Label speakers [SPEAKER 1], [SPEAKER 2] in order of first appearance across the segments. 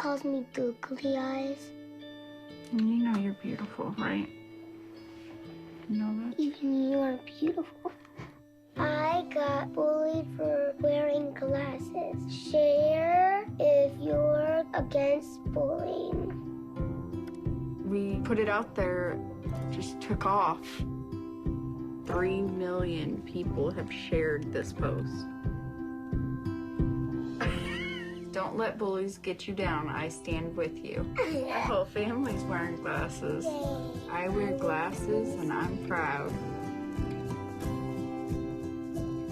[SPEAKER 1] calls me googly eyes.
[SPEAKER 2] You know you're beautiful, right? You know that?
[SPEAKER 1] Even you are beautiful. I got bullied for wearing glasses. Share if you're against bullying.
[SPEAKER 2] We put it out there, just took off. 3 million people have shared this post. Don't let bullies get you down. I stand with you. My whole family's wearing glasses. I wear glasses and I'm proud.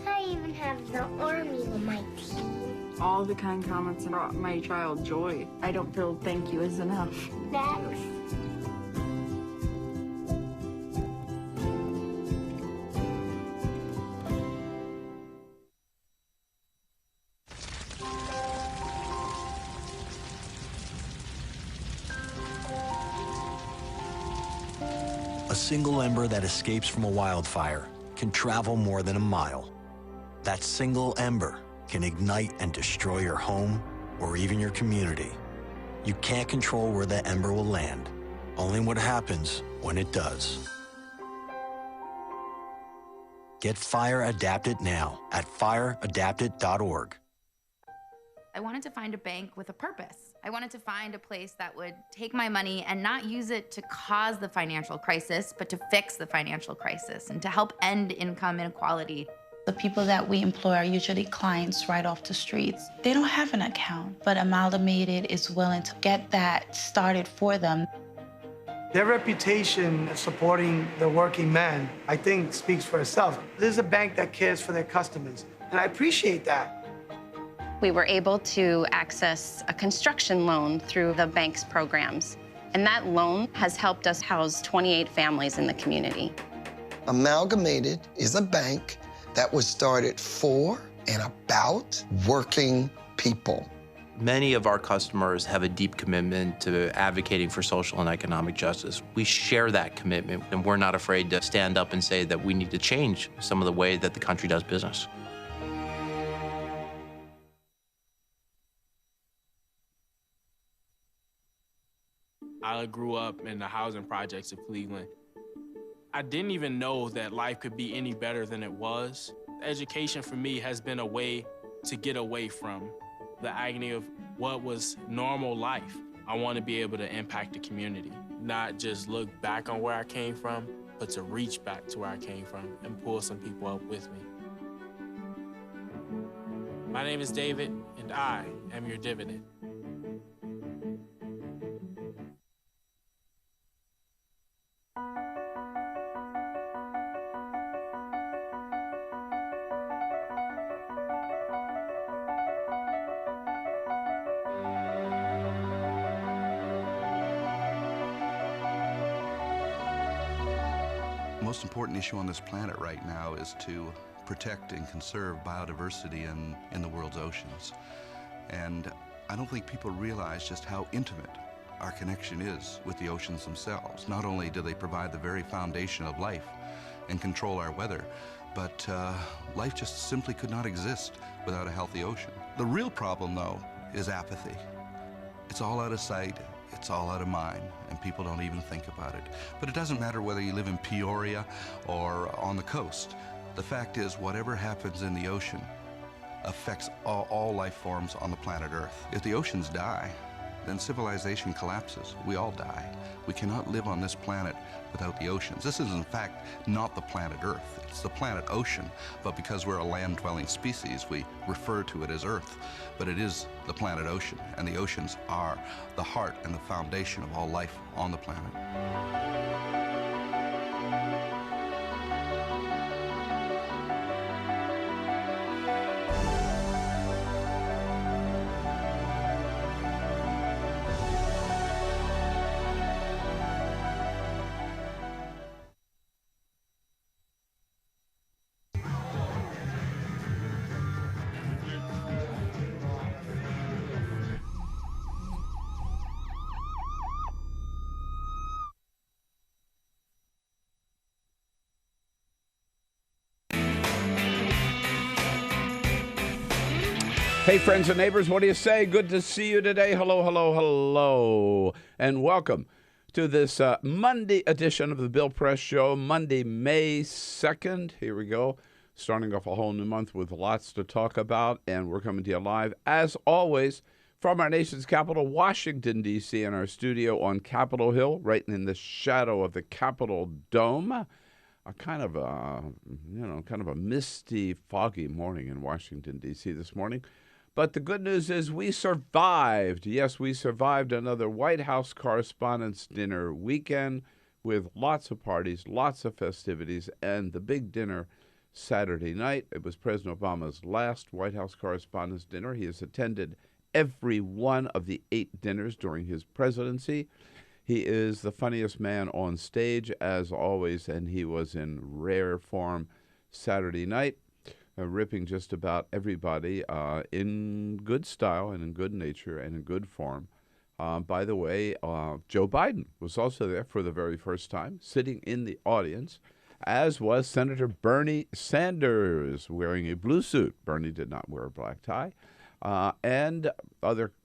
[SPEAKER 1] I even have the army on my team.
[SPEAKER 2] All the kind comments brought my child joy. I don't feel thank you is enough.
[SPEAKER 1] Thanks.
[SPEAKER 3] A single ember that escapes from a wildfire can travel more than a mile. That single ember can ignite and destroy your home or even your community. You can't control where that ember will land, only what happens when it does. Get Fire Adapted now at fireadapted.org.
[SPEAKER 4] I wanted to find a bank with a purpose. I wanted to find a place that would take my money and not use it to cause the financial crisis, but to fix the financial crisis and to help end income inequality.
[SPEAKER 5] The people that we employ are usually clients right off the streets. They don't have an account, but Amalgamated is willing to get that started for them.
[SPEAKER 6] Their reputation supporting the working man, I think, speaks for itself. This is a bank that cares for their customers, and I appreciate that.
[SPEAKER 7] We were able to access a construction loan through the bank's programs, and that loan has helped us house 28 families in the community.
[SPEAKER 8] Amalgamated is a bank that was started for and about working people.
[SPEAKER 9] Many of our customers have a deep commitment to advocating for social and economic justice. We share that commitment, and we're not afraid to stand up and say that we need to change some of the way that the country does business.
[SPEAKER 10] I grew up in the housing projects of Cleveland. I didn't even know that life could be any better than it was. Education for me has been a way to get away from the agony of what was normal life. I want to be able to impact the community, not just look back on where I came from, but to reach back to where I came from and pull some people up with me. My name is David, and I am your dividend.
[SPEAKER 11] The most important issue on this planet right now is to protect and conserve biodiversity in the world's oceans. And I don't think people realize just how intimate our connection is with the oceans themselves. Not only do they provide the very foundation of life and control our weather, but life just simply could not exist without a healthy ocean. The real problem, though, is apathy. It's all out of sight. It's all out of mind, and people don't even think about it. But it doesn't matter whether you live in Peoria or on the coast. The fact is, whatever happens in the ocean affects all life forms on the planet Earth. If the oceans die, then civilization collapses. We all die. We cannot live on this planet without the oceans. This is, in fact, not the planet Earth. It's the planet ocean, but because we're a land-dwelling species, we refer to it as Earth. But it is the planet ocean, and the oceans are the heart and the foundation of all life on the planet.
[SPEAKER 12] Hey, friends and neighbors, what do you say? Good to see you today. Hello, hello, hello. And welcome to this Monday edition of the Bill Press Show, Monday, May 2nd. Here we go. Starting off a whole new month with lots to talk about. And we're coming to you live, as always, from our nation's capital, Washington, D.C., in our studio on Capitol Hill, right in the shadow of the Capitol Dome. A kind of a misty, foggy morning in Washington, D.C. this morning. But the good news is we survived. Yes, we survived another White House Correspondents' Dinner weekend with lots of parties, lots of festivities, and the big dinner Saturday night. It was President Obama's last White House Correspondents' Dinner. He has attended every one of the 8 dinners during his presidency. He is the funniest man on stage, as always, and he was in rare form Saturday night. Ripping just about everybody in good style and in good nature and in good form. By the way, Joe Biden was also there for the very first time, sitting in the audience, as was Senator Bernie Sanders, wearing a blue suit. Bernie did not wear a black tie. And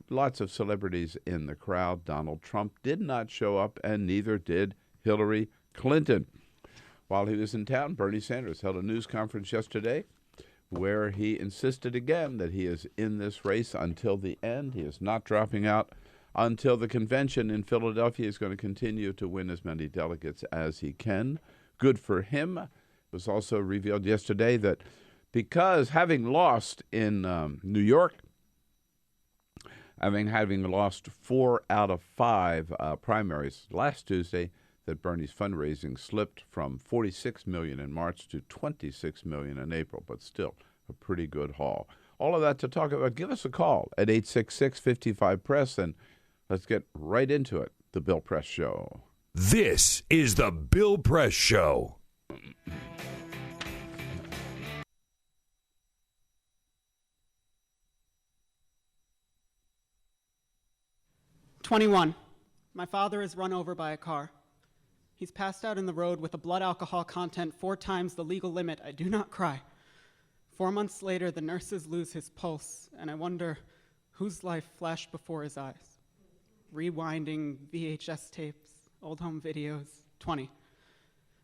[SPEAKER 12] lots of celebrities in the crowd. Donald Trump did not show up, and neither did Hillary Clinton. While he was in town, Bernie Sanders held a news conference yesterday where he insisted again that he is in this race until the end. He is not dropping out until the convention in Philadelphia. Is going to continue to win as many delegates as he can. Good for him. It was also revealed yesterday that because having lost in New York, having lost 4 out of 5 primaries last Tuesday, that Bernie's fundraising slipped from $46 million in March to $26 million in April, but still a pretty good haul. All of that to talk about. Give us a call at 866-55-PRESS, and let's get right into it. The Bill Press Show.
[SPEAKER 13] This is the Bill Press Show.
[SPEAKER 14] "21. My father is run over by a car. He's passed out in the road with a blood alcohol content 4 times the legal limit. I do not cry. 4 months later, the nurses lose his pulse, and I wonder whose life flashed before his eyes. Rewinding VHS tapes, old home videos. 20.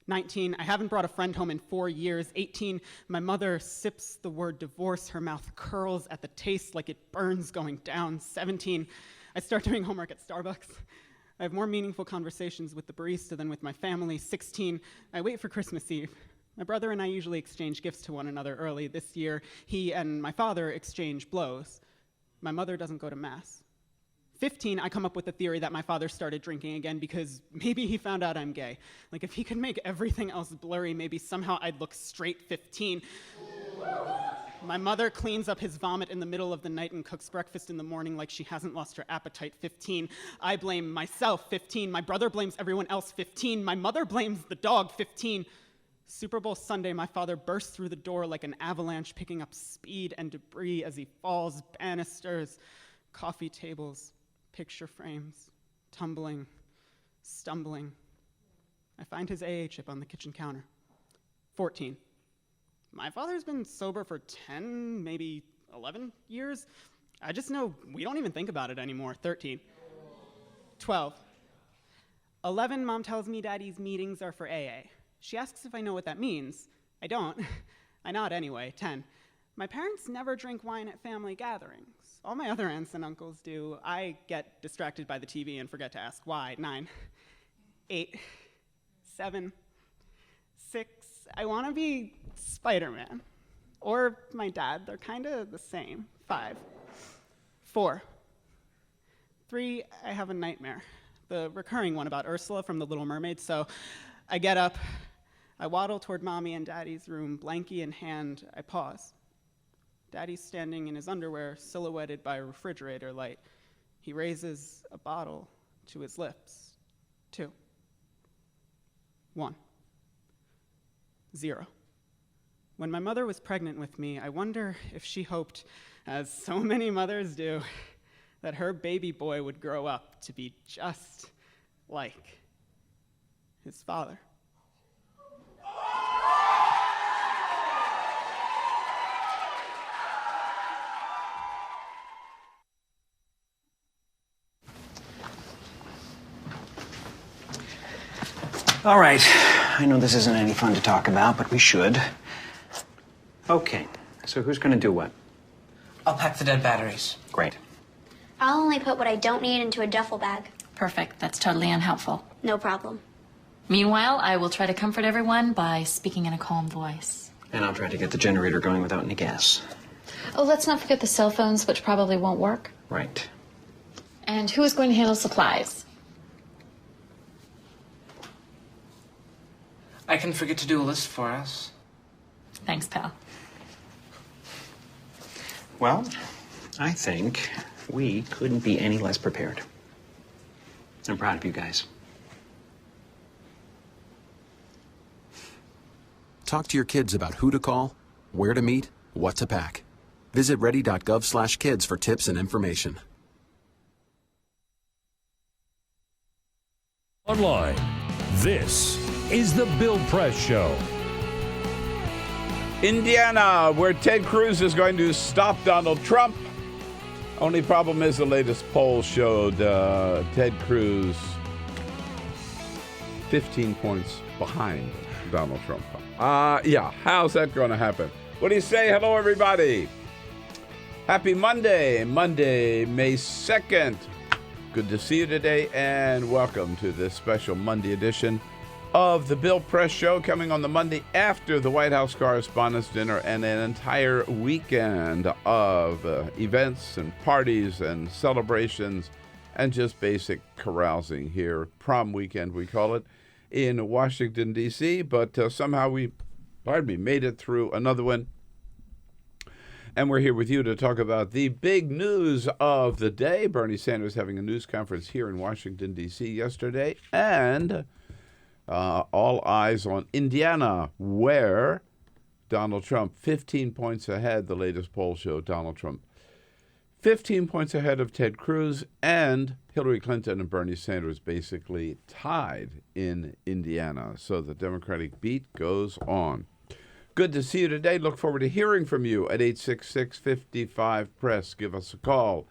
[SPEAKER 14] 19, I haven't brought a friend home in 4 years. 18, my mother sips the word divorce. Her mouth curls at the taste like it burns going down. 17, I start doing homework at Starbucks. I have more meaningful conversations with the barista than with my family. 16, I wait for Christmas Eve. My brother and I usually exchange gifts to one another early. This year, he and my father exchange blows. My mother doesn't go to Mass. 15, I come up with the theory that my father started drinking again because maybe he found out I'm gay. Like, if he could make everything else blurry, maybe somehow I'd look straight. 15. My mother cleans up his vomit in the middle of the night and cooks breakfast in the morning like she hasn't lost her appetite. 15. I blame myself. 15. My brother blames everyone else. 15. My mother blames the dog. 15. Super Bowl Sunday, my father bursts through the door like an avalanche, picking up speed and debris as he falls. Banisters, coffee tables, picture frames, tumbling, stumbling. I find his AA chip on the kitchen counter. 14. My father's been sober for 10, maybe 11 years. I just know we don't even think about it anymore. 13. 12. 11, Mom tells me Daddy's meetings are for AA. She asks if I know what that means. I don't. I nod anyway. 10. My parents never drink wine at family gatherings. All my other aunts and uncles do. I get distracted by the TV and forget to ask why. 9. 8. 7. 6. I want to be Spider-Man. Or my dad. They're kind of the same. 5. 4. 3. I have a nightmare. The recurring one about Ursula from The Little Mermaid. So I get up. I waddle toward Mommy and Daddy's room, blankie in hand. I pause. Daddy's standing in his underwear, silhouetted by a refrigerator light. He raises a bottle to his lips. 2. 1. 0. When my mother was pregnant with me, I wonder if she hoped, as so many mothers do, that her baby boy would grow up to be just like his father.
[SPEAKER 15] All right. I know this isn't any fun to talk about, but we should. Okay. So who's going to do what?
[SPEAKER 16] I'll pack the dead batteries.
[SPEAKER 15] Great.
[SPEAKER 17] I'll only put what I don't need into a duffel bag.
[SPEAKER 18] Perfect. That's totally unhelpful.
[SPEAKER 17] No problem.
[SPEAKER 18] Meanwhile, I will try to comfort everyone by speaking in a calm voice.
[SPEAKER 15] And I'll try to get the generator going without any gas.
[SPEAKER 18] Oh, let's not forget the cell phones, which probably won't work.
[SPEAKER 15] Right.
[SPEAKER 18] And who is going to handle supplies?
[SPEAKER 16] I can forget to do a list for us.
[SPEAKER 18] Thanks, pal.
[SPEAKER 15] Well, I think we couldn't be any less prepared. I'm proud of you guys.
[SPEAKER 19] Talk to your kids about who to call, where to meet, what to pack. Visit ready.gov/kids for tips and information.
[SPEAKER 13] Online, this is the Bill Press Show.
[SPEAKER 12] Indiana, where Ted Cruz is going to stop Donald Trump. Only problem is the latest poll showed Ted Cruz 15 points behind Donald Trump. Yeah, how's that going to happen? What do you say? Hello, everybody. Happy Monday, May 2nd. Good to see you today, and welcome to this special Monday edition of the Bill Press Show, coming on the Monday after the White House Correspondents' Dinner and an entire weekend of events and parties and celebrations and just basic carousing here. Prom weekend, we call it, in Washington, D.C., but somehow we, made it through another one. And we're here with you to talk about the big news of the day. Bernie Sanders having a news conference here in Washington, D.C. yesterday, and all eyes on Indiana, where Donald Trump, 15 points ahead, the latest poll showed Donald Trump 15 points ahead of Ted Cruz, and Hillary Clinton and Bernie Sanders basically tied in Indiana. So the Democratic beat goes on. Good to see you today. Look forward to hearing from you at 866-55-PRESS. Give us a call.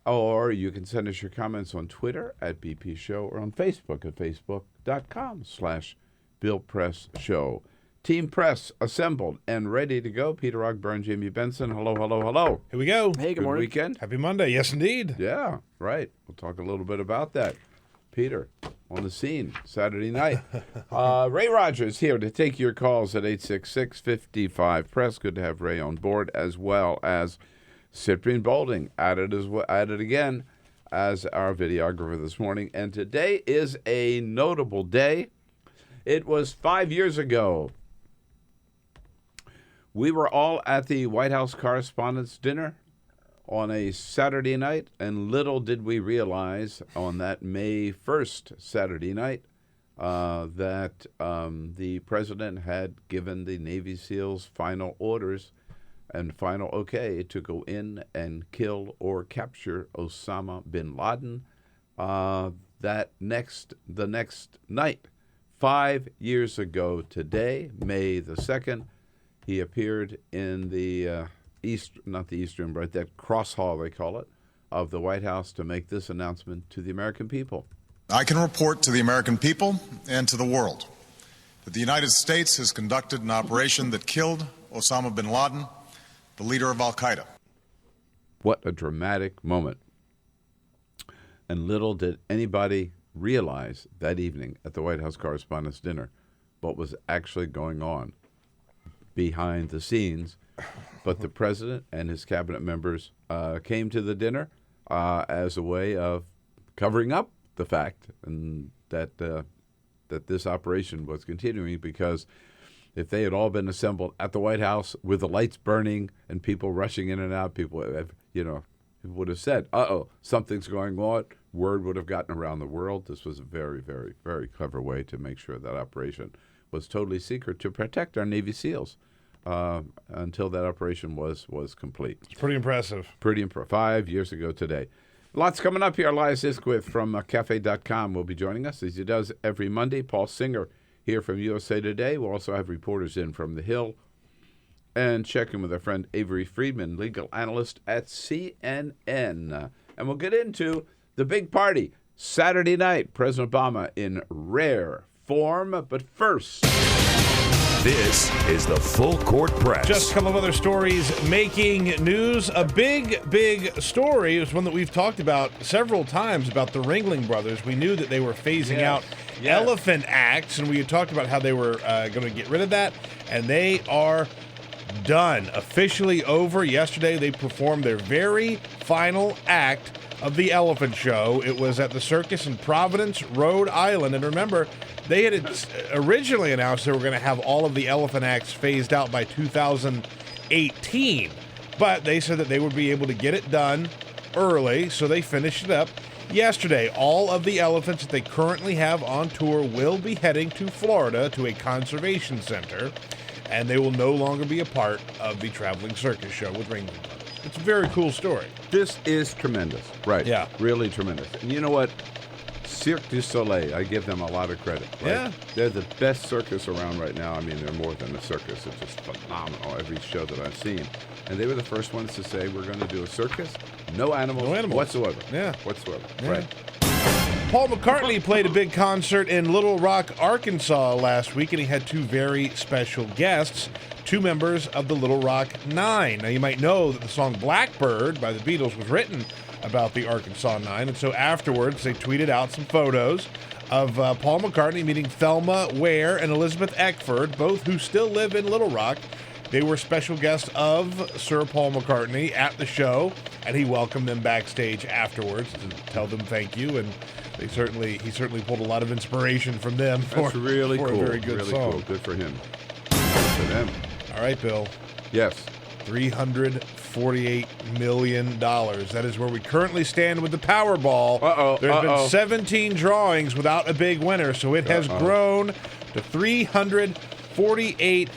[SPEAKER 12] Or you can send us your comments on Twitter at BP Show or on Facebook at facebook.com/BillPressShow. Team Press assembled and ready to go. Peter Ogburn, Jamie Benson. Hello, hello, hello.
[SPEAKER 20] Here we go.
[SPEAKER 15] Hey, good morning.
[SPEAKER 12] Weekend.
[SPEAKER 20] Happy Monday. Yes, indeed.
[SPEAKER 12] Yeah, right. We'll talk a little bit about that. Peter, on the scene, Saturday night. Ray Rogers here to take your calls at 866-55-PRESS. Good to have Ray on board, as well as Cyprian Bolding at it again as our videographer this morning. And today is a notable day. It was 5 years ago. We were all at the White House Correspondents' Dinner on a Saturday night, and little did we realize on that May 1st Saturday night that the president had given the Navy SEALs final orders and final okay to go in and kill or capture Osama bin Laden the next night. 5 years ago today, May the 2nd, he appeared in the that cross hall, they call it, of the White House to make this announcement to the American people.
[SPEAKER 21] I can report to the American people and to the world that the United States has conducted an operation that killed Osama bin Laden, the leader of al-Qaeda.
[SPEAKER 12] What a dramatic moment. And little did anybody realize that evening at the White House Correspondents' Dinner what was actually going on behind the scenes. But the president and his cabinet members came to the dinner as a way of covering up the fact and that this operation was continuing, because if they had all been assembled at the White House with the lights burning and people rushing in and out, people would have said, uh-oh, something's going on. Word would have gotten around the world. This was a very, very, very clever way to make sure that operation was totally secret to protect our Navy SEALs until that operation was complete.
[SPEAKER 20] It's pretty impressive.
[SPEAKER 12] 5 years ago today. Lots coming up here. Elias Isquith from Cafe.com will be joining us, as he does every Monday. Paul Singer here from USA Today. We'll also have reporters in from The Hill. And check in with our friend Avery Friedman, legal analyst at CNN. And we'll get into the big party Saturday night. President Obama in rare form. But first,
[SPEAKER 13] this is the Full Court Press.
[SPEAKER 20] Just a couple of other stories making news. A big story is one that we've talked about several times about the Ringling Brothers. We knew that they were phasing out elephant acts, and we had talked about how they were going to get rid of that, and they are done. Officially over. Yesterday, they performed their very final act of the elephant show. It was at the circus in Providence, Rhode Island. And remember, they had originally announced they were going to have all of the elephant acts phased out by 2018. But they said that they would be able to get it done early, so they finished it up yesterday. All of the elephants that they currently have on tour will be heading to Florida to a conservation center, and they will no longer be a part of the traveling circus show with Ringling Brothers. It's a very cool story.
[SPEAKER 12] This is tremendous. Right.
[SPEAKER 20] Yeah.
[SPEAKER 12] Really tremendous. And you know what? Cirque du Soleil, I give them a lot of credit. Right?
[SPEAKER 20] Yeah.
[SPEAKER 12] They're the best circus around right now. I mean, they're more than a circus. It's just phenomenal, every show that I've seen. And they were the first ones to say, we're going to do a circus. No animals whatsoever.
[SPEAKER 20] Yeah.
[SPEAKER 12] Whatsoever.
[SPEAKER 20] Yeah.
[SPEAKER 12] Right.
[SPEAKER 20] Paul McCartney played a big concert in Little Rock, Arkansas last week, and he had two very special guests, two members of the Little Rock Nine. Now, you might know that the song Blackbird by the Beatles was written about the Arkansas Nine, and so afterwards they tweeted out some photos of Paul McCartney meeting Thelma Ware and Elizabeth Eckford, both who still live in Little Rock. They were special guests of Sir Paul McCartney at the show, and he welcomed them backstage afterwards to tell them thank you, and he certainly pulled a lot of inspiration from them for
[SPEAKER 12] That's really
[SPEAKER 20] for
[SPEAKER 12] cool.
[SPEAKER 20] a very good
[SPEAKER 12] really
[SPEAKER 20] song.
[SPEAKER 12] Cool. Good for him. Good for them.
[SPEAKER 20] All right, Bill.
[SPEAKER 12] Yes.
[SPEAKER 20] $348 million. That is where we currently stand with the Powerball. There's been 17 drawings without a big winner, so it has grown to $348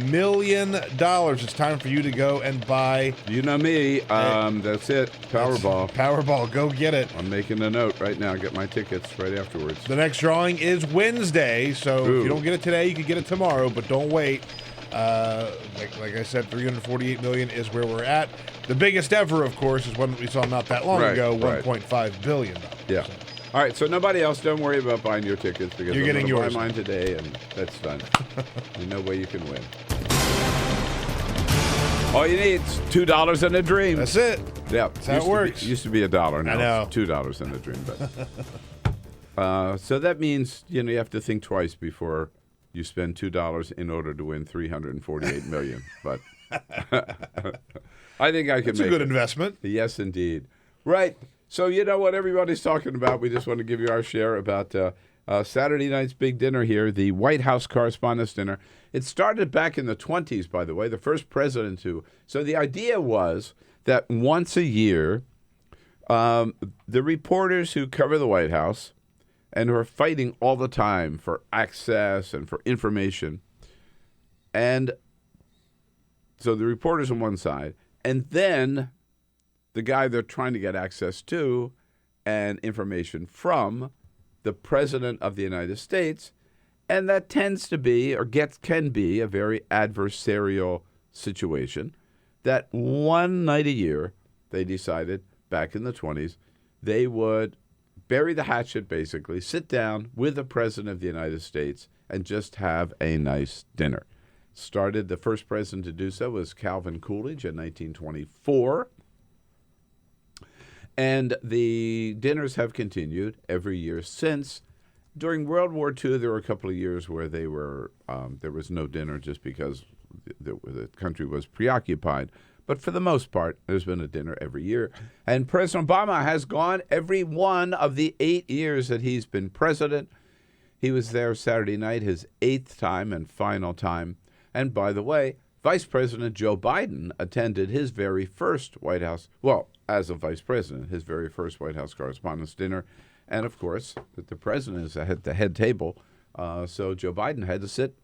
[SPEAKER 20] million. It's time for you to go and buy.
[SPEAKER 12] You know me. That's it. Powerball.
[SPEAKER 20] Powerball. Go get it.
[SPEAKER 12] I'm making a note right now. Get my tickets right afterwards.
[SPEAKER 20] The next drawing is Wednesday, so if you don't get it today, you can get it tomorrow, but don't wait. Like I said, $348 million is where we're at. The biggest ever, of course, is one that we saw not that long ago, $1.5 billion.
[SPEAKER 12] Yeah.
[SPEAKER 20] So.
[SPEAKER 12] All right, so nobody else, don't worry about buying your tickets because
[SPEAKER 20] You're getting yours.
[SPEAKER 12] Buy mine today, and that's done. There's no way you can win. All you need is $2 and a dream.
[SPEAKER 20] That's it.
[SPEAKER 12] Yeah,
[SPEAKER 20] that's how it works.
[SPEAKER 12] Used to be $1. Now
[SPEAKER 20] I know.
[SPEAKER 12] It's $2 and a dream. But so that means you have to think twice before you spend $2 in order to win $348 million. But I think I can
[SPEAKER 20] That's
[SPEAKER 12] make
[SPEAKER 20] a good
[SPEAKER 12] it.
[SPEAKER 20] investment.
[SPEAKER 12] Yes, indeed. Right. So you know what everybody's talking about. We just want to give you our share about Saturday night's big dinner here, the White House Correspondents' Dinner. It started back in the 1920s, by the way, the first president who. So the idea was that once a year, the reporters who cover the White House and who are fighting all the time for access and for information, and so the reporters on one side, and then the guy they're trying to get access to and information from, the President of the United States, and that tends to be, or can be, a very adversarial situation that one night a year, they decided back in the 1920s, they would bury the hatchet, basically, sit down with the President of the United States and just have a nice dinner. The first president to do so was Calvin Coolidge in 1924. And the dinners have continued every year since. During World War II, there were a couple of years where there was no dinner just because the country was preoccupied. But for the most part, there's been a dinner every year. And President Obama has gone every one of the 8 years that he's been president. He was there Saturday night, his 8th time and final time. And by the way, Vice President Joe Biden attended his very first White House, as a vice president, his very first White House Correspondents' Dinner. And, of course, the president is at the head table, so Joe Biden had to sit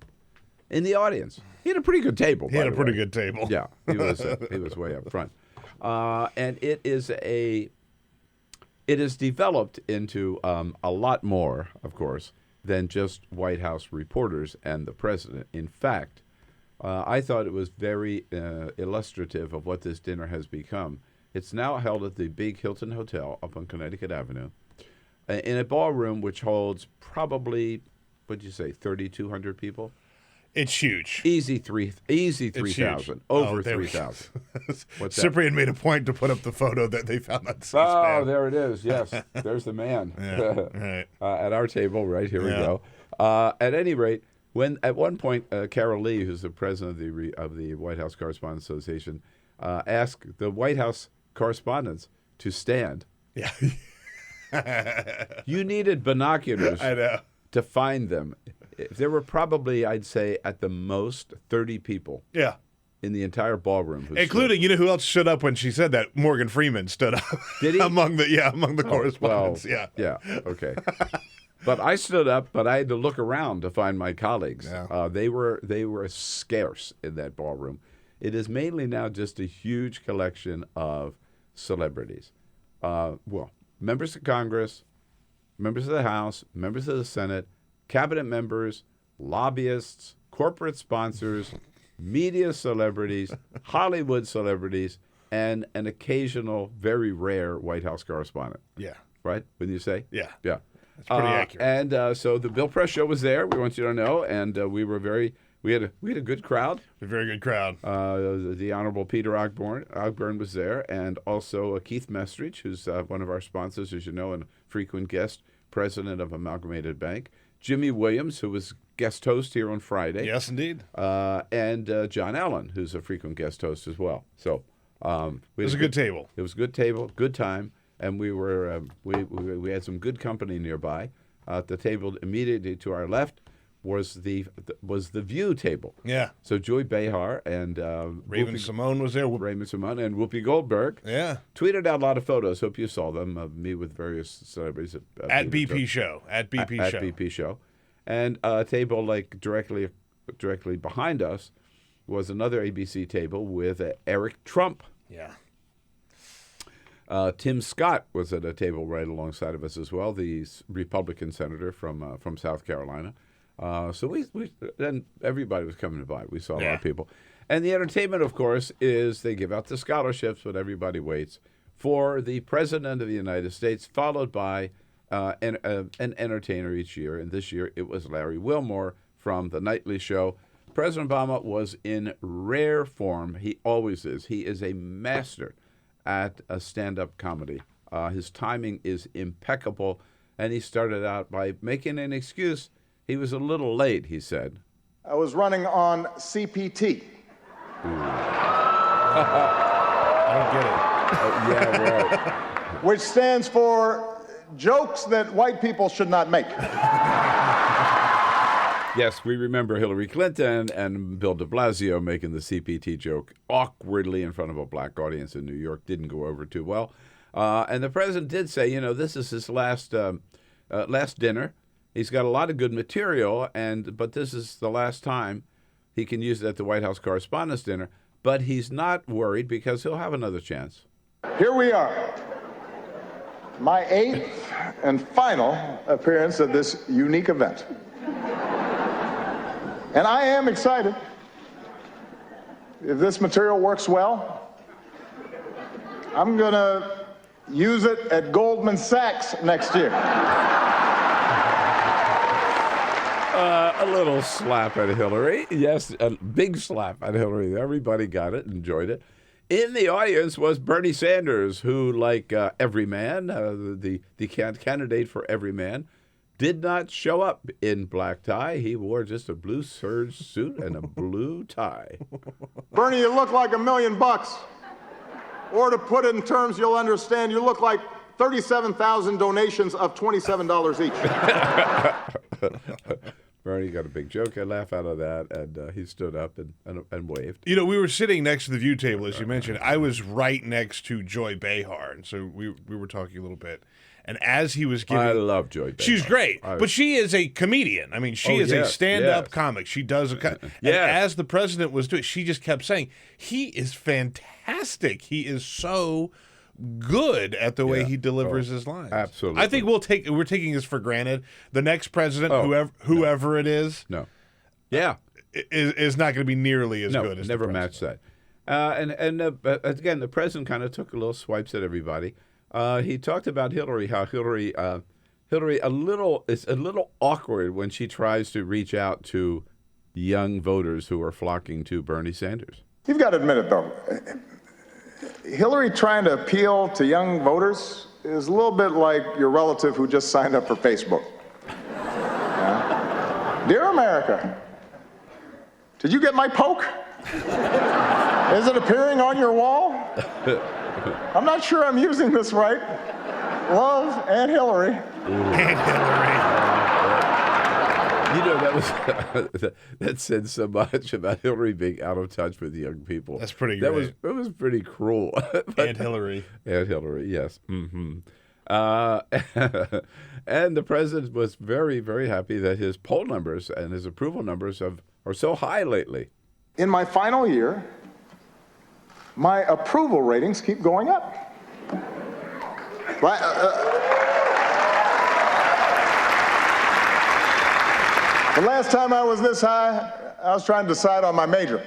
[SPEAKER 12] in the audience. He had a pretty good table.
[SPEAKER 20] He had a pretty good table.
[SPEAKER 12] Yeah, he was way up front. And it has developed into a lot more, of course, than just White House reporters and the president. In fact, I thought it was very illustrative of what this dinner has become. It's now held at the big Hilton Hotel up on Connecticut Avenue in a ballroom which holds probably what'd you say, 3,200 people?
[SPEAKER 20] It's huge.
[SPEAKER 12] Easy 3,000. Over 3,000. What's that?
[SPEAKER 20] Cyprian made a point to put up the photo that they found on C-SPAN.
[SPEAKER 12] Oh, there it is. Yes, there's the man.
[SPEAKER 20] Yeah, right.
[SPEAKER 12] At our table, right here we go. At any rate, when at one point Carol Lee, who's the president of the White House Correspondents Association, asked the White House correspondents to stand.
[SPEAKER 20] Yeah.
[SPEAKER 12] You needed binoculars.
[SPEAKER 20] I know.
[SPEAKER 12] To find them. There were probably, I'd say, at the most 30 people.
[SPEAKER 20] Yeah.
[SPEAKER 12] In the entire ballroom.
[SPEAKER 20] Including, you know who else stood up when she said that? Morgan Freeman stood up.
[SPEAKER 12] Did he?
[SPEAKER 20] among the correspondents.
[SPEAKER 12] Well, yeah. Okay. But I stood up, but I had to look around to find my colleagues.
[SPEAKER 20] Yeah.
[SPEAKER 12] They were scarce in that ballroom. It is mainly now just a huge collection of celebrities. Members of Congress, members of the House, members of the Senate, cabinet members, lobbyists, corporate sponsors, media celebrities, Hollywood celebrities, and an occasional, very rare White House correspondent.
[SPEAKER 20] Yeah.
[SPEAKER 12] Right? Wouldn't you say?
[SPEAKER 20] Yeah.
[SPEAKER 12] Yeah.
[SPEAKER 20] That's pretty accurate.
[SPEAKER 12] And so the Bill Press Show was there. We want you to know, and we had a good crowd.
[SPEAKER 20] A very good crowd.
[SPEAKER 12] The Honorable Peter Ogburn was there, and also Keith Mestridge, who's one of our sponsors, as you know, and a frequent guest, president of Amalgamated Bank. Jimmy Williams, who was guest host here on Friday.
[SPEAKER 20] Yes, indeed.
[SPEAKER 12] And John Allen, who's a frequent guest host as well. So
[SPEAKER 20] it was a good table.
[SPEAKER 12] It was a good table, good time, and we were we had some good company nearby. At the table immediately to our left was the View table.
[SPEAKER 20] Yeah.
[SPEAKER 12] So Joy Behar and
[SPEAKER 20] Raymond Simone was there.
[SPEAKER 12] Raymond Simone and Whoopi Goldberg.
[SPEAKER 20] Yeah.
[SPEAKER 12] Tweeted out a lot of photos. Hope you saw them of me with various celebrities
[SPEAKER 20] at BP Show. At
[SPEAKER 12] BP Show. And a table like directly behind us was another ABC table with Eric Trump.
[SPEAKER 20] Yeah.
[SPEAKER 12] Tim Scott was at a table right alongside of us as well, the Republican senator from South Carolina. So we then everybody was coming by. We saw a lot of people. And the entertainment, of course, is they give out the scholarships, but everybody waits for the President of the United States, followed by an entertainer each year. And this year it was Larry Wilmore from The Nightly Show. President Obama was in rare form. He always is. He is a master at a stand-up comedy. His timing is impeccable. And he started out by making an excuse. He was a little late, he said.
[SPEAKER 2] I was running on CPT.
[SPEAKER 20] I don't get it.
[SPEAKER 12] Yeah, right.
[SPEAKER 2] Which stands for jokes that white people should not make.
[SPEAKER 12] Yes, we remember Hillary Clinton and Bill de Blasio making the CPT joke awkwardly in front of a black audience in New York. Didn't go over too well. And the president did say, this is his last dinner. He's got a lot of good material, but this is the last time he can use it at the White House Correspondents' Dinner. But he's not worried because he'll have another chance.
[SPEAKER 2] Here we are. My 8th and final appearance at this unique event. And I am excited. If this material works well, I'm going to use it at Goldman Sachs next year.
[SPEAKER 12] A little slap at Hillary. Yes, a big slap at Hillary. Everybody got it, enjoyed it. In the audience was Bernie Sanders, who, like every man, the candidate for every man, did not show up in black tie. He wore just a blue serge suit and a blue tie.
[SPEAKER 2] Bernie, you look like $1 million. Or to put it in terms you'll understand, you look like 37,000 donations of $27 each.
[SPEAKER 12] Bernie got a big joke and laugh out of that, and he stood up and waved.
[SPEAKER 20] We were sitting next to the View table, as you mentioned. I was right next to Joy Behar, and so we were talking a little bit. And as he was giving...
[SPEAKER 12] I love Joy Behar.
[SPEAKER 20] She's great, but she is a comedian. I mean, she is a stand-up comic. She does and as the president was doing, she just kept saying, he is fantastic. He is so good at the way he delivers his lines.
[SPEAKER 12] Absolutely.
[SPEAKER 20] I think we're taking this for granted. The next president, whoever it is, is not going to be nearly as good as
[SPEAKER 12] never match that. And again, the president kind of took a little swipes at everybody. He talked about Hillary, how Hillary Hillary, it's a little awkward when she tries to reach out to young voters who are flocking to Bernie Sanders.
[SPEAKER 2] You've got to admit it, though. Hillary trying to appeal to young voters is a little bit like your relative who just signed up for Facebook. Dear America, did you get my poke? Is it appearing on your wall? I'm not sure I'm using this right. Love, Aunt Hillary.
[SPEAKER 20] Aunt Hillary.
[SPEAKER 12] You know, that said so much about Hillary being out of touch with young people.
[SPEAKER 20] That's pretty great.
[SPEAKER 12] It was pretty cruel.
[SPEAKER 20] Aunt Hillary.
[SPEAKER 12] Aunt Hillary, yes. Mm-hmm. And the president was very, very happy that his poll numbers and his approval numbers are so high lately.
[SPEAKER 2] In my final year, my approval ratings keep going up. The last time I was this high, I was trying to decide on my major.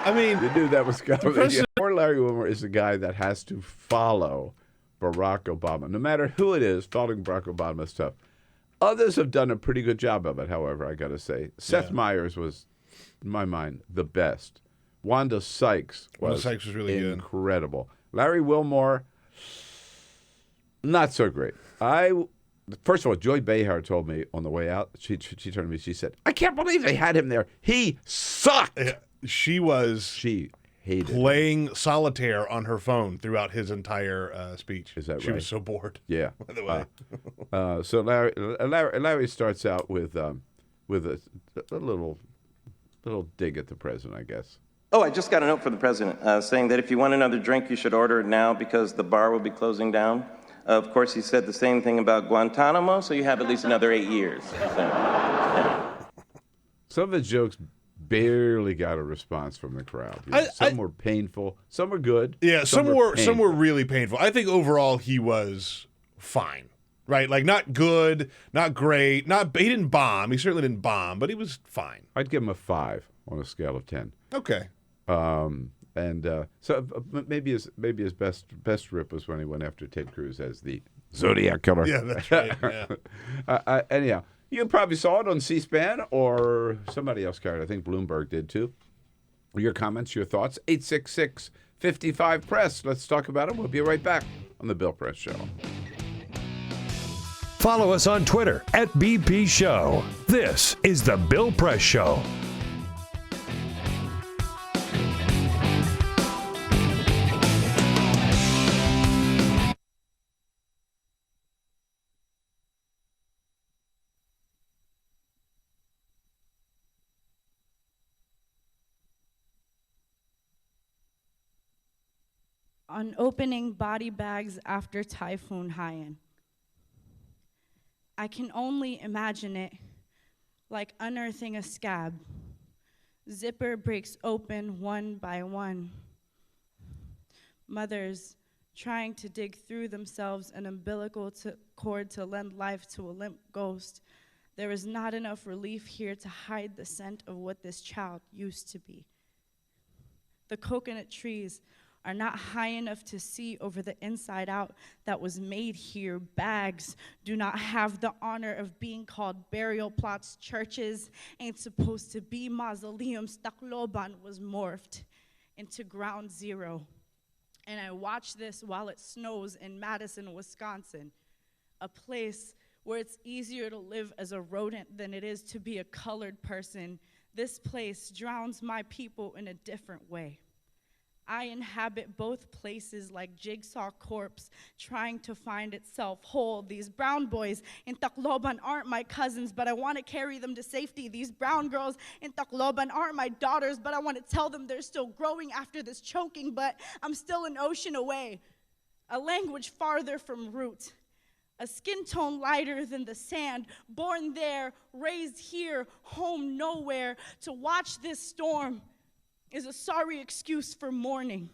[SPEAKER 20] I mean,
[SPEAKER 12] you knew that was coming. Poor Larry Wilmore is the guy that has to follow Barack Obama. No matter who it is, following Barack Obama is tough. Others have done a pretty good job of it, however, I got to say. Seth Meyers was, in my mind, the best. Wanda Sykes was
[SPEAKER 20] really
[SPEAKER 12] incredible. Larry Wilmore, not so great. First of all, Joy Behar told me on the way out, she turned to me, she said, I can't believe they had him there. He sucked.
[SPEAKER 20] She
[SPEAKER 12] hated
[SPEAKER 20] playing solitaire on her phone throughout his entire speech.
[SPEAKER 12] Is that right?
[SPEAKER 20] She was so bored.
[SPEAKER 12] Yeah.
[SPEAKER 20] By the way.
[SPEAKER 12] So Larry starts out with a little dig at the president, I guess.
[SPEAKER 1] Oh, I just got a note from the president saying that if you want another drink, you should order it now because the bar will be closing down. Of course, he said the same thing about Guantanamo, so you have at least another 8 years. So, yeah.
[SPEAKER 12] Some of his jokes barely got a response from the crowd. You know, some were painful, some were good.
[SPEAKER 20] Yeah, some were really painful. I think overall he was fine, right? Like not good, not great, he didn't bomb. He certainly didn't bomb, but he was fine.
[SPEAKER 12] I'd give him a 5 on a scale of 10.
[SPEAKER 20] Okay.
[SPEAKER 12] So maybe his best rip was when he went after Ted Cruz as the Zodiac Killer.
[SPEAKER 20] Yeah, that's right. Yeah.
[SPEAKER 12] Anyhow, you probably saw it on C-SPAN or somebody else carried it. I think Bloomberg did too. Your comments, your thoughts, 866-55-PRESS. Let's talk about it. We'll be right back on The Bill Press Show.
[SPEAKER 13] Follow us on Twitter @BP Show. This is The Bill Press Show.
[SPEAKER 22] On opening body bags after Typhoon Haiyan. I can only imagine it like unearthing a scab. Zipper breaks open one by one. Mothers trying to dig through themselves an umbilical cord to lend life to a limp ghost. There is not enough relief here to hide the scent of what this child used to be. The coconut trees are not high enough to see over the inside out that was made here. Bags do not have the honor of being called burial plots. Churches ain't supposed to be mausoleums. Tacloban was morphed into ground zero. And I watch this while it snows in Madison, Wisconsin, a place where it's easier to live as a rodent than it is to be a colored person. This place drowns my people in a different way. I inhabit both places like Jigsaw corpse trying to find itself whole. These brown boys in Tacloban aren't my cousins, but I want to carry them to safety. These brown girls in Tacloban aren't my daughters, but I want to tell them they're still growing after this choking, but I'm still an ocean away, a language farther from root, a skin tone lighter than the sand, born there, raised here, home nowhere. To watch this storm is a sorry excuse for mourning.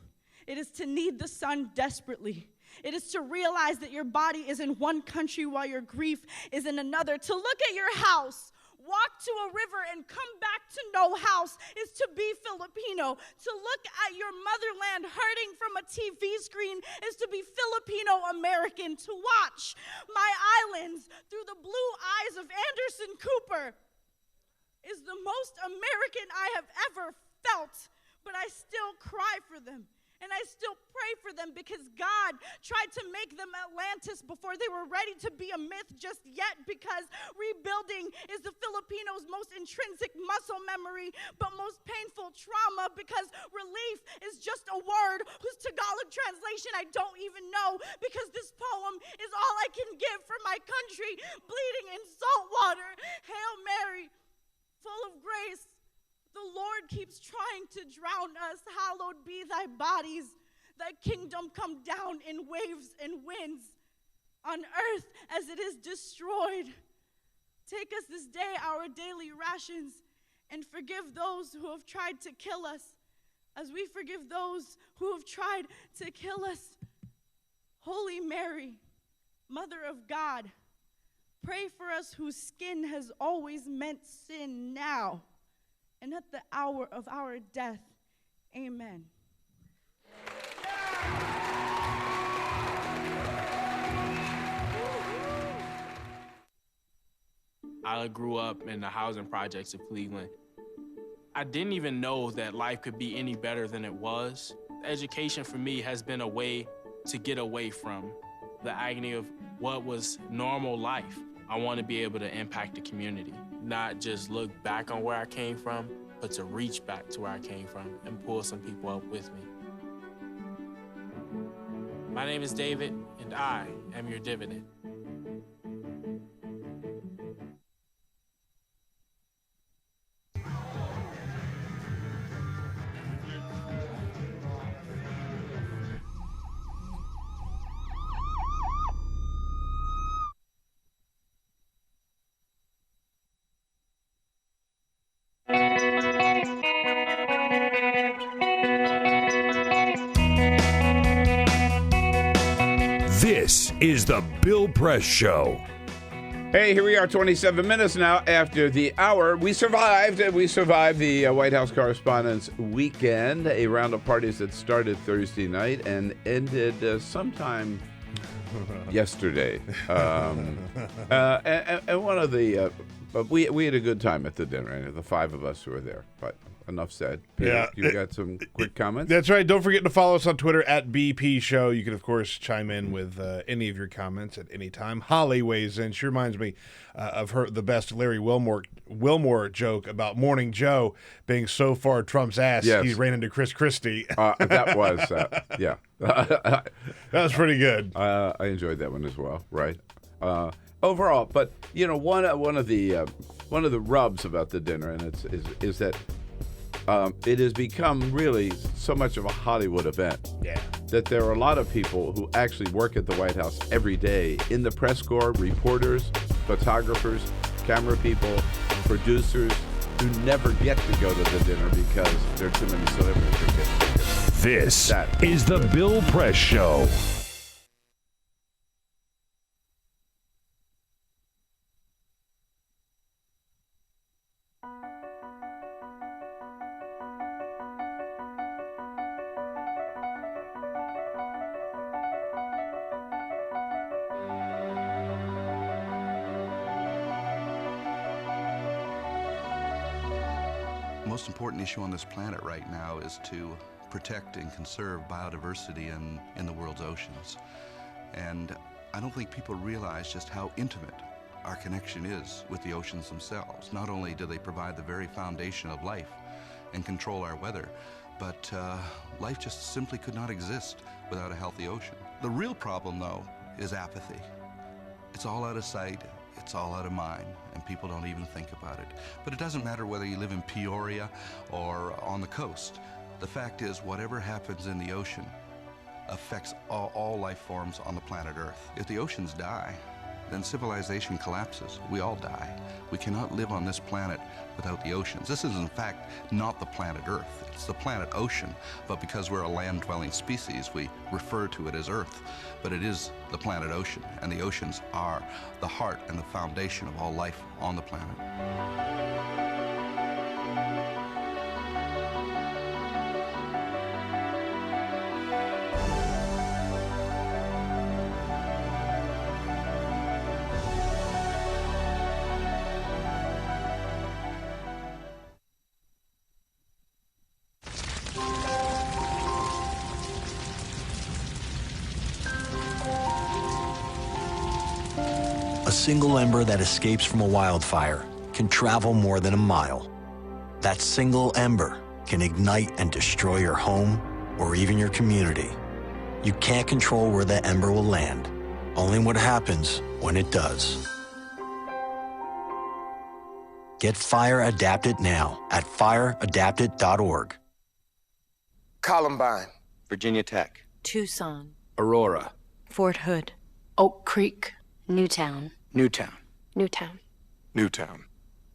[SPEAKER 22] It is to need the sun desperately. It is to realize that your body is in one country while your grief is in another. To look at your house walk to a river and come back to no house is to be Filipino. To look at your motherland hurting from a TV screen is to be Filipino American. To watch my islands through the blue eyes of Anderson Cooper is the most American I have ever felt. But I still cry for them. And I still pray for them because God tried to make them Atlantis before they were ready to be a myth just yet, because rebuilding is the Filipinos' most intrinsic muscle memory, but most painful trauma, because relief is just a word whose Tagalog translation I don't even know, because this poem is all I can give for my country bleeding in salt water. Hail Mary, full of grace, the Lord keeps trying to drown us. Hallowed be thy bodies. Thy kingdom come down in waves and winds on earth as it is destroyed. Take us this day our daily rations and forgive those who have tried to kill us as we forgive those who have tried to kill us. Holy Mary, Mother of God, pray for us whose skin has always meant sin now and at the hour of our death. Amen.
[SPEAKER 10] I grew up in the housing projects of Cleveland. I didn't even know that life could be any better than it was. Education for me has been a way to get away from the agony of what was normal life. I want to be able to impact the community, not just look back on where I came from, but to reach back to where I came from and pull some people up with me. My name is David, and I am your dividend.
[SPEAKER 13] This is the Bill Press Show.
[SPEAKER 12] Hey, here we are, 27 minutes now after the hour. We survived the White House Correspondents' Weekend, a round of parties that started Thursday night and ended sometime yesterday. And one of the, we had a good time at the dinner, the five of us who were there, but enough said. Peter,
[SPEAKER 20] yeah.
[SPEAKER 12] You got some quick comments?
[SPEAKER 20] That's right. Don't forget to follow us on Twitter at BP Show. You can, of course, chime in with any of your comments at any time. Holly weighs in. She reminds me of the best Larry Wilmore joke about Morning Joe being so far Trump's ass,
[SPEAKER 12] yes.
[SPEAKER 20] He ran into Chris Christie.
[SPEAKER 12] That was, yeah.
[SPEAKER 20] That was pretty good.
[SPEAKER 12] I enjoyed that one as well, right? Overall, but, you know, one of the rubs about the dinner, and is that it has become really so much of a Hollywood event.
[SPEAKER 20] Yeah.
[SPEAKER 12] That there are a lot of people who actually work at the White House every day in the press corps, reporters, photographers, camera people, producers, who never get to go to the dinner because there are too many celebrities who get tickets.
[SPEAKER 13] This is the Bill Press Show.
[SPEAKER 11] The most important issue on this planet right now is to protect and conserve biodiversity in the world's oceans. And I don't think people realize just how intimate our connection is with the oceans themselves. Not only do they provide the very foundation of life and control our weather, but life just simply could not exist without a healthy ocean. The real problem, though, is apathy. It's all out of sight, it's all out of mind, and people don't even think about it. But it doesn't matter whether you live in Peoria or on the coast. The fact is, whatever happens in the ocean affects all life forms on the planet Earth. If the oceans die, then civilization collapses. We all die. We cannot live on this planet without the oceans. This is, in fact, not the planet Earth. It's the planet ocean, but because we're a land-dwelling species, we refer to it as Earth. But it is the planet ocean, and the oceans are the heart and the foundation of all life on the planet.
[SPEAKER 3] A single ember that escapes from a wildfire can travel more than a mile. That single ember can ignite and destroy your home or even your community. You can't control where that ember will land, only what happens when it does. Get Fire Adapted now at fireadapted.org.
[SPEAKER 4] Columbine, Virginia Tech,
[SPEAKER 23] Tucson,
[SPEAKER 4] Aurora,
[SPEAKER 23] Fort Hood, Oak Creek,
[SPEAKER 17] Newtown.
[SPEAKER 4] Newtown,
[SPEAKER 17] Newtown.
[SPEAKER 4] Newtown.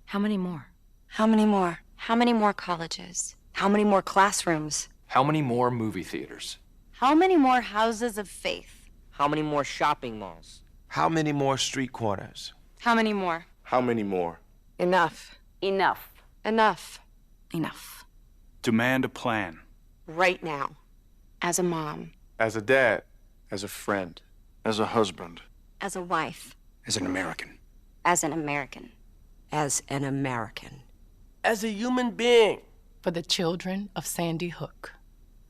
[SPEAKER 23] How many more?
[SPEAKER 17] How many more? How many more colleges? How many more classrooms?
[SPEAKER 4] How many more movie theaters?
[SPEAKER 23] How many more houses of faith?
[SPEAKER 16] How many more shopping malls?
[SPEAKER 4] How many more street corners?
[SPEAKER 17] How many more?
[SPEAKER 4] How many more?
[SPEAKER 23] Enough. Enough.
[SPEAKER 17] Enough.
[SPEAKER 23] Enough.
[SPEAKER 4] Demand a plan.
[SPEAKER 17] Right now. As a mom.
[SPEAKER 4] As a dad, as a friend, as a husband,
[SPEAKER 17] As a wife.
[SPEAKER 4] as an American.
[SPEAKER 17] As an American.
[SPEAKER 23] As an American.
[SPEAKER 16] As a human being.
[SPEAKER 23] For the children of Sandy Hook.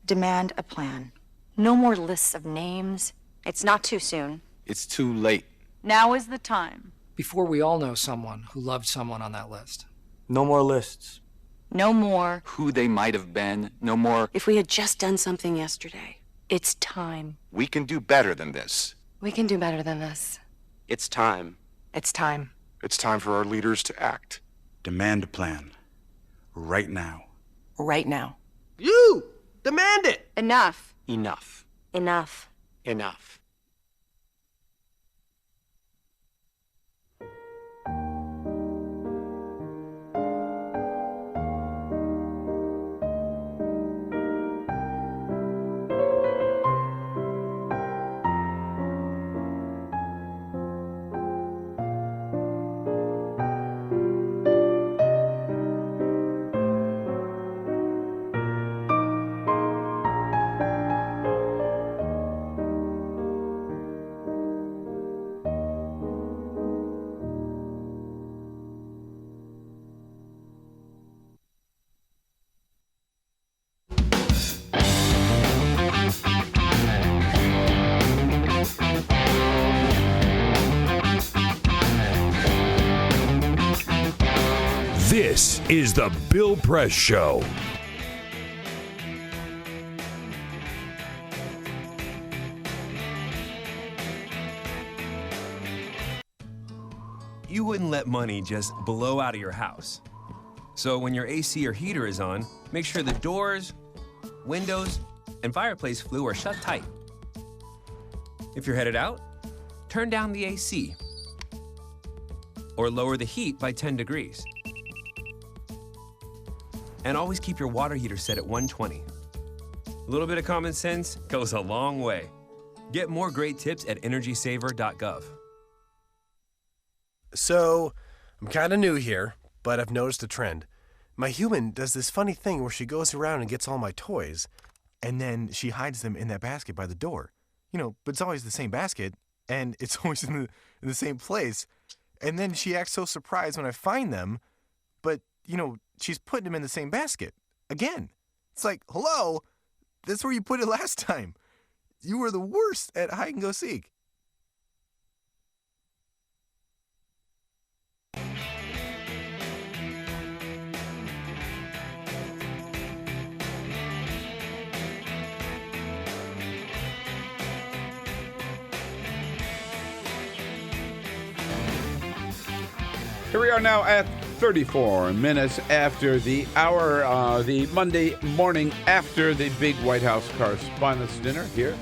[SPEAKER 17] Demand a plan. No more lists of names. It's not too soon.
[SPEAKER 4] It's too late.
[SPEAKER 23] Now is the time.
[SPEAKER 16] Before we all know someone who loved someone on that list.
[SPEAKER 4] No more lists.
[SPEAKER 17] No more.
[SPEAKER 4] Who they might have been. No more.
[SPEAKER 17] If we had just done something yesterday. It's time.
[SPEAKER 4] We can do better than this.
[SPEAKER 17] We can do better than this.
[SPEAKER 4] It's time.
[SPEAKER 23] It's time.
[SPEAKER 4] It's time for our leaders to act.
[SPEAKER 11] Demand a plan. Right now.
[SPEAKER 23] Right now.
[SPEAKER 16] You! Demand it!
[SPEAKER 17] Enough.
[SPEAKER 4] Enough.
[SPEAKER 17] Enough.
[SPEAKER 4] Enough.
[SPEAKER 13] This is the Bill Press Show.
[SPEAKER 24] You wouldn't let money just blow out of your house. So when your AC or heater is on, make sure the doors, windows, and fireplace flue are shut tight. If you're headed out, turn down the AC or lower the heat by 10 degrees. And always keep your water heater set at 120. A little bit of common sense goes a long way. Get more great tips at energysaver.gov.
[SPEAKER 25] So, I'm kind of new here, but I've noticed a trend. My human does this funny thing where she goes around and gets all my toys, and then she hides them in that basket by the door. You know, but it's always the same basket, and it's always in the same place. And then she acts so surprised when I find them, but, you know, she's putting them in the same basket. Again. It's like, hello? That's where you put it last time. You were the worst at hide and go seek.
[SPEAKER 12] Here we are now at 34 minutes after the hour, the Monday morning after the big White House Correspondents' Dinner here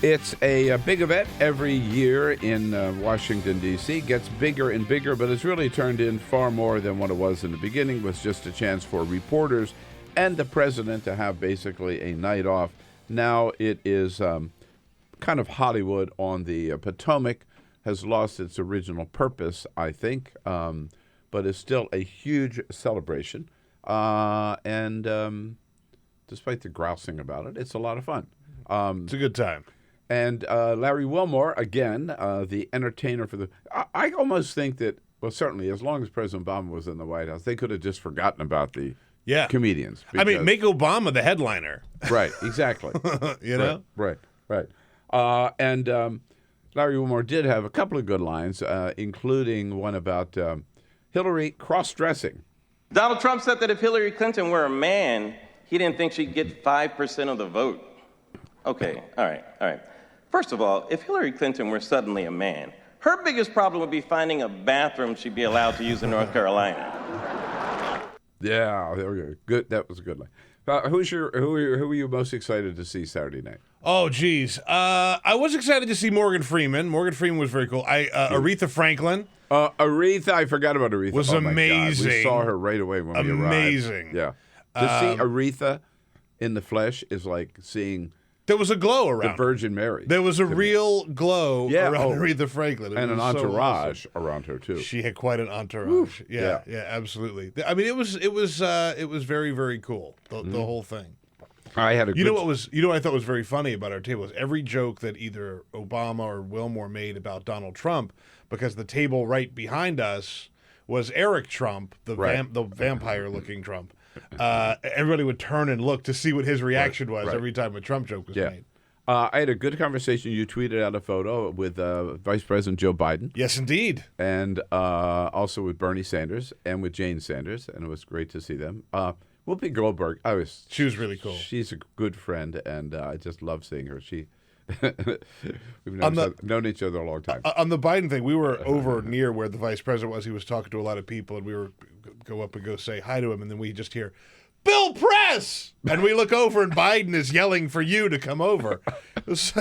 [SPEAKER 12] It's a big event every year in Washington, D.C. It gets bigger and bigger, but it's really turned in far more than what it was in the beginning. It was just a chance for reporters and the president to have basically a night off. Now it is kind of Hollywood on the Potomac, has lost its original purpose, I think, but is still a huge celebration. And despite the grousing about it, it's a lot of fun.
[SPEAKER 20] It's a good time.
[SPEAKER 12] And Larry Wilmore, again, the entertainer for the... I almost think that, well, certainly, as long as President Obama was in the White House, they could have just forgotten about the comedians.
[SPEAKER 20] I mean, make Obama the headliner.
[SPEAKER 12] Right, exactly.
[SPEAKER 20] You know?
[SPEAKER 12] Right. And Larry Wilmore did have a couple of good lines, including one about Hillary cross-dressing.
[SPEAKER 1] Donald Trump said that if Hillary Clinton were a man, he didn't think she'd get 5% of the vote. Okay, all right. First of all, if Hillary Clinton were suddenly a man, her biggest problem would be finding a bathroom she'd be allowed to use in North Carolina.
[SPEAKER 12] Yeah, there we go. Good. That was a good line. Who are you most excited to see Saturday night?
[SPEAKER 20] Oh, geez. I was excited to see Morgan Freeman. Morgan Freeman was very cool. Aretha Franklin.
[SPEAKER 12] Aretha, I forgot about Aretha.
[SPEAKER 20] Was amazing.
[SPEAKER 12] We saw her right away when we arrived.
[SPEAKER 20] Amazing.
[SPEAKER 12] Yeah. To see Aretha in the flesh is like seeing...
[SPEAKER 20] There was a glow around
[SPEAKER 12] the Virgin Mary.
[SPEAKER 20] There was a real glow around Aretha Franklin.
[SPEAKER 12] And an entourage around her, too.
[SPEAKER 20] She had quite an entourage. Yeah, absolutely. I mean, it was very, very cool, the whole thing.
[SPEAKER 12] I had a
[SPEAKER 20] You know what I thought was very funny about our table is every joke that either Obama or Wilmore made about Donald Trump, because the table right behind us was Eric Trump, the vampire-looking Trump. Everybody would turn and look to see what his reaction was every time a Trump joke was made.
[SPEAKER 12] I had a good conversation. You tweeted out a photo with Vice President Joe Biden.
[SPEAKER 20] Yes, indeed.
[SPEAKER 12] And also with Bernie Sanders and with Jane Sanders, and it was great to see them. Whoopi Goldberg, she was
[SPEAKER 20] really cool.
[SPEAKER 12] She's a good friend, and I just love seeing her. We've known each other a long time.
[SPEAKER 20] On the Biden thing, we were over near where the vice president was. He was talking to a lot of people, and we were go up and go say hi to him, and then we just hear, "Bill Press!" And we look over, and Biden is yelling for you to come over. It was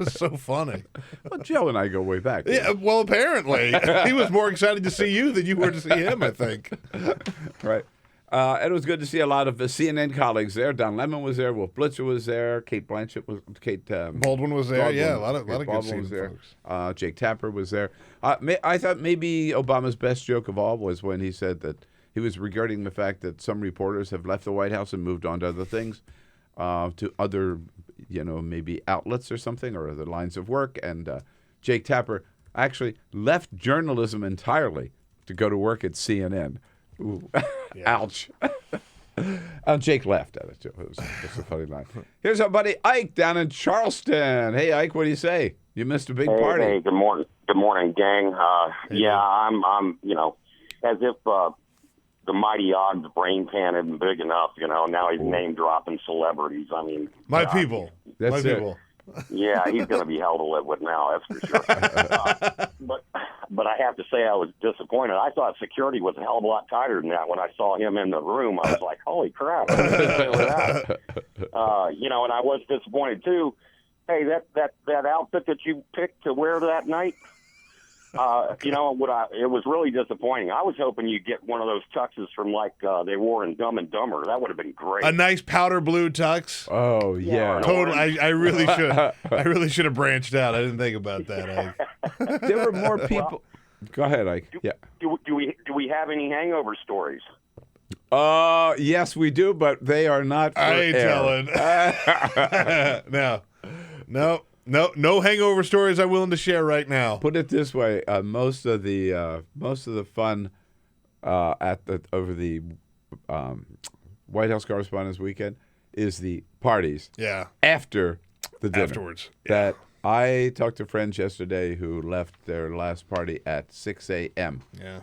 [SPEAKER 20] so funny.
[SPEAKER 12] Well, Joe and I go way back.
[SPEAKER 20] Yeah, well, apparently. He was more excited to see you than you were to see him, I think.
[SPEAKER 12] Right. And it was good to see a lot of the CNN colleagues there. Don Lemon was there. Wolf Blitzer was there. Kate Blanchett was.
[SPEAKER 20] Baldwin was there. A lot of good CNN
[SPEAKER 12] folks. Jake Tapper was there. I thought maybe Obama's best joke of all was when he said that he was regarding the fact that some reporters have left the White House and moved on to other things, to other, maybe outlets or something, or other lines of work. And Jake Tapper actually left journalism entirely to go to work at CNN. Ooh. Ouch. Jake laughed at it, too. It was just a funny line. Here's our buddy Ike down in Charleston. Hey, Ike, what do you say? You missed a big party.
[SPEAKER 5] Hey, good morning, gang. I'm as if the mighty Ogg's brain pan isn't big enough, now he's name-dropping celebrities. I mean...
[SPEAKER 20] My people.
[SPEAKER 12] That's
[SPEAKER 20] my people.
[SPEAKER 5] Yeah, he's going to be hell to live with now, that's for sure. But I have to say I was disappointed. I thought security was a hell of a lot tighter than that. When I saw him in the room, I was like, holy crap. And I was disappointed, too. Hey, that outfit that you picked to wear that night, it was really disappointing. I was hoping you'd get one of those tuxes from like they wore in Dumb and Dumber. That would have been great.
[SPEAKER 20] A nice powder blue tux.
[SPEAKER 12] Oh yeah,
[SPEAKER 20] totally. I really should. I really should have branched out. I didn't think about that.
[SPEAKER 12] There were more people. Go ahead, Ike.
[SPEAKER 5] Do we have any hangover stories?
[SPEAKER 12] Yes, we do, but they are not for
[SPEAKER 20] I ain't
[SPEAKER 12] air.
[SPEAKER 20] telling. No hangover stories I'm willing to share right now.
[SPEAKER 12] Put it this way: most of the fun over the White House Correspondents' Weekend is the parties.
[SPEAKER 20] Yeah.
[SPEAKER 12] After the dinner.
[SPEAKER 20] Afterwards.
[SPEAKER 12] That I talked to friends yesterday who left their last party at 6 a.m.
[SPEAKER 20] Yeah.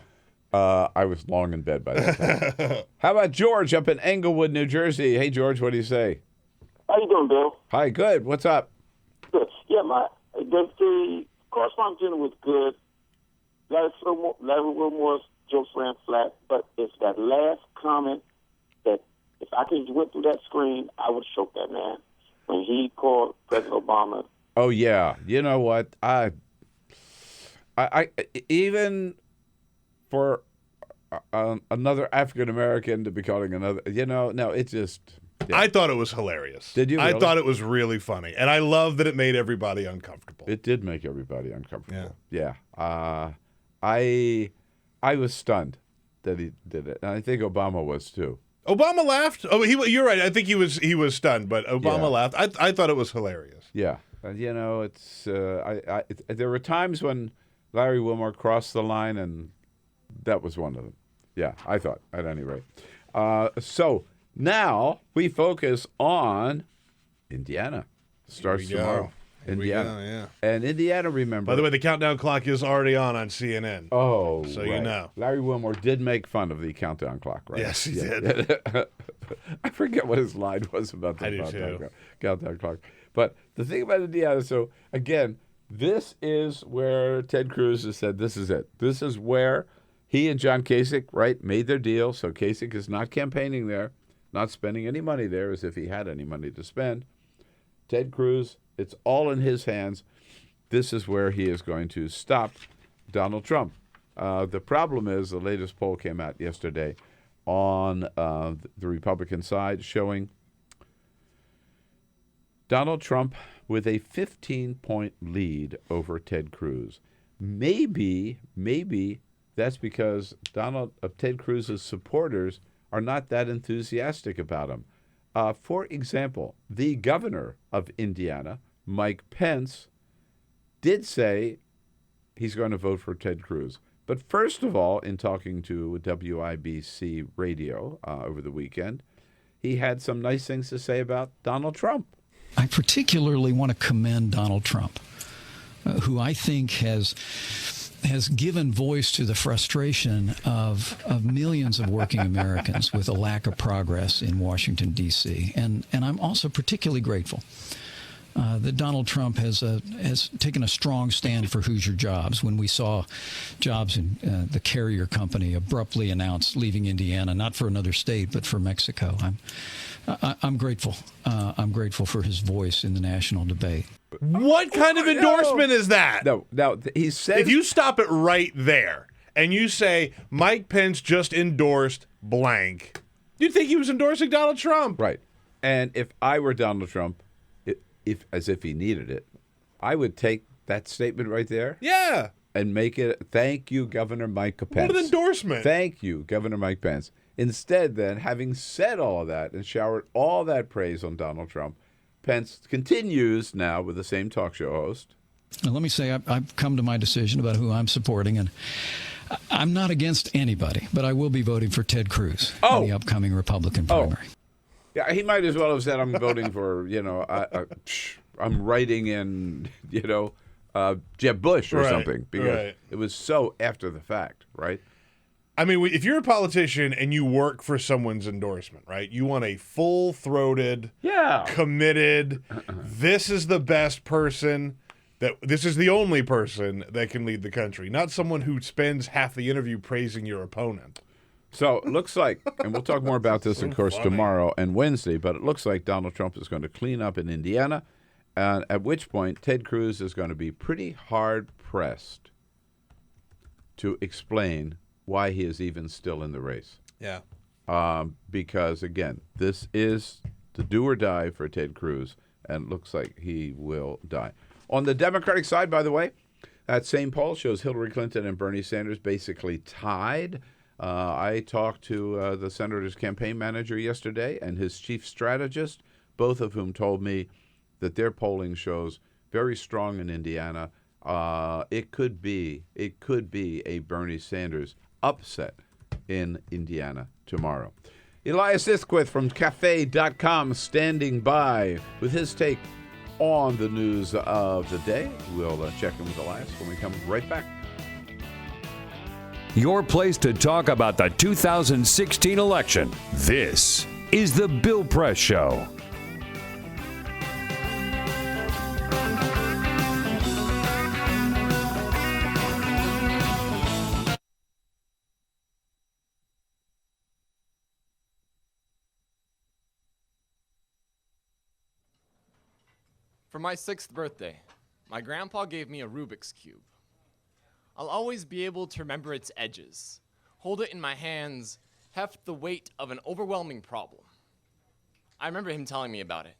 [SPEAKER 12] I was long in bed by that time. How about George up in Englewood, New Jersey? Hey, George, what do you say?
[SPEAKER 6] How you doing, Bill?
[SPEAKER 12] Hi, good. What's up?
[SPEAKER 6] Good. Yeah, the correspondence dinner was good. Larry Wilmore's jokes ran flat, but it's that last comment that if I could went through that screen, I would choke that man when he called President Obama
[SPEAKER 12] Oh yeah, you know what? I even for another African American to be calling another, no, it just. Yeah.
[SPEAKER 20] I thought it was hilarious.
[SPEAKER 12] Did you?
[SPEAKER 20] I
[SPEAKER 12] Really?
[SPEAKER 20] thought it was really funny, and I love that it made everybody uncomfortable.
[SPEAKER 12] It did make everybody uncomfortable. Yeah. I was stunned that he did it, and I think Obama was too.
[SPEAKER 20] Obama laughed. Oh, you're right. I think he was stunned, but Obama laughed. I thought it was hilarious.
[SPEAKER 12] Yeah, it's there were times when Larry Wilmore crossed the line, and that was one of them. Yeah, I thought at any rate. So now we focus on Indiana. Starts tomorrow. Indiana,
[SPEAKER 20] yeah.
[SPEAKER 12] And Indiana, remember.
[SPEAKER 20] By the way, the countdown clock is already on CNN.
[SPEAKER 12] Oh,
[SPEAKER 20] so
[SPEAKER 12] right.
[SPEAKER 20] you know.
[SPEAKER 12] Larry Wilmore did make fun of the countdown clock, right?
[SPEAKER 20] Yes, he did.
[SPEAKER 12] I forget what his line was about the countdown clock. But the thing about Indiana, so again, this is where Ted Cruz has said, this is it. This is where he and John Kasich, right, made their deal. So Kasich is not campaigning there, not spending any money there as if he had any money to spend. Ted Cruz, it's all in his hands. This is where he is going to stop Donald Trump. The problem is the latest poll came out yesterday on the Republican side showing Donald Trump with a 15-point lead over Ted Cruz. Maybe that's because Ted Cruz's supporters are not that enthusiastic about him. For example, the governor of Indiana, Mike Pence, did say he's going to vote for Ted Cruz. But first of all, in talking to WIBC radio over the weekend, he had some nice things to say about Donald Trump.
[SPEAKER 7] I particularly want to commend Donald Trump, who I think has given voice to the frustration of millions of working Americans with a lack of progress in Washington, D.C. And I'm also particularly grateful that Donald Trump has taken a strong stand for Hoosier Jobs. When we saw Jobs in the Carrier Company abruptly announce leaving Indiana, not for another state, but for Mexico, I'm grateful. I'm grateful for his voice in the national debate.
[SPEAKER 20] What kind of endorsement is that?
[SPEAKER 12] No, he says...
[SPEAKER 20] If you stop it right there and you say, Mike Pence just endorsed blank, you'd think he was endorsing Donald Trump.
[SPEAKER 12] Right. And if I were Donald Trump, as if he needed it, I would take that statement right there.
[SPEAKER 20] Yeah.
[SPEAKER 12] And make it, thank you, Governor Mike Pence.
[SPEAKER 20] What an endorsement.
[SPEAKER 12] Thank you, Governor Mike Pence. Instead, then, having said all of that and showered all that praise on Donald Trump, Pence continues now with the same talk show host.
[SPEAKER 7] Now, let me say I've come to my decision about who I'm supporting, and I'm not against anybody, but I will be voting for Ted Cruz in the upcoming Republican primary.
[SPEAKER 12] Yeah, he might as well have said, I'm voting for, I'm writing in, Jeb Bush or something, because it was so after the fact, right?
[SPEAKER 20] I mean, if you're a politician and you work for someone's endorsement, right? You want a full-throated, committed, this is the best person, this is the only person that can lead the country, not someone who spends half the interview praising your opponent.
[SPEAKER 12] So it looks like, and we'll talk more about this, of course, tomorrow and Wednesday, but it looks like Donald Trump is going to clean up in Indiana, and at which point Ted Cruz is going to be pretty hard-pressed to explain why he is even still in the race.
[SPEAKER 20] Yeah.
[SPEAKER 12] Because, again, this is the do or die for Ted Cruz, and it looks like he will die. On the Democratic side, by the way, that same poll shows Hillary Clinton and Bernie Sanders basically tied. I talked to the senator's campaign manager yesterday and his chief strategist, both of whom told me that their polling shows very strong in Indiana. It could be a Bernie Sanders upset in Indiana tomorrow. Elias Isquith from Cafe.com standing by with his take on the news of the day. We'll check in with Elias when we come right back.
[SPEAKER 13] Your place to talk about the 2016 election. This is the Bill Press Show.
[SPEAKER 8] For my 6th birthday, my grandpa gave me a Rubik's Cube. I'll always be able to remember its edges, hold it in my hands, heft the weight of an overwhelming problem. I remember him telling me about it.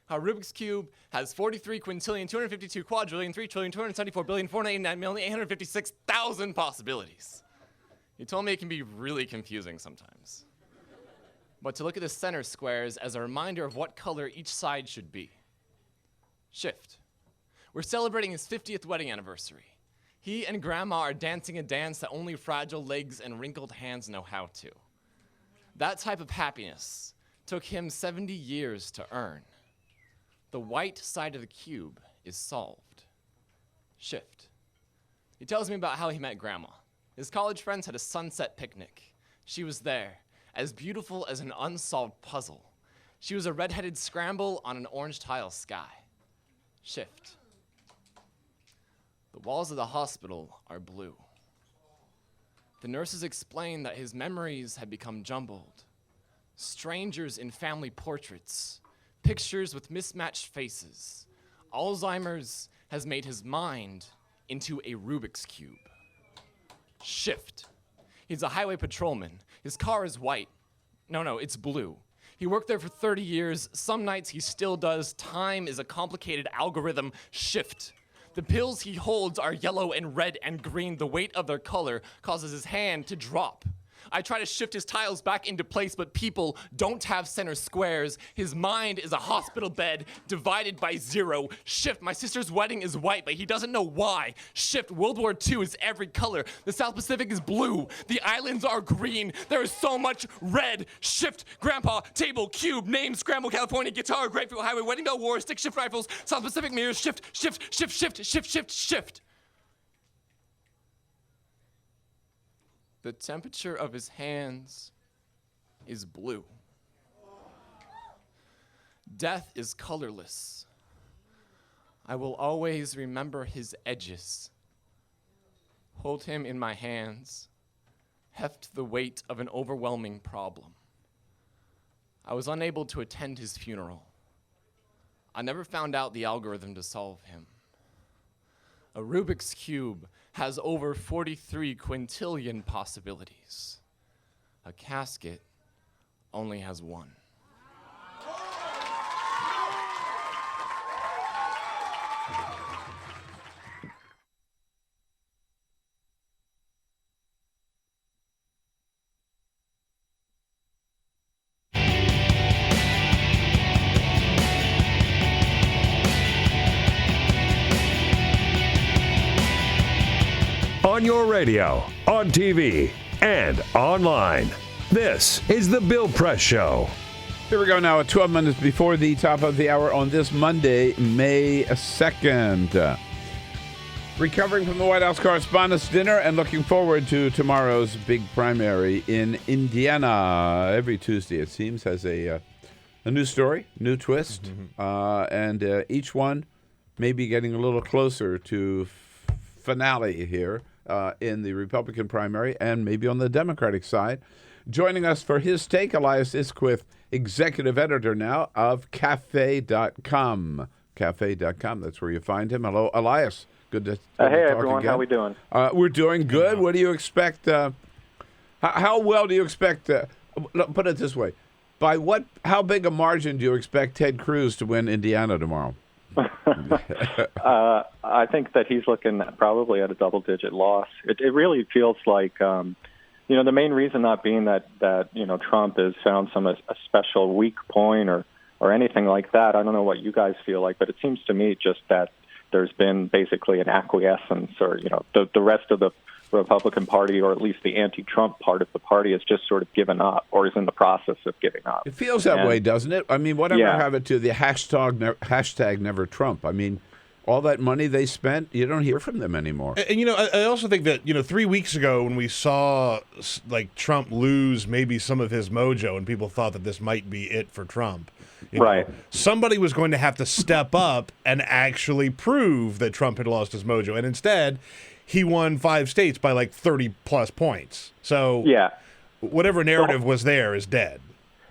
[SPEAKER 8] How Rubik's Cube has 43 quintillion, 252 quadrillion, 3 trillion, 274 billion, 489 million, 856,000 possibilities. He told me it can be really confusing sometimes. But to look at the center squares as a reminder of what color each side should be. Shift. We're celebrating his 50th wedding anniversary. He and Grandma are dancing a dance that only fragile legs and wrinkled hands know how to. That type of happiness took him 70 years to earn. The white side of the cube is solved. Shift. He tells me about how he met Grandma. His college friends had a sunset picnic. She was there, as beautiful as an unsolved puzzle. She was a red-headed scramble on an orange tile sky. Shift. The walls of the hospital are blue. The nurses explain that his memories had become jumbled. Strangers in family portraits, pictures with mismatched faces. Alzheimer's has made his mind into a Rubik's Cube. Shift. He's a highway patrolman. His car is white. No, it's blue. He worked there for 30 years. Some nights he still does. Time is a complicated algorithm. Shift. The pills he holds are yellow and red and green. The weight of their color causes his hand to drop. I try to shift his tiles back into place, but people don't have center squares. His mind is a hospital bed divided by 0. Shift. My sister's wedding is white, but he doesn't know why. Shift. World War II is every color. The South Pacific is blue. The islands are green. There is so much red. Shift. Grandpa, table, cube, name, scramble, California, guitar, grapefruit highway, wedding bell, war, stick shift rifles, South Pacific mirrors. Shift, shift, shift, shift, shift, shift, shift. The temperature of his hands is blue. Death is colorless. I will always remember his edges. Hold him in my hands. Heft the weight of an overwhelming problem. I was unable to attend his funeral. I never found out the algorithm to solve him. A Rubik's Cube has over 43 quintillion possibilities. A casket only has one.
[SPEAKER 13] On your radio, on TV, and online. This is The Bill Press Show.
[SPEAKER 12] Here we go now at 12 minutes before the top of the hour on this Monday, May 2nd. Recovering from the White House Correspondents' Dinner and looking forward to tomorrow's big primary in Indiana. Every Tuesday, it seems, has a new story, new twist, and each one may be getting a little closer to finale here. In the Republican primary and maybe on the Democratic side. Joining us for his take, Elias Isquith, executive editor now of Cafe.com. Cafe.com, that's where you find him. Hello, Elias. Good to talk
[SPEAKER 9] Hey, everyone.
[SPEAKER 12] again.
[SPEAKER 9] How we doing?
[SPEAKER 12] We're doing good. What do you expect? How well do you expect? Put it this way. How big a margin do you expect Ted Cruz to win Indiana tomorrow?
[SPEAKER 9] I think that he's looking probably at a double-digit loss. It really feels like, the main reason not being that Trump has found a special weak point or anything like that. I don't know what you guys feel like, but it seems to me just that there's been basically an acquiescence, or the rest of the Republican Party, or at least the anti-Trump part of the party, has just sort of given up, or is in the process of giving up.
[SPEAKER 12] It feels that way, doesn't it? I mean, whatever happened to the hashtag Never Trump? I mean, all that money they spent, you don't hear from them anymore.
[SPEAKER 20] And I also think that 3 weeks ago when we saw Trump lose maybe some of his mojo, and people thought that this might be it for Trump. Right. Somebody was going to have to step up and actually prove that Trump had lost his mojo, and instead he won 5 states by 30 plus points. So whatever narrative was there is dead.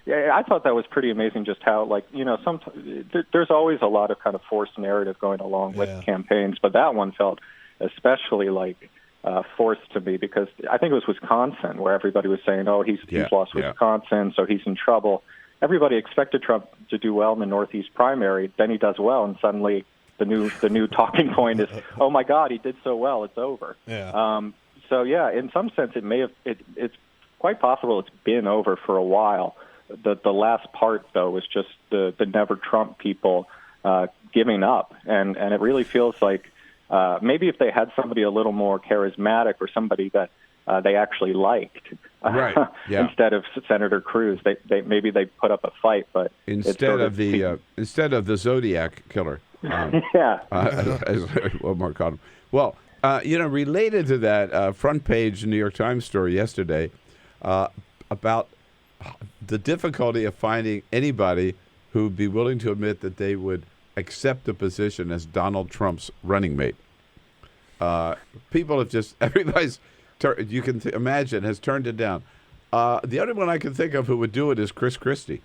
[SPEAKER 9] Yeah, I thought that was pretty amazing. Just how, like, there's always a lot of kind of forced narrative going along with campaigns, but that one felt especially like forced to me because I think it was Wisconsin where everybody was saying, "Oh, he's lost Wisconsin, so he's in trouble." Everybody expected Trump to do well in the Northeast primary. Then he does well, and suddenly the new talking point is, "Oh my God, he did so well, it's over."
[SPEAKER 20] Yeah.
[SPEAKER 9] So yeah, in some sense, it's quite possible it's been over for a while. The last part, though, was just the Never Trump people giving up. And it really feels like maybe if they had somebody a little more charismatic or somebody that they actually liked, instead of Senator Cruz, maybe they put up a fight. But
[SPEAKER 12] instead of the Zodiac killer, as Wilmore called him. Well, related to that, front page New York Times story yesterday about the difficulty of finding anybody who'd be willing to admit that they would accept a position as Donald Trump's running mate. People have everybody's, you can imagine, has turned it down. The only one I can think of who would do it is Chris Christie,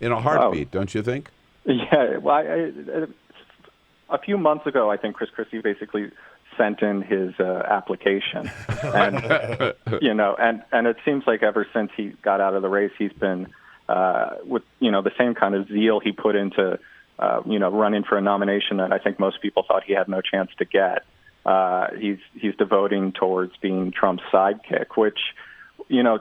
[SPEAKER 12] in a heartbeat, don't you think?
[SPEAKER 9] Yeah, well, a few months ago, I think Chris Christie basically sent in his application, and and it seems like ever since he got out of the race, he's been with the same kind of zeal he put into running for a nomination that I think most people thought he had no chance to get. He's devoting towards being Trump's sidekick, which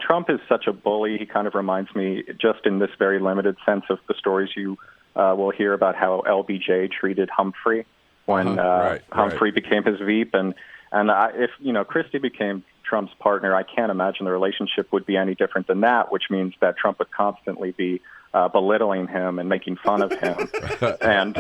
[SPEAKER 9] Trump is such a bully. He kind of reminds me, just in this very limited sense, of the stories you will hear about how LBJ treated Humphrey when Humphrey became his Veep, and if Christie became Trump's partner, I can't imagine the relationship would be any different than that. Which means that Trump would constantly be belittling him and making fun of him, and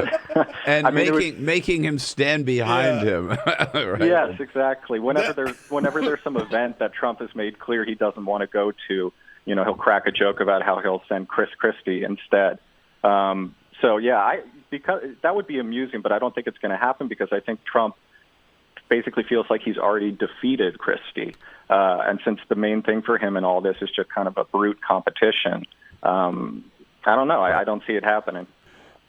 [SPEAKER 12] making him stand behind him. Right?
[SPEAKER 9] Yes, exactly. Whenever there's some event that Trump has made clear he doesn't want to go to, he'll crack a joke about how he'll send Chris Christie instead. Because that would be amusing, but I don't think it's going to happen because I think Trump basically feels like he's already defeated Christie. And since the main thing for him in all this is just kind of a brute competition, I don't know. I don't see it happening.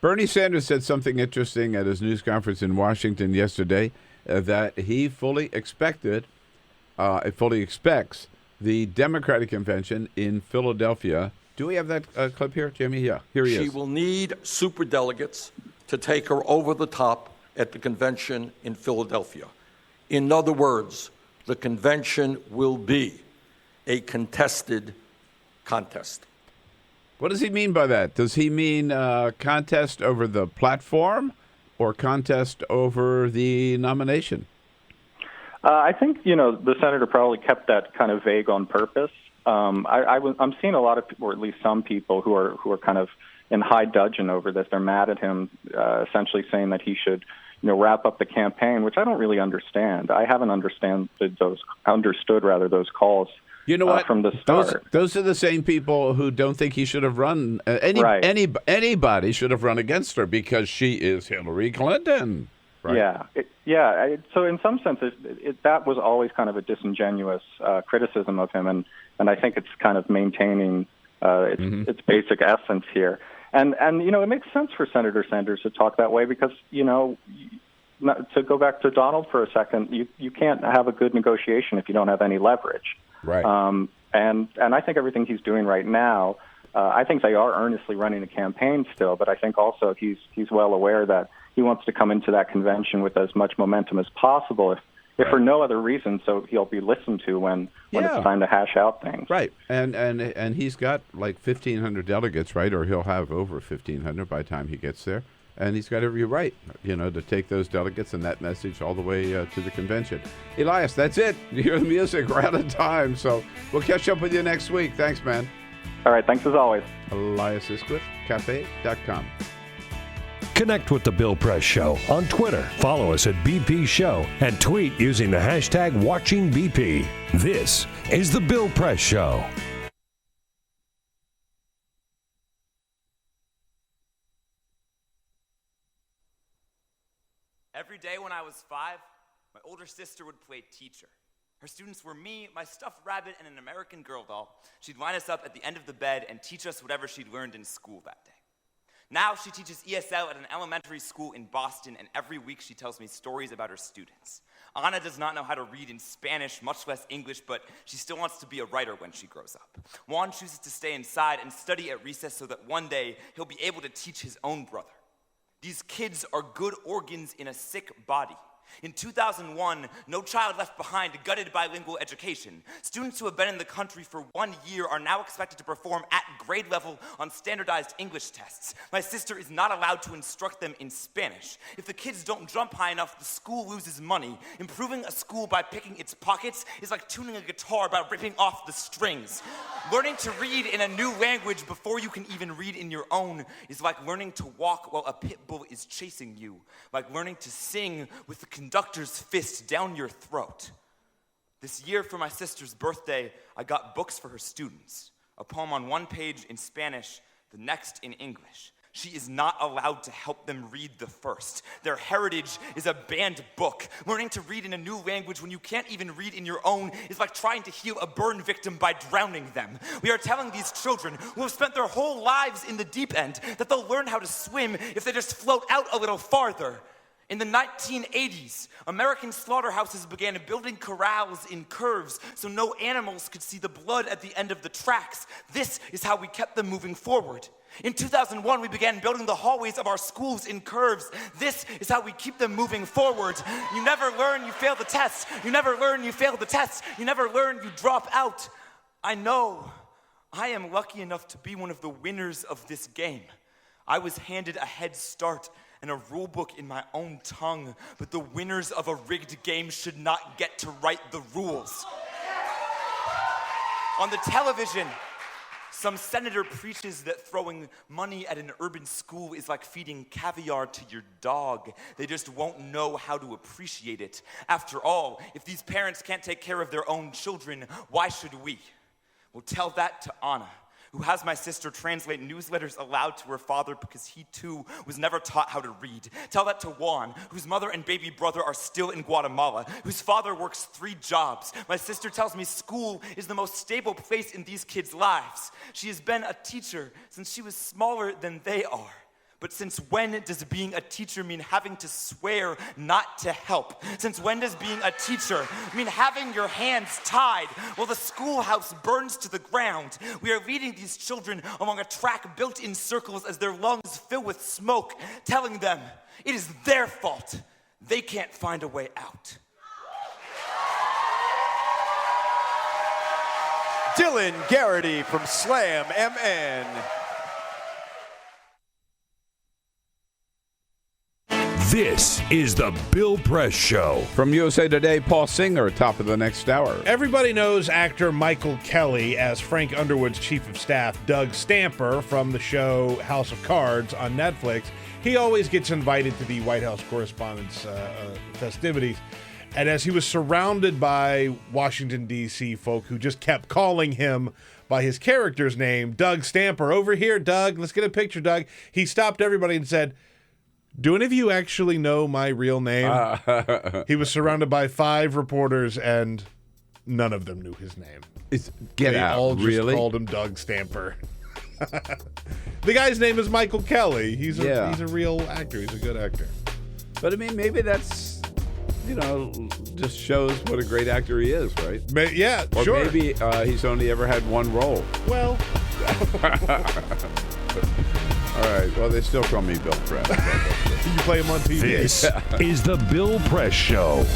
[SPEAKER 12] Bernie Sanders said something interesting at his news conference in Washington yesterday, that he fully expects the Democratic convention in Philadelphia. Do we have that clip here, Jimmy? Yeah, here he is.
[SPEAKER 14] She will need superdelegates to take her over the top at the convention in Philadelphia. In other words, the convention will be a contested contest.
[SPEAKER 12] What does he mean by that? Does he mean contest over the platform or contest over the nomination?
[SPEAKER 9] I think, the senator probably kept that kind of vague on purpose. I'm seeing a lot of people, or at least some people, who are kind of in high dudgeon over this. They're mad at him, essentially saying that he should, wrap up the campaign, which I don't really understand. I haven't understood those calls.
[SPEAKER 12] You know what?
[SPEAKER 9] From the start.
[SPEAKER 12] Those are the same people who don't think he should have run. Anybody should have run against her because she is Hillary Clinton. Right?
[SPEAKER 9] Yeah. So in some sense, that was always kind of a disingenuous criticism of him, and I think it's kind of maintaining its basic essence here. And it makes sense for Senator Sanders to talk that way because, to go back to Donald for a second, you can't have a good negotiation if you don't have any leverage.
[SPEAKER 12] Right.
[SPEAKER 9] And I think everything he's doing right now, I think they are earnestly running a campaign still, but I think also he's well aware that he wants to come into that convention with as much momentum as possible, if for no other reason, so he'll be listened to when it's time to hash out things.
[SPEAKER 12] Right, and he's got like 1,500 delegates, right? Or he'll have over 1,500 by the time he gets there. And he's got every right, to take those delegates and that message all the way to the convention. Elias, that's it. You hear the music. We're out of time, so we'll catch up with you next week. Thanks, man.
[SPEAKER 9] All right, thanks as always.
[SPEAKER 12] Elias Isquith, cafe.com.
[SPEAKER 13] Connect with The Bill Press Show on Twitter. Follow us at BP Show and tweet using the hashtag WatchingBP. This is The Bill Press Show.
[SPEAKER 15] Every day when I was 5, my older sister would play teacher.
[SPEAKER 2] Her students were me, my stuffed rabbit, and an American Girl doll. She'd line us up at the end of the bed and teach us whatever she'd learned in school that day. Now she teaches ESL at an elementary school in Boston, and every week she tells me stories about her students. Anna does not know how to read in Spanish, much less English, but she still wants to be a writer when she grows up. Juan chooses to stay inside and study at recess so that one day he'll be able to teach his own brother. These kids are good organs in a sick body. In 2001, No Child Left Behind gutted bilingual education. Students who have been in the country for 1 year are now expected to perform at grade level on standardized English tests. My sister is not allowed to instruct them in Spanish. If the kids don't jump high enough, the school loses money. Improving a school by picking its pockets is like tuning a guitar by ripping off the strings. Learning to read in a new language before you can even read in your own is like learning to walk while a pit bull is chasing you. Like learning to sing with the conductor's fist down your throat. This year for my sister's birthday, I got books for her students. A poem on one page in Spanish, the next in English. She is not allowed to help them read the first. Their heritage is a banned book. Learning to read in a new language when you can't even read in your own is like trying to heal a burn victim by drowning them. We are telling these children who have spent their whole lives in the deep end that they'll learn how to swim if they just float out a little farther. In the 1980s, American slaughterhouses began building corrals in curves so no animals could see the blood at the end of the tracks. This is how we kept them moving forward. In 2001, we began building the hallways of our schools in curves. This is how we keep them moving forward. You never learn, you fail the test. You never learn, you fail the test. You never learn, you drop out. I know I am lucky enough to be one of the winners of this game. I was handed a head start and a rule book in my own tongue, but the winners of a rigged game should not get to write the rules. On the television, some senator preaches that throwing money at an urban school is like feeding caviar to your dog. They just won't know how to appreciate it. After all, if these parents can't take care of their own children, why should we? Well, tell that to Anna, who has my sister translate newsletters aloud to her father because he too was never taught how to read. Tell that to Juan, whose mother and baby brother are still in Guatemala, whose father works 3 jobs. My sister tells me school is the most stable place in these kids' lives. She has been a teacher since she was smaller than they are. But since when does being a teacher mean having to swear not to help? Since when does being a teacher mean having your hands tied while the schoolhouse burns to the ground? We are leading these children along a track built in circles as their lungs fill with smoke, telling them it is their fault. They can't find a way out.
[SPEAKER 15] Dylan Garrity from Slam MN.
[SPEAKER 13] This is the Bill Press Show.
[SPEAKER 12] From USA Today, Paul Singer, top of the next hour.
[SPEAKER 20] Everybody knows actor Michael Kelly as Frank Underwood's chief of staff, Doug Stamper, from the show House of Cards on Netflix. He always gets invited to the White House Correspondents' festivities. And as he was surrounded by Washington, D.C. folk who just kept calling him by his character's name, Doug Stamper, over here, Doug, let's get a picture, Doug. He stopped everybody and said, do any of you actually know my real name? He was surrounded by 5 reporters, and none of them knew his name.
[SPEAKER 12] They all just
[SPEAKER 20] called him Doug Stamper. The guy's name is Michael Kelly. He's a real actor. He's a good actor.
[SPEAKER 12] But I mean, maybe that's, just shows what a great actor he is, right?
[SPEAKER 20] Yeah,
[SPEAKER 12] or
[SPEAKER 20] sure.
[SPEAKER 12] Or maybe he's only ever had one role.
[SPEAKER 20] Well.
[SPEAKER 12] All right. Well, they still call me Bill Press.
[SPEAKER 20] You play him on TV.
[SPEAKER 13] This is the Bill Press Show.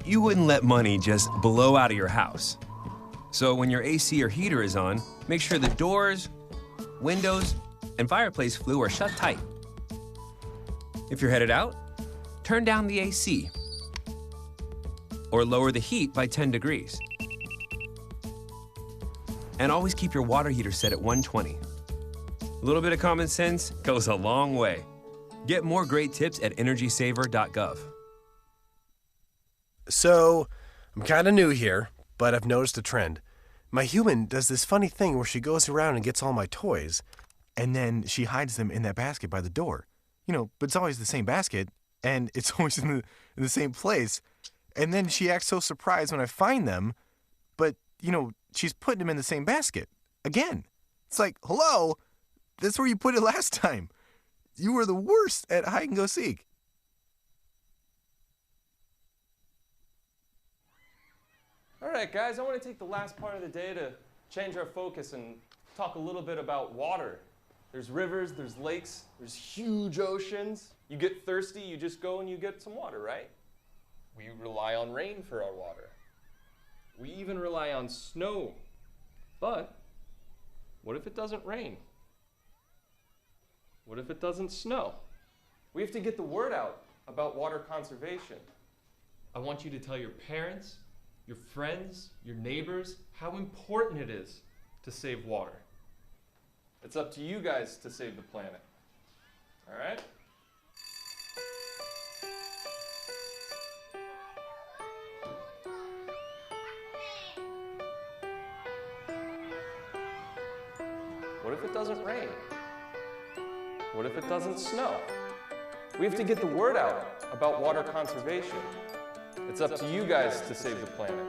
[SPEAKER 24] You wouldn't let money just blow out of your house. So when your AC or heater is on, make sure the doors, windows, and fireplace flue are shut tight. If you're headed out, turn down the AC or lower the heat by 10 degrees. And always keep your water heater set at 120. A little bit of common sense goes a long way. Get more great tips at energysaver.gov.
[SPEAKER 25] So, I'm kind of new here, but I've noticed a trend. My human does this funny thing where she goes around and gets all my toys, and then she hides them in that basket by the door. But it's always the same basket, and it's always in the same place. And then she acts so surprised when I find them, but, she's putting them in the same basket. Again. It's like, hello? That's where you put it last time. You were the worst at hide and go seek.
[SPEAKER 8] All right, guys, I want to take the last part of the day to change our focus and talk a little bit about water. There's rivers, there's lakes, there's huge oceans. You get thirsty, you just go and you get some water, right? We rely on rain for our water. We even rely on snow. But what if it doesn't rain? What if it doesn't snow? We have to get the word out about water conservation. I want you to tell your parents, your friends, your neighbors, how important it is to save water. It's up to you guys to save the planet. All right? What if it doesn't rain? What if it doesn't snow? We have to get the word out about water conservation. It's up to you guys to save the planet.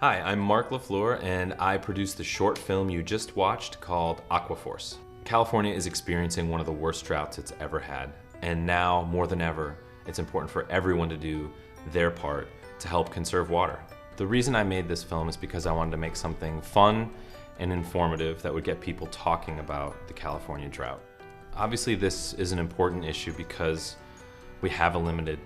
[SPEAKER 10] Hi, I'm Mark LaFleur, and I produced the short film you just watched called Aquaforce. California is experiencing one of the worst droughts it's ever had, and now, more than ever, it's important for everyone to do their part to help conserve water. The reason I made this film is because I wanted to make something fun and informative that would get people talking about the California drought. Obviously, this is an important issue because we have a limited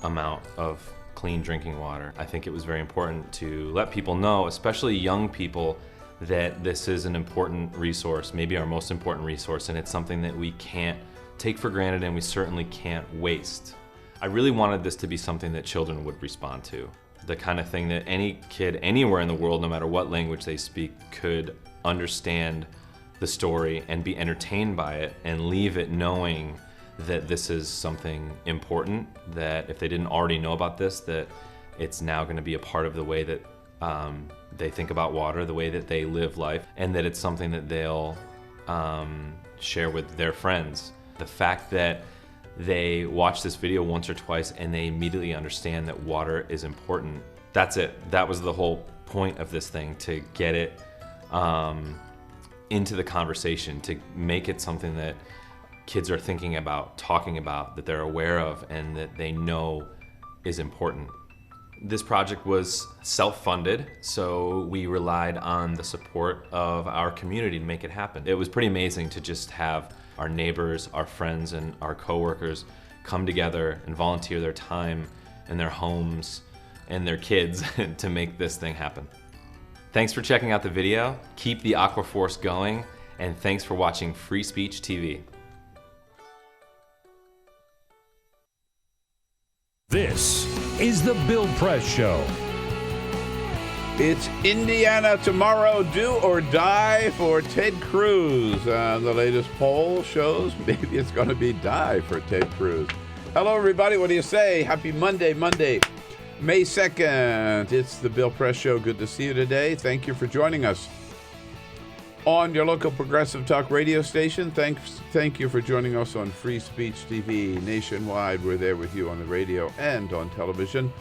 [SPEAKER 10] amount of clean drinking water. I think it was very important to let people know, especially young people, that this is an important resource, maybe our most important resource, and it's something that we can't take for granted and we certainly can't waste. I really wanted this to be something that children would respond to. The kind of thing that any kid anywhere in the world, no matter what language they speak, could understand the story and be entertained by it and leave it knowing that this is something important, that if they didn't already know about this, that it's now going to be a part of the way that they think about water, the way that they live life, and that it's something that they'll share with their friends. The fact that they watch this video once or twice and they immediately understand that water is important, that's it. That was the whole point of this thing, to get it into the conversation, to make it something that kids are thinking about, talking about, that they're aware of, and that they know is important. This project was self-funded, so we relied on the support of our community to make it happen. It was pretty amazing to just have our neighbors, our friends, and our coworkers come together and volunteer their time and their homes and their kids to make this thing happen. Thanks for checking out the video. Keep the Aquaforce going, and thanks for watching Free Speech TV.
[SPEAKER 13] This is the Bill Press Show.
[SPEAKER 12] It's Indiana tomorrow, do or die for Ted Cruz. The latest poll shows maybe it's going to be die for Ted Cruz. Hello, everybody. What do you say? Happy Monday, May 2nd. It's the Bill Press Show. Good to see you today. Thank you for joining us on your local progressive talk radio station. Thank you for joining us on Free Speech TV nationwide. We're there with you on the radio and on television.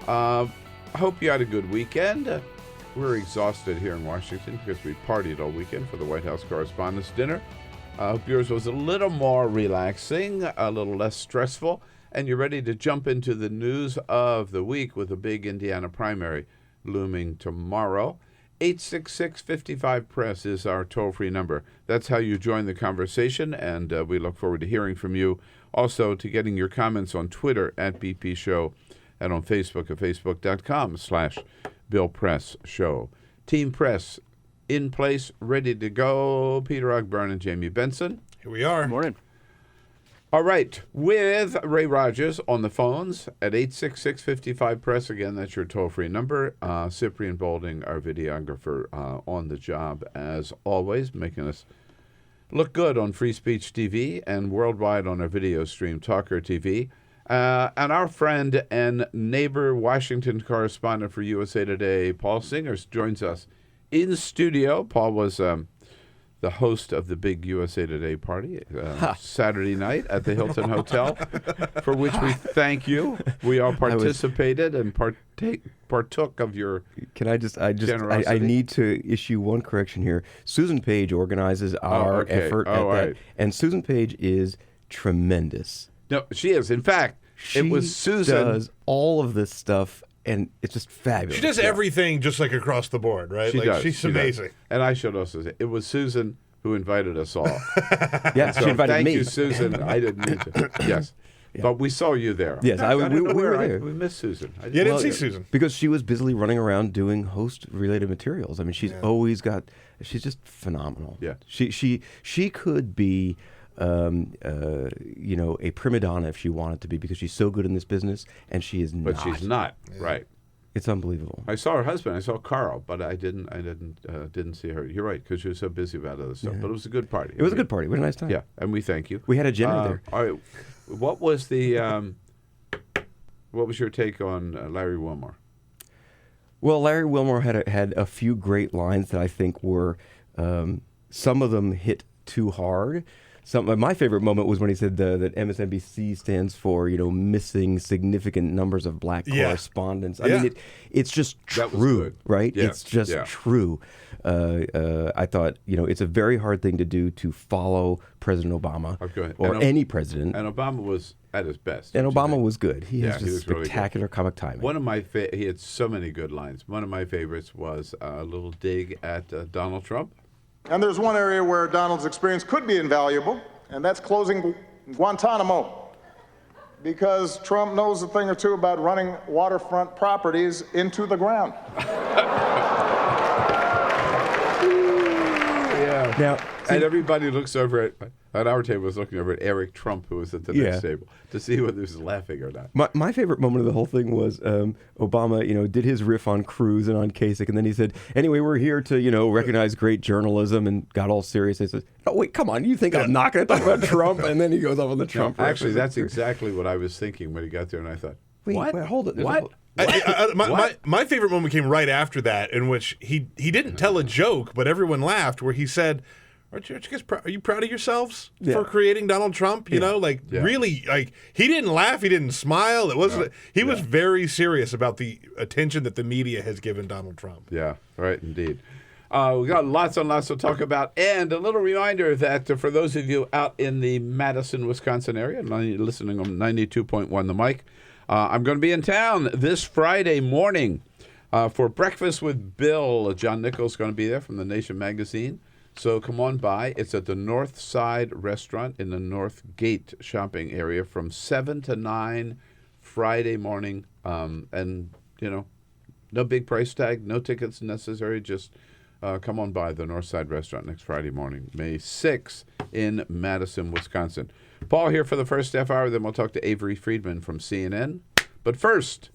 [SPEAKER 12] I hope you had a good weekend. We're exhausted here in Washington because we partied all weekend for the White House Correspondents' Dinner. I hope yours was a little more relaxing, a little less stressful, and you're ready to jump into the news of the week with a big Indiana primary looming tomorrow. 866-55-PRESS is our toll-free number. That's how you join the conversation, and we look forward to hearing from you. Also, to getting your comments on Twitter at BP Show and on Facebook at facebook.com/Bill Press Show. Team Press in place, ready to go. Peter Ogburn and Jamie Benson.
[SPEAKER 20] Here we are.
[SPEAKER 4] Good morning.
[SPEAKER 12] All right, with Ray Rogers on the phones at 866-55-PRESS. Again, that's your toll-free number. Cyprian Bolding, our videographer, on the job as always, making us look good on Free Speech TV and worldwide on our video stream, TawkrTV. And our friend and neighbor Washington correspondent for USA Today, Paul Singers, joins us in studio. Paul was the host of the big USA Today party Saturday night at the Hilton Hotel, for which we thank you. We all participated and partook of your generosity.
[SPEAKER 3] I need to issue one correction here. Susan Page organizes our effort at that, and Susan Page is tremendous.
[SPEAKER 12] No, she is. In fact, it was Susan
[SPEAKER 3] does all of this stuff, and it's just fabulous.
[SPEAKER 20] She does everything just like across the board, right?
[SPEAKER 12] She does.
[SPEAKER 20] She's
[SPEAKER 12] She
[SPEAKER 20] amazing.
[SPEAKER 12] does. And I should also say, it was Susan who invited us all.
[SPEAKER 3] Yeah,
[SPEAKER 12] so
[SPEAKER 3] she invited
[SPEAKER 12] thank
[SPEAKER 3] me.
[SPEAKER 12] you, Susan. I didn't need to. Yes. Yeah. But we saw you there.
[SPEAKER 3] Yes, we were there.
[SPEAKER 12] We missed Susan.
[SPEAKER 20] You didn't see Susan.
[SPEAKER 3] Because she was busily running around doing host-related materials. I mean, she's always got... She's just phenomenal.
[SPEAKER 12] Yeah.
[SPEAKER 3] She could be... a prima donna if she wanted to be, because she's so good in this business, and she is not.
[SPEAKER 12] But she's not, right?
[SPEAKER 3] It's unbelievable.
[SPEAKER 12] I saw her husband. I saw Carl, but I didn't see her. You're right, because she was so busy about other stuff.
[SPEAKER 3] Yeah.
[SPEAKER 12] But it was a good party.
[SPEAKER 3] It was a good party. We had a nice time.
[SPEAKER 12] Yeah, and we thank you.
[SPEAKER 3] We had a Jenny there.
[SPEAKER 12] All right, what was the? What was your take on Larry Wilmore?
[SPEAKER 3] Well, Larry Wilmore had a few great lines that I think were some of them hit too hard. My favorite moment was when he said that MSNBC stands for, missing significant numbers of black correspondents. I mean, it's just true, right?
[SPEAKER 12] Yeah.
[SPEAKER 3] It's just true. I thought, it's a very hard thing to do to follow President Obama or any president.
[SPEAKER 12] And Obama was at his best.
[SPEAKER 3] And Obama was good. He has
[SPEAKER 12] was really
[SPEAKER 3] spectacular comic timing.
[SPEAKER 12] One of my he had so many good lines. One of my favorites was a little dig at Donald Trump.
[SPEAKER 11] And there's one area where Donald's experience could be invaluable, and that's closing Guantanamo. Because Trump knows a thing or two about running waterfront properties into the ground.
[SPEAKER 12] Yeah.
[SPEAKER 3] Now,
[SPEAKER 12] and everybody looks over at our table was looking over at Eric Trump, who was at the next table, to see whether he was laughing or not.
[SPEAKER 3] My favorite moment of the whole thing was Obama, did his riff on Cruz and on Kasich, and then he said, anyway, we're here to, recognize great journalism, and got all serious. He says, oh, wait, come on, you think I'm not going to talk about Trump? And then he goes off on the Trump riff.
[SPEAKER 12] Actually, that's exactly what I was thinking when he got there, and I thought,
[SPEAKER 3] wait, hold it.
[SPEAKER 12] What?
[SPEAKER 20] My favorite moment came right after that, in which he didn't tell a joke, but everyone laughed, where he said, are you proud of yourselves for creating Donald Trump? Really, he didn't laugh, he didn't smile. It wasn't. He was very serious about the attention that the media has given Donald Trump.
[SPEAKER 12] Yeah, right, indeed. We got lots and lots to talk about, and a little reminder that for those of you out in the Madison, Wisconsin area, listening on 92.1 The Mic, I'm going to be in town this Friday morning for Breakfast with Bill. John Nichols is going to be there from The Nation magazine. So come on by. It's at the North Side Restaurant in the North Gate shopping area from 7 to 9 Friday morning. And, no big price tag, no tickets necessary. Just come on by the North Side Restaurant next Friday morning, May 6th in Madison, Wisconsin. Paul here for the first half hour. Then we'll talk to Avery Friedman from CNN. But first,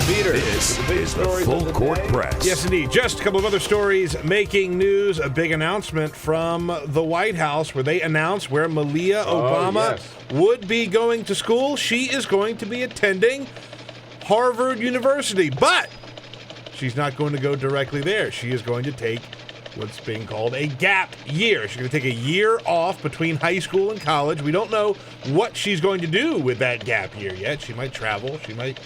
[SPEAKER 12] Peter,
[SPEAKER 13] this is the Full Court Press.
[SPEAKER 20] Yes, indeed. Just a couple of other stories making news. A big announcement from the White House where they announced where Malia Obama would be going to school. She is going to be attending Harvard University, but she's not going to go directly there. She is going to take what's being called a gap year. She's going to take a year off between high school and college. We don't know what she's going to do with that gap year yet. She might travel. She might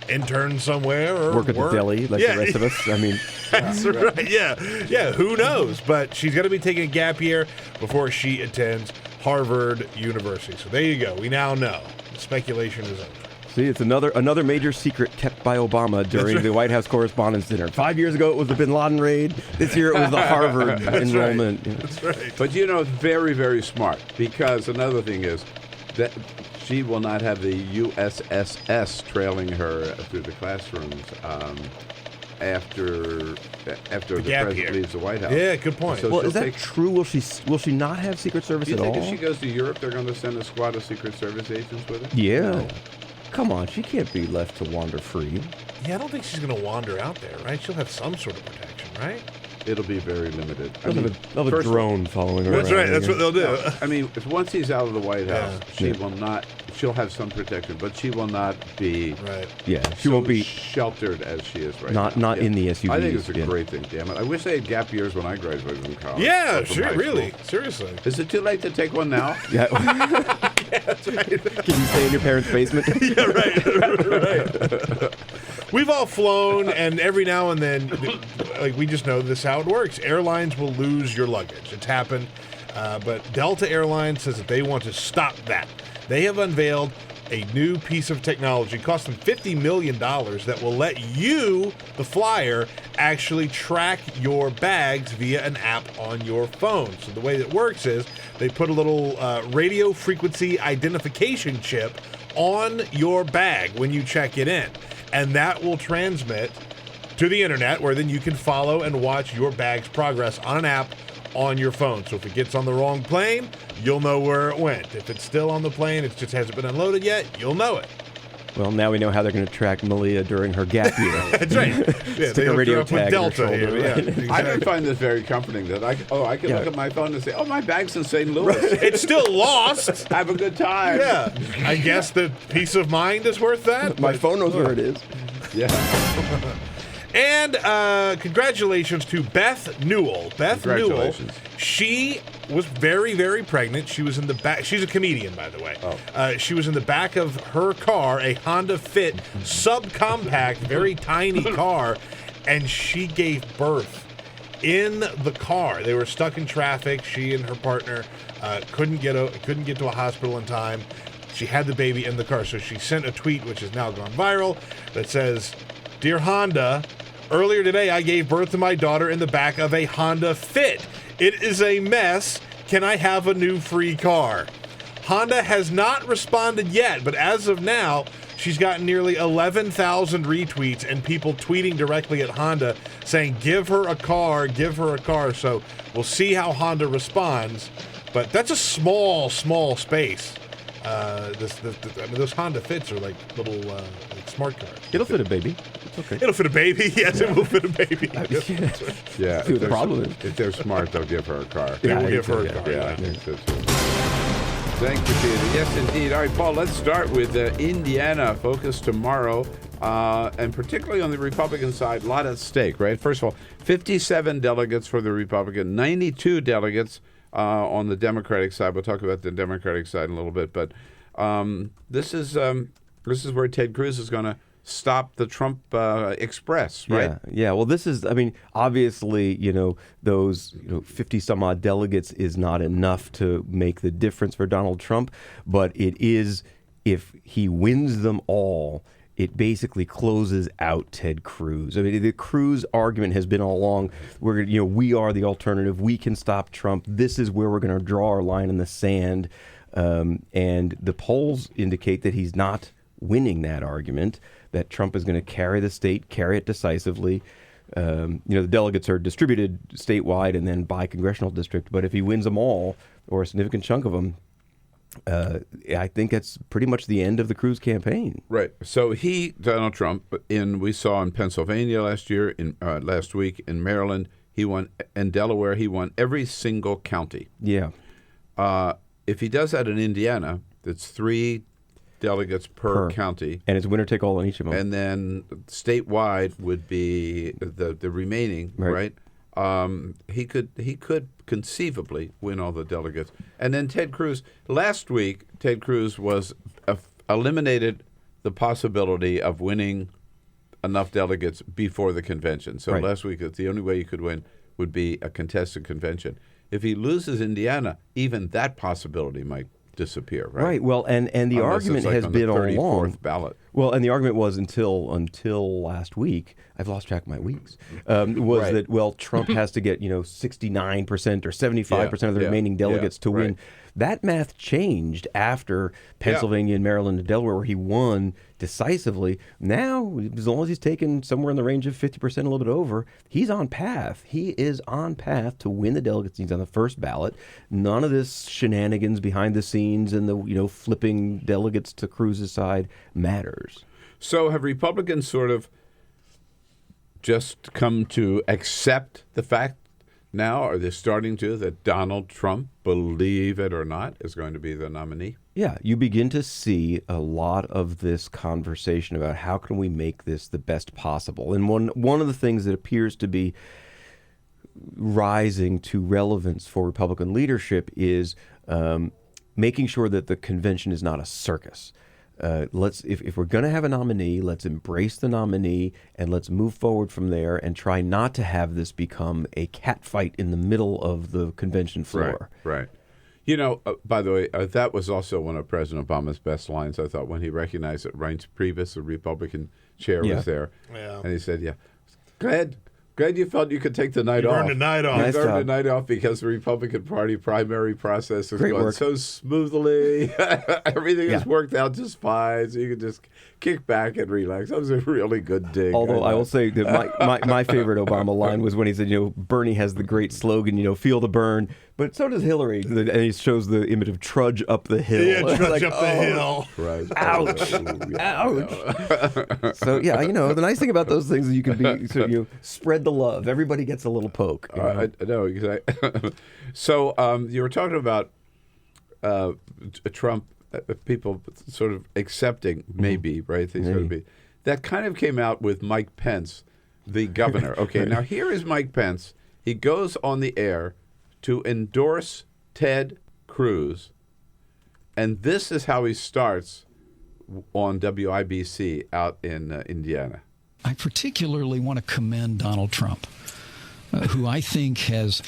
[SPEAKER 20] intern somewhere or
[SPEAKER 3] work at the deli like the rest of us. I mean,
[SPEAKER 20] that's right. Yeah. Who knows? But she's going to be taking a gap year before she attends Harvard University. So there you go. We now know. The speculation is over.
[SPEAKER 3] See, it's another major secret kept by Obama during the White House Correspondents' Dinner. 5 years ago, it was the Bin Laden raid. This year, it was the Harvard enrollment.
[SPEAKER 12] Right. That's right. But it's very, very smart, because another thing is that she will not have the USSS trailing her through the classrooms after the president leaves the White House.
[SPEAKER 20] Yeah, good point.
[SPEAKER 12] So
[SPEAKER 3] is that true? Will she not have Secret Service at all?
[SPEAKER 12] Do you think if she goes to Europe, they're going to send a squad of Secret Service agents with her?
[SPEAKER 3] Yeah.
[SPEAKER 12] No.
[SPEAKER 3] Come on, she can't be left to wander free.
[SPEAKER 20] Yeah, I don't think she's going to wander out there, right? She'll have some sort of protection, right?
[SPEAKER 12] It'll be very limited.
[SPEAKER 3] They'll have a drone following her
[SPEAKER 20] That's
[SPEAKER 3] around.
[SPEAKER 20] right. That's what they'll do.
[SPEAKER 12] Once he's out of the White House, she will not. She'll have some protection, but she will not be.
[SPEAKER 20] Right.
[SPEAKER 3] Yeah, she won't be
[SPEAKER 12] sheltered as she is right now.
[SPEAKER 3] Not in the SUVs.
[SPEAKER 12] I think it's a great thing. Damn it! I wish they had gap years when I graduated from college.
[SPEAKER 20] Yeah, sure. Really, seriously.
[SPEAKER 12] Is it too late to take one now?
[SPEAKER 3] Yeah.
[SPEAKER 20] That's right.
[SPEAKER 3] Can you stay in your parents' basement?
[SPEAKER 20] Yeah, right. We've all flown, and every now and then, we just know this is how it works. Airlines will lose your luggage. It's happened. But Delta Airlines says that they want to stop that. They have unveiled a new piece of technology costing $50 million that will let you, the flyer, actually track your bags via an app on your phone. So the way that works is they put a little radio frequency identification chip on your bag when you check it in. And that will transmit to the internet, where then you can follow and watch your bag's progress on an app on your phone. So if it gets on the wrong plane, you'll know where it went. If it's still on the plane, it just hasn't been unloaded yet, you'll know it.
[SPEAKER 3] Well, now we know how they're going to track Malia during her gap year.
[SPEAKER 20] That's right. Yeah,
[SPEAKER 3] Stick a radio tag on her
[SPEAKER 20] Delta
[SPEAKER 3] shoulder.
[SPEAKER 20] here. Yeah, exactly.
[SPEAKER 12] I would find this very comforting that I can look at my phone and say, "Oh, my bag's in St. Louis.
[SPEAKER 20] It's still lost.
[SPEAKER 12] Have a good time."
[SPEAKER 20] Yeah, I guess the peace of mind is worth that.
[SPEAKER 3] My phone knows where it is.
[SPEAKER 12] Yeah.
[SPEAKER 20] And congratulations to Beth Newell. Beth Newell, she was very, very pregnant. She was in the back. She's a comedian, by the way. She was in the back of her car, a Honda Fit subcompact, very tiny car, and she gave birth in the car. They were stuck in traffic. She and her partner couldn't get to a hospital in time. She had the baby in the car, so she sent a tweet, which has now gone viral, that says, "Dear Honda, earlier today I gave birth to my daughter in the back of a Honda Fit. It is a mess. Can I have a new free car?" Honda has not responded yet, but as of now, she's gotten nearly 11,000 retweets and people tweeting directly at Honda saying, give her a car, give her a car. So we'll see how Honda responds, but that's a small space. Those Honda Fits are like little like smart cars.
[SPEAKER 3] It'll fit a baby. It's okay.
[SPEAKER 20] It'll fit a baby. Yes, it will fit a baby.
[SPEAKER 12] Yeah.
[SPEAKER 3] See what the problem is.
[SPEAKER 12] If they're smart, they'll give her a car.
[SPEAKER 20] They will give her a car.
[SPEAKER 12] Yeah, I think so too. Thank you, Peter. Yes, indeed. All right, Paul, let's start with Indiana. Focus tomorrow, and particularly on the Republican side, a lot at stake, right? First of all, 57 delegates for the Republican, 92 delegates on the Democratic side. We'll talk about the Democratic side in a little bit, but this is where Ted Cruz is going to stop the Trump Express, right?
[SPEAKER 3] Yeah. Well, this is, I mean, obviously, those 50 some odd delegates is not enough to make the difference for Donald Trump, but it is, if he wins them all, it basically closes out Ted Cruz. I mean, the Cruz argument has been all along, we are the alternative. We can stop Trump. This is where we're going to draw our line in the sand. And the polls indicate that he's not winning that argument, that Trump is going to carry the state, carry it decisively. The delegates are distributed statewide and then by congressional district. But if he wins them all, or a significant chunk of them, I think that's pretty much the end of the Cruz campaign.
[SPEAKER 12] Right. So Donald Trump, we saw in Pennsylvania last week, in Maryland, he won, in Delaware, he won every single county.
[SPEAKER 3] Yeah.
[SPEAKER 12] If he does that in Indiana, that's 3 delegates per county.
[SPEAKER 3] And it's winner take all on each of them.
[SPEAKER 12] And then statewide would be the remaining, right? He could conceivably win all the delegates. And then Ted Cruz, last week, Ted Cruz was eliminated the possibility of winning enough delegates before the convention. So last week, the only way you could win would be a contested convention. If he loses Indiana, even that possibility might disappear, right?
[SPEAKER 3] Right. Well, and the argument has been all along.
[SPEAKER 12] Ballot.
[SPEAKER 3] Well, and the argument was until last week, I've lost track of my weeks, that Trump has to get 69% or 75% of the remaining delegates to win. That math changed after Pennsylvania and Maryland and Delaware, where he won decisively. Now, as long as he's taken somewhere in the range of 50%, a little bit over, he's on path. He is on path to win the delegates. He's on the first ballot. None of this shenanigans behind the scenes and the flipping delegates to Cruz's side matters.
[SPEAKER 12] So have Republicans sort of just come to accept the fact now? Are they starting to, that Donald Trump, believe it or not, is going to be the nominee?
[SPEAKER 3] Yeah, you begin to see a lot of this conversation about how can we make this the best possible. And one of the things that appears to be rising to relevance for Republican leadership is making sure that the convention is not a circus. If we're going to have a nominee, let's embrace the nominee and let's move forward from there and try not to have this become a catfight in the middle of the convention floor.
[SPEAKER 12] Right. By the way, that was also one of President Obama's best lines, I thought, when he recognized that Reince Priebus, the Republican chair, was there. Yeah. And he said, Glad you felt you could take the night off.
[SPEAKER 20] You earned the night off.
[SPEAKER 12] You earned the night off because the Republican Party primary process is going so smoothly. Everything has worked out just fine, so you can just kick back and relax. That was a really good dig.
[SPEAKER 3] Although I will say that my favorite Obama line was when he said, Bernie has the great slogan, feel the burn. But so does Hillary. And he shows the image of trudge up the hill.
[SPEAKER 20] Yeah, trudge up the hill.
[SPEAKER 12] Right.
[SPEAKER 3] Ouch. Ouch. So, the nice thing about those things is you can be, spread the love. Everybody gets a little poke.
[SPEAKER 12] I know. Exactly. So you were talking about Trump, people sort of accepting, maybe, right? Things going to be. That kind of came out with Mike Pence, the governor. Okay, now here is Mike Pence. He goes on the air to endorse Ted Cruz. And this is how he starts on WIBC out in Indiana.
[SPEAKER 7] I particularly want to commend Donald Trump, who I think has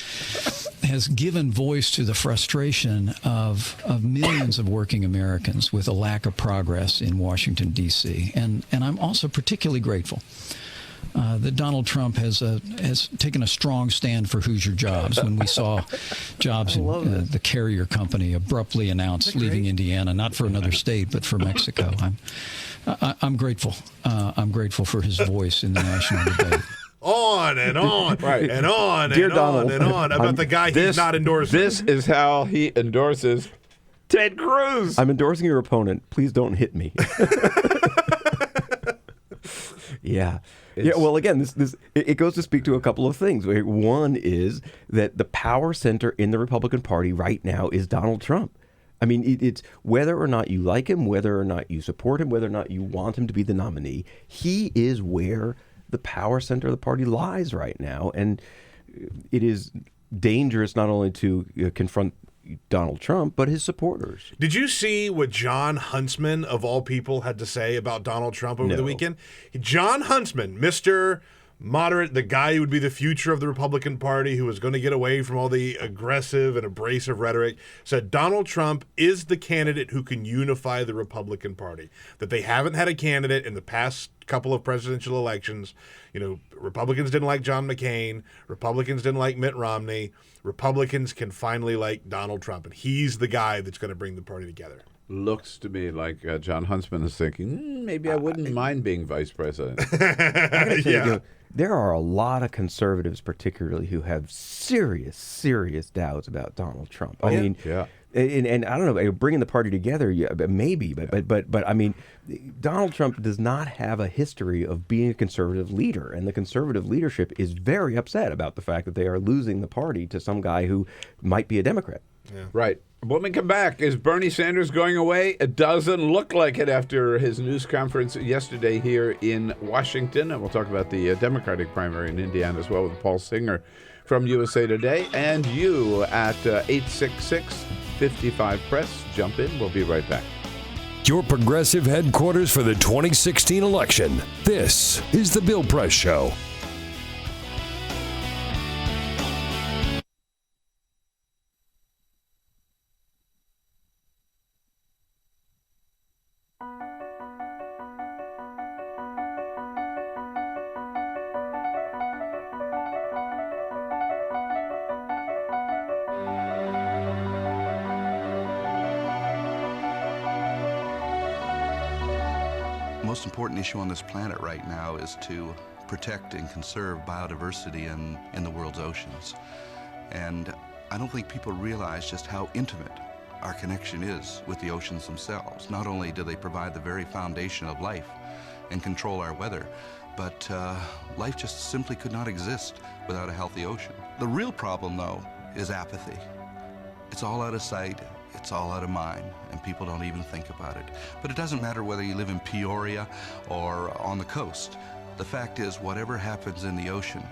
[SPEAKER 7] given voice to the frustration of millions of working Americans with a lack of progress in Washington, D.C. And I'm also particularly grateful that Donald Trump has taken a strong stand for Hoosier Jobs when we saw Jobs in the Carrier Company abruptly announced leaving Indiana, not for another state, but for Mexico. I'm grateful. I'm grateful for his voice in the national debate.
[SPEAKER 20] On and on
[SPEAKER 12] Right.
[SPEAKER 20] and on
[SPEAKER 12] Dear
[SPEAKER 20] and
[SPEAKER 12] Donald,
[SPEAKER 20] on and on about the guy he's not endorsing.
[SPEAKER 12] This is how he endorses Ted Cruz.
[SPEAKER 3] I'm endorsing your opponent. Please don't hit me. Yeah. Yeah, well, again, it goes to speak to a couple of things. One is that the power center in the Republican Party right now is Donald Trump. I mean, it's whether or not you like him, whether or not you support him, whether or not you want him to be the nominee, he is where the power center of the party lies right now. And it is dangerous not only to confront Donald Trump, but his supporters.
[SPEAKER 20] Did you see what John Huntsman, of all people, had to say about Donald Trump over the weekend? John Huntsman, Mr. Moderate, the guy who would be the future of the Republican Party, who was going to get away from all the aggressive and abrasive rhetoric, said Donald Trump is the candidate who can unify the Republican Party. That they haven't had a candidate in the past couple of presidential elections. You know, Republicans didn't like John McCain. Republicans didn't like Mitt Romney. Republicans can finally like Donald Trump, and he's the guy that's going to bring the party together.
[SPEAKER 12] Looks to me like John Huntsman is thinking, maybe I wouldn't mind being vice president.
[SPEAKER 3] There are a lot of conservatives, particularly, who have serious doubts about Donald Trump. I mean, and I don't know, bringing the party together, maybe, but I mean, Donald Trump does not have a history of being a conservative leader, and the conservative leadership is very upset about the fact that they are losing the party to some guy who might be a Democrat.
[SPEAKER 12] Yeah. Right. When we come back, is Bernie Sanders going away? It doesn't look like it after his news conference yesterday here in Washington. And we'll talk about the Democratic primary in Indiana as well with Paul Singer from USA Today. And you at 866-55-PRESS. Jump in. We'll be right back.
[SPEAKER 13] Your progressive headquarters for the 2016 election. This is The Bill Press Show.
[SPEAKER 18] Most important issue on this planet right now is to protect and conserve biodiversity in the world's oceans. And I don't think people realize just how intimate our connection is with the oceans themselves. Not only do they provide the very foundation of life and control our weather, but life just simply could not exist without a healthy ocean. The real problem, though, is apathy. It's all out of sight. It's all out of mind, and people don't even think about it. But it doesn't matter whether you live in Peoria or on the coast. The fact is, whatever happens in the ocean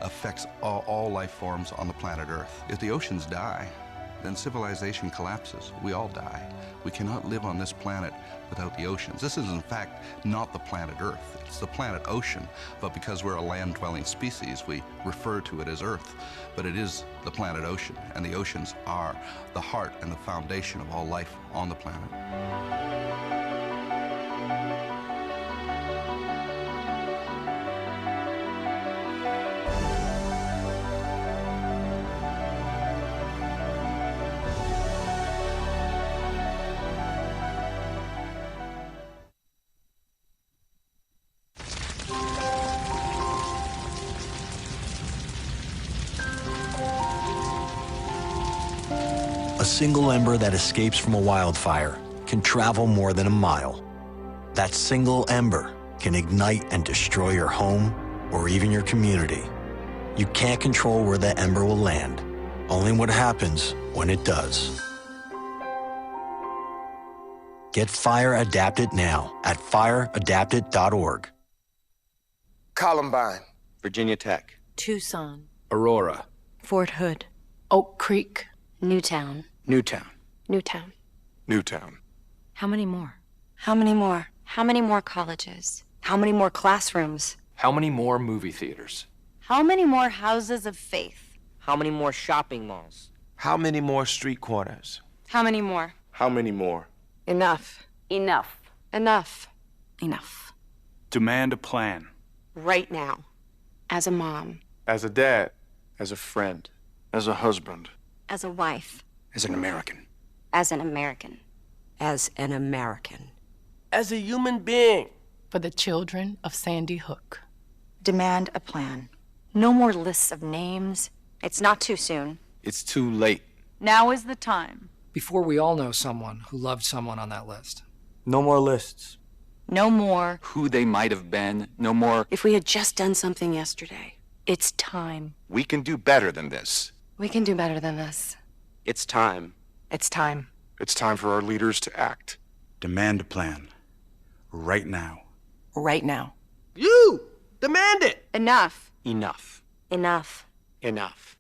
[SPEAKER 18] affects all life forms on the planet Earth. If the oceans die, then civilization collapses. We all die. We cannot live on this planet without the oceans. This is, in fact, not the planet Earth. It's the planet ocean, but because we're a land-dwelling species, we refer to it as Earth. But it is the planet ocean, and the oceans are the heart and the foundation of all life on the planet.
[SPEAKER 19] A single ember that escapes from a wildfire can travel more than a mile. That single ember can ignite and destroy your home or even your community. You can't control where that ember will land, only what happens when it does. Get Fire Adapted now at fireadapted.org.
[SPEAKER 21] Columbine,
[SPEAKER 4] Virginia Tech,
[SPEAKER 22] Tucson,
[SPEAKER 4] Aurora,
[SPEAKER 22] Fort Hood, Oak Creek,
[SPEAKER 16] Newtown.
[SPEAKER 4] Newtown.
[SPEAKER 16] Newtown.
[SPEAKER 4] Newtown.
[SPEAKER 16] How many more? How many more? How many more colleges? How many more classrooms?
[SPEAKER 4] How many more movie theaters?
[SPEAKER 16] How many more houses of faith?
[SPEAKER 17] How many more shopping malls?
[SPEAKER 21] How many more street corners?
[SPEAKER 16] How many more?
[SPEAKER 21] How many more?
[SPEAKER 16] Enough. Enough. Enough. Enough.
[SPEAKER 4] Demand a plan.
[SPEAKER 16] Right now. As a mom.
[SPEAKER 4] As a dad. As a friend. As a husband.
[SPEAKER 16] As a wife.
[SPEAKER 4] As an American.
[SPEAKER 16] As an American.
[SPEAKER 17] As an American.
[SPEAKER 21] As a human being.
[SPEAKER 16] For the children of Sandy Hook. Demand a plan. No more lists of names. It's not too soon.
[SPEAKER 4] It's too late.
[SPEAKER 16] Now is the time.
[SPEAKER 17] Before we all know someone who loved someone on that list.
[SPEAKER 21] No more lists.
[SPEAKER 16] No more.
[SPEAKER 4] Who they might have been. No more.
[SPEAKER 16] If we had just done something yesterday. It's time.
[SPEAKER 4] We can do better than this.
[SPEAKER 16] We can do better than this.
[SPEAKER 21] It's time.
[SPEAKER 16] It's time.
[SPEAKER 4] It's time for our leaders to act. Demand a plan. Right now.
[SPEAKER 16] Right now.
[SPEAKER 21] You! Demand it!
[SPEAKER 16] Enough.
[SPEAKER 21] Enough.
[SPEAKER 16] Enough.
[SPEAKER 21] Enough.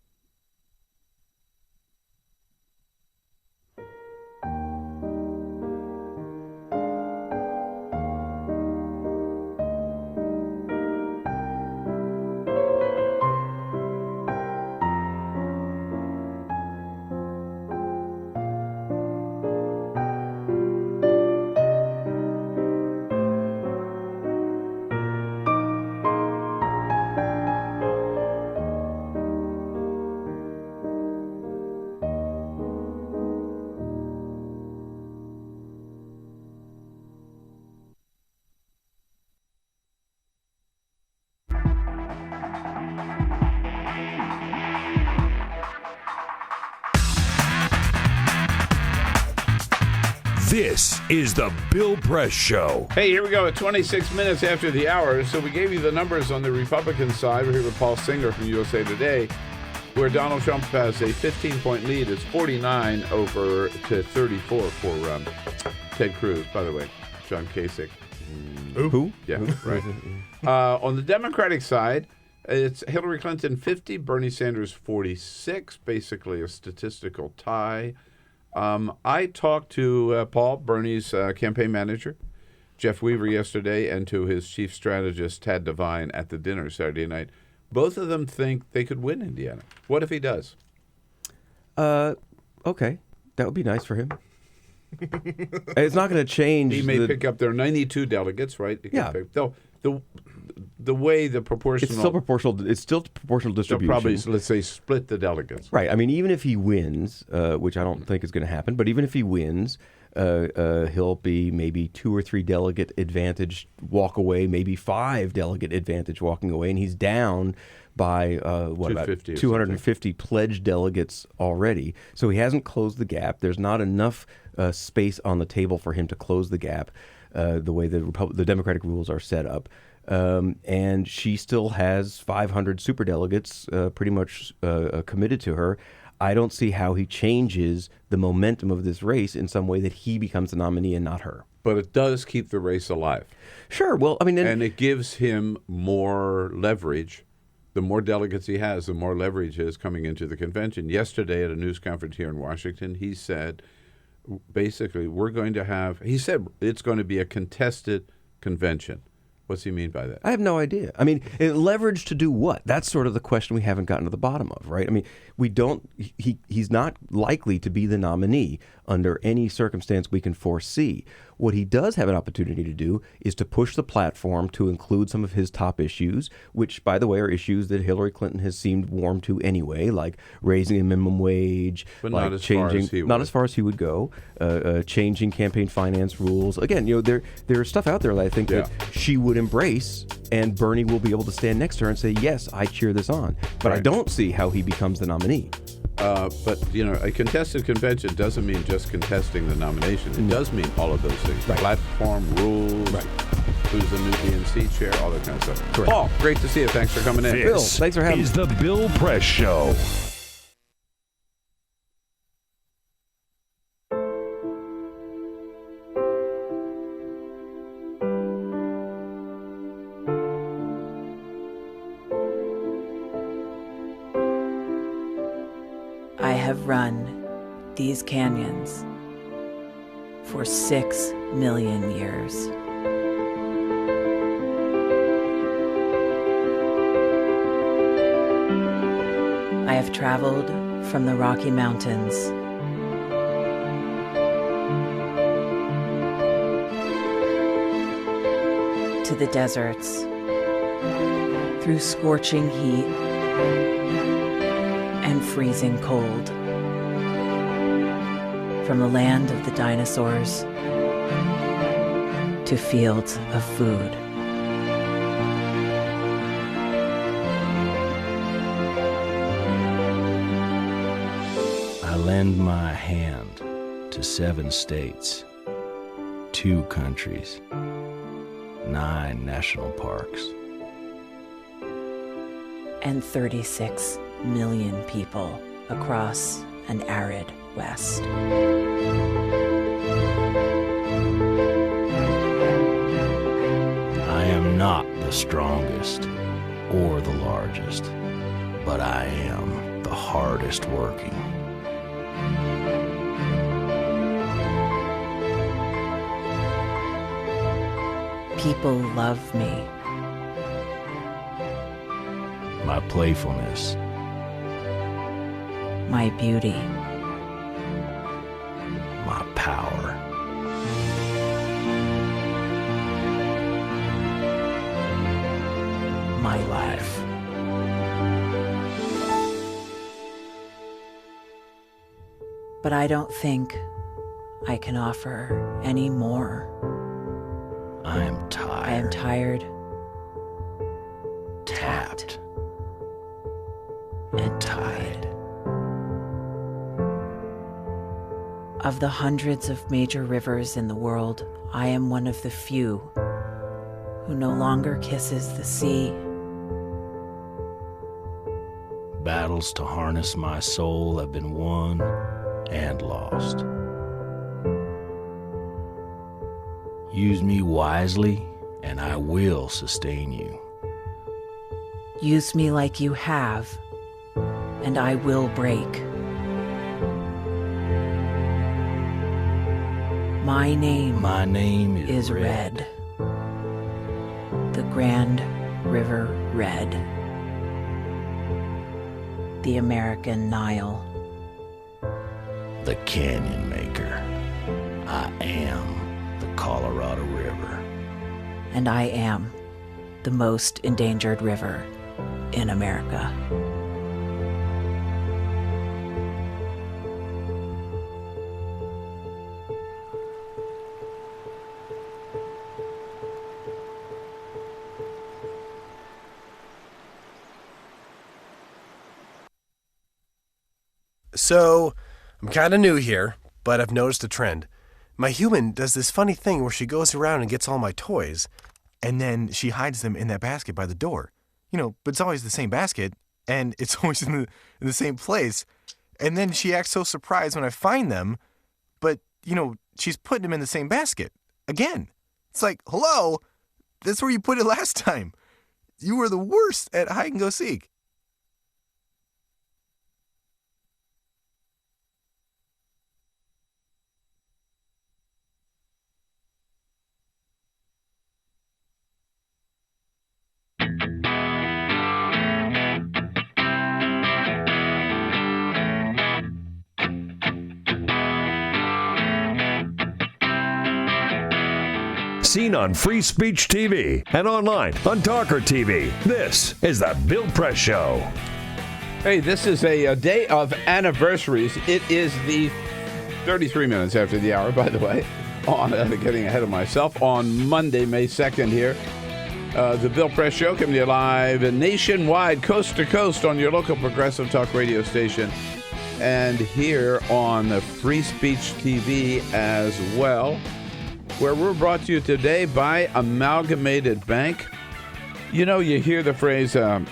[SPEAKER 13] This is the Bill Press Show.
[SPEAKER 12] Hey, here we go at 26 minutes after the hour. So we gave you the numbers on the Republican side. We're here with Paul Singer from USA Today, where Donald Trump has a 15-point lead. It's 49 over to 34 for Ted Cruz, by the way, John Kasich.
[SPEAKER 3] Who?
[SPEAKER 12] Yeah, right. On the Democratic side, it's Hillary Clinton 50, Bernie Sanders 46, basically a statistical tie. I talked to Paul, Bernie's campaign manager, Jeff Weaver, yesterday, and to his chief strategist, Tad Devine, at the dinner Saturday night. Both of them think they could win Indiana. What if he does?
[SPEAKER 3] Okay. That would be nice for him. It's not going to change.
[SPEAKER 12] He may pick up their 92 delegates, right?
[SPEAKER 3] Yeah.
[SPEAKER 12] The way the proportional...
[SPEAKER 3] It's still proportional. It's still proportional distribution.
[SPEAKER 12] They'll probably, let's say, split the delegates.
[SPEAKER 3] Right. I mean, even if he wins, which I don't think is going to happen, but even if he wins, he'll be maybe 2 or 3 delegate advantage walk away, maybe 5 delegate advantage walking away, and he's down by about 250 pledged delegates already. So he hasn't closed the gap. There's not enough space on the table for him to close the gap the way the Democratic rules are set up. And she still has 500 superdelegates pretty much committed to her. I don't see how he changes the momentum of this race in some way that he becomes the nominee and not her.
[SPEAKER 12] But it does keep the race alive.
[SPEAKER 3] Sure. Well, I mean...
[SPEAKER 12] And it gives him more leverage. The more delegates he has, the more leverage is coming into the convention. Yesterday at a news conference here in Washington, he said, basically, he said it's going to be a contested convention. What's he mean by that?
[SPEAKER 3] I have no idea. I mean, leverage to do what? That's sort of the question we haven't gotten to the bottom of, right? I mean, he's not likely to be the nominee under any circumstance we can foresee. What he does have an opportunity to do is to push the platform to include some of his top issues, which, by the way, are issues that Hillary Clinton has seemed warm to anyway, like raising a minimum wage,
[SPEAKER 12] but
[SPEAKER 3] like
[SPEAKER 12] not as far as he would.
[SPEAKER 3] Not as far as he would go, changing campaign finance rules. Again, there's stuff out there that I think that she would embrace, and Bernie will be able to stand next to her and say, yes, I cheer this on. But I don't see how he becomes the nominee.
[SPEAKER 12] But, a contested convention doesn't mean just contesting the nomination. It does mean all of those things.
[SPEAKER 3] Right.
[SPEAKER 12] Platform, rules, who's the new DNC chair, all that kind of stuff.
[SPEAKER 3] Correct.
[SPEAKER 12] Paul, great to see you. Thanks for coming in.
[SPEAKER 13] Bill,
[SPEAKER 3] thanks for having me.
[SPEAKER 13] Is the Bill Press Show.
[SPEAKER 16] I have run
[SPEAKER 1] these canyons for 6 million years. I have traveled from the Rocky Mountains to the deserts, through scorching heat and freezing cold, from the land of the dinosaurs to fields of food.
[SPEAKER 5] I lend my hand to 7 states, 2 countries, 9 national parks,
[SPEAKER 1] and 36 million people across an arid West.
[SPEAKER 5] I am not the strongest or the largest, but I am the hardest working.
[SPEAKER 1] People love me.
[SPEAKER 5] My playfulness,
[SPEAKER 1] My beauty.
[SPEAKER 5] my power.
[SPEAKER 1] My life. But I don't think I can offer any more.
[SPEAKER 5] I am tired.
[SPEAKER 1] I am tired,
[SPEAKER 5] tapped,
[SPEAKER 1] and tied. Of the hundreds of major rivers in the world, I am one of the few who no longer kisses the sea.
[SPEAKER 5] Battles to harness my soul have been won and lost. Use me wisely, and I will sustain you.
[SPEAKER 1] Use me like you have, and I will break. My name
[SPEAKER 5] is
[SPEAKER 1] Red. The Grand River Red. The American Nile.
[SPEAKER 5] The Canyon Maker. I am the Colorado River.
[SPEAKER 1] And I am the most endangered river in America.
[SPEAKER 25] So, I'm kind of new here, but I've noticed a trend. My human does this funny thing where she goes around and gets all my toys, and then she hides them in that basket by the door. But it's always the same basket, and it's always in the same place. And then she acts so surprised when I find them, but, she's putting them in the same basket. Again. It's like, hello? That's where you put it last time. You were the worst at hide and go seek.
[SPEAKER 13] Seen on Free Speech TV and online on TawkrTV. This is the Bill Press Show.
[SPEAKER 12] Hey, this is a day of anniversaries. It is the 33 minutes after the hour, by the way, on getting ahead of myself, on Monday, May 2nd here. The Bill Press Show coming to you live nationwide, coast to coast, on your local progressive talk radio station, and here on Free Speech TV as well, where we're brought to you today by Amalgamated Bank. You hear the phrase, a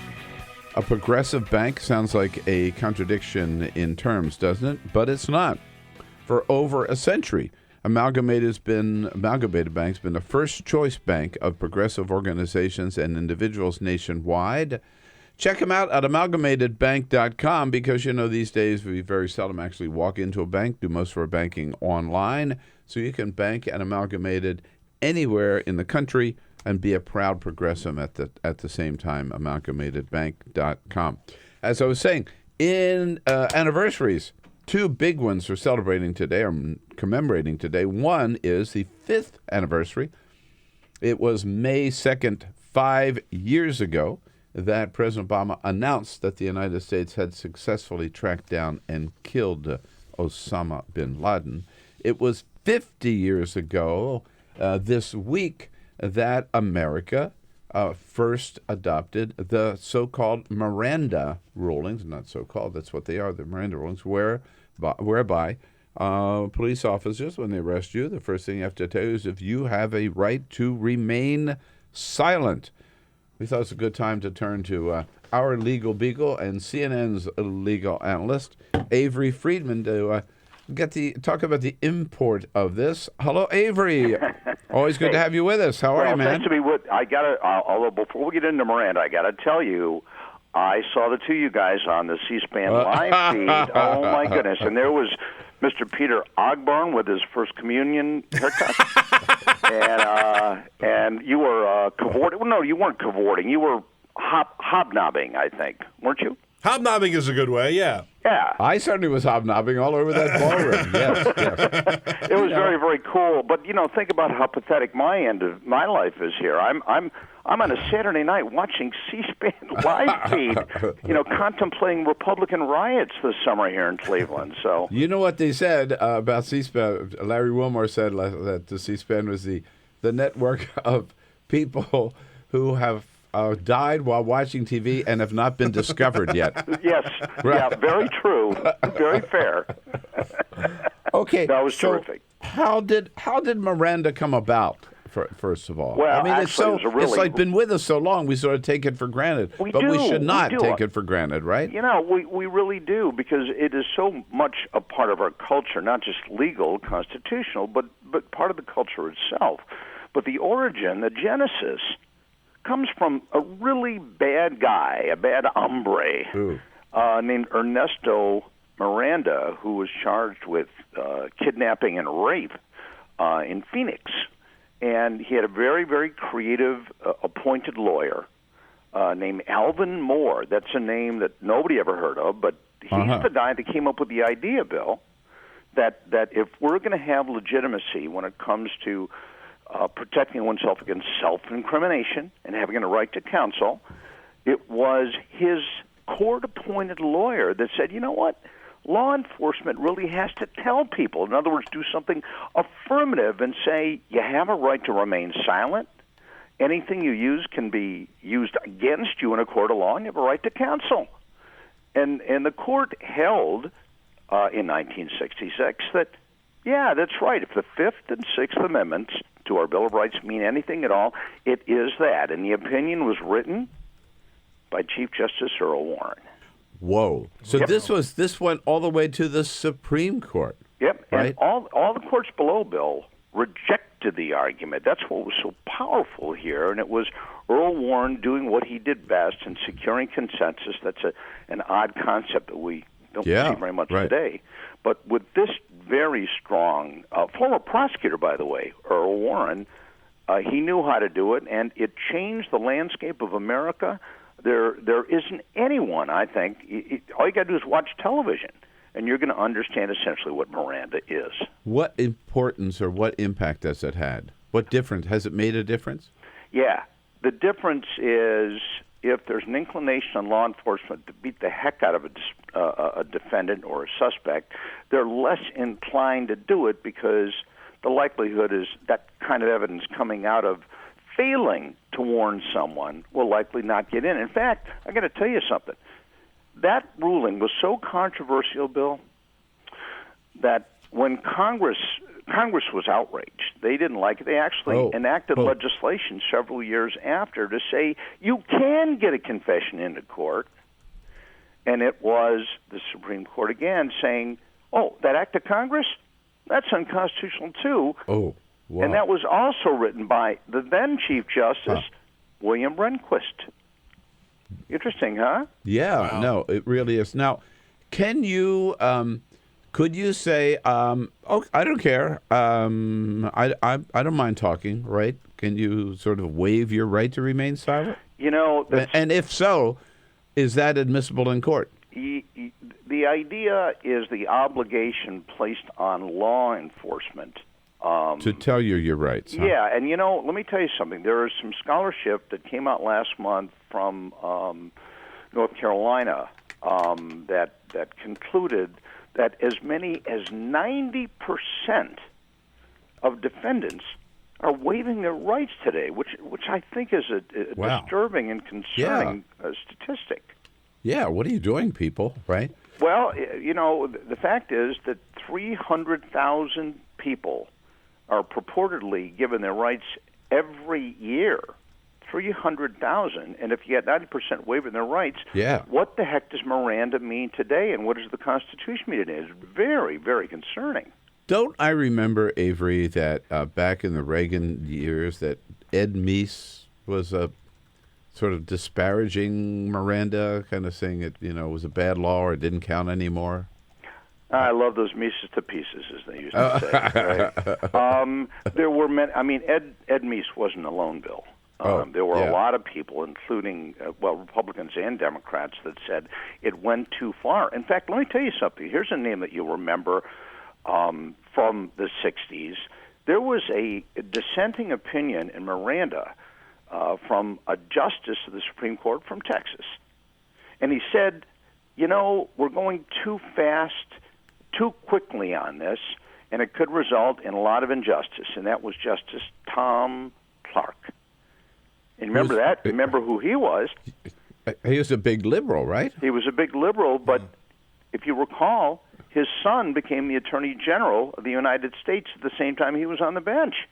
[SPEAKER 12] progressive bank. Sounds like a contradiction in terms, doesn't it? But it's not. For over a century, Amalgamated Bank's been the first choice bank of progressive organizations and individuals nationwide, Check them out at amalgamatedbank.com because, these days we very seldom actually walk into a bank, do most of our banking online. So you can bank at Amalgamated anywhere in the country and be a proud progressive at the same time, amalgamatedbank.com. As I was saying, in anniversaries, two big ones we're celebrating today, or commemorating today. One is the 5th anniversary. It was May 2nd, 5 years ago, that President Obama announced that the United States had successfully tracked down and killed Osama bin Laden. It was 50 years ago this week that America first adopted the so-called Miranda rulings. Not so-called, that's what they are, the Miranda rulings, whereby police officers, when they arrest you, the first thing you have to tell you is if you have a right to remain silent. We thought it was a good time to turn to our legal beagle and CNN's legal analyst, Avery Friedman, to talk about the import of this. Hello, Avery. Always good to have you with us. How are you, man?
[SPEAKER 6] Nice to be with. Although before we get into Miranda, I got to tell you, I saw the two of you guys on the C-SPAN live feed. Oh my goodness! And there was Mr. Peter Ogburn with his first communion haircut. And you were cavorting. Well, no, you weren't cavorting. You were hobnobbing, I think, weren't you?
[SPEAKER 20] Hobnobbing is a good way, yeah.
[SPEAKER 6] Yeah.
[SPEAKER 12] I certainly was hobnobbing all over that ballroom. Yes.
[SPEAKER 6] It was very, very cool. But, think about how pathetic my end of my life is here. I'm on a Saturday night watching C-SPAN live feed, contemplating Republican riots this summer here in Cleveland. So
[SPEAKER 12] you know what they said about C-SPAN? Larry Wilmore said that the C-SPAN was the network of people who have died while watching TV and have not been discovered yet.
[SPEAKER 6] Yes. Right. Yeah, very true. Very fair.
[SPEAKER 12] Okay.
[SPEAKER 6] That was terrific.
[SPEAKER 12] How did Miranda come about? First of all,
[SPEAKER 6] well,
[SPEAKER 12] it's like been with us so long, we sort of take it for granted. We should not take it for granted, right?
[SPEAKER 6] We really do, because it is so much a part of our culture, not just legal, constitutional, but part of the culture itself. But the origin, the genesis, comes from a really bad guy, a bad hombre, named Ernesto Miranda, who was charged with kidnapping and rape in Phoenix. And he had a very, very creative appointed lawyer named Alvin Moore. That's a name that nobody ever heard of, but he's the guy that came up with the idea, Bill, that if we're going to have legitimacy when it comes to protecting oneself against self-incrimination and having a right to counsel, it was his court-appointed lawyer that said, you know what? Law enforcement really has to tell people, in other words, do something affirmative and say, you have a right to remain silent. Anything you use can be used against you in a court of law, and you have a right to counsel. And the court held in 1966 that, yeah, that's right. If the Fifth and Sixth Amendments to our Bill of Rights mean anything at all, it is that. And the opinion was written by Chief Justice Earl Warren.
[SPEAKER 12] Whoa! So this went all the way to the Supreme Court.
[SPEAKER 6] Yep,
[SPEAKER 12] right?
[SPEAKER 6] And all the courts below, Bill, rejected the argument. That's what was so powerful here, and it was Earl Warren doing what he did best in securing consensus. That's an odd concept that we don't see very much today. But with this very strong former prosecutor, by the way, Earl Warren, he knew how to do it, and it changed the landscape of America. There isn't anyone, I think, all you got to do is watch television, and you're going to understand essentially what Miranda is.
[SPEAKER 12] What importance or what impact has it had? What difference? Has it made a difference?
[SPEAKER 6] Yeah. The difference is if there's an inclination on law enforcement to beat the heck out of a defendant or a suspect, they're less inclined to do it because the likelihood is that kind of evidence coming out of failing to warn someone will likely not get in. In fact, I got to tell you something. That ruling was so controversial, Bill, that when Congress was outraged, they didn't like it. They actually enacted legislation several years after to say you can get a confession into court. And it was the Supreme Court again saying, that act of Congress, that's unconstitutional too.
[SPEAKER 12] Oh. Wow.
[SPEAKER 6] And that was also written by the then Chief Justice, William Rehnquist. Interesting, huh?
[SPEAKER 12] Yeah, no, it really is. Now, can you, could you say, oh, I don't care, I don't mind talking, right? Can you sort of waive your right to remain silent? And if so, is that admissible in court?
[SPEAKER 6] The idea is the obligation placed on law enforcement
[SPEAKER 12] to tell you your rights. Huh?
[SPEAKER 6] Yeah, and let me tell you something. There is some scholarship that came out last month from North Carolina that concluded that as many as 90% of defendants are waiving their rights today, which I think is a disturbing and concerning statistic.
[SPEAKER 12] Yeah, what are you doing, people, right?
[SPEAKER 6] Well, the fact is that 300,000 people are purportedly given their rights every year. 300,000, and if you get 90% waiving their rights, what the heck does Miranda mean today, and what does the Constitution mean today? It's very, very concerning.
[SPEAKER 12] Don't I remember, Avery, that back in the Reagan years that Ed Meese was a sort of disparaging Miranda, kind of saying it, was a bad law or it didn't count anymore?
[SPEAKER 6] I love those Mises to pieces, as they used to say. Right? There were many. I mean, Ed Meese wasn't alone, Bill. There were a lot of people, including, Republicans and Democrats, that said it went too far. In fact, let me tell you something. Here's a name that you'll remember from the 60s. There was a dissenting opinion in Miranda from a justice of the Supreme Court from Texas. And he said, we're going too fast, too quickly on this, and it could result in a lot of injustice. And that was Justice Tom Clark. And remember that? Remember who he was?
[SPEAKER 12] He was a big liberal, right?
[SPEAKER 6] He was a big liberal, but if you recall, his son became the Attorney General of the United States at the same time he was on the bench,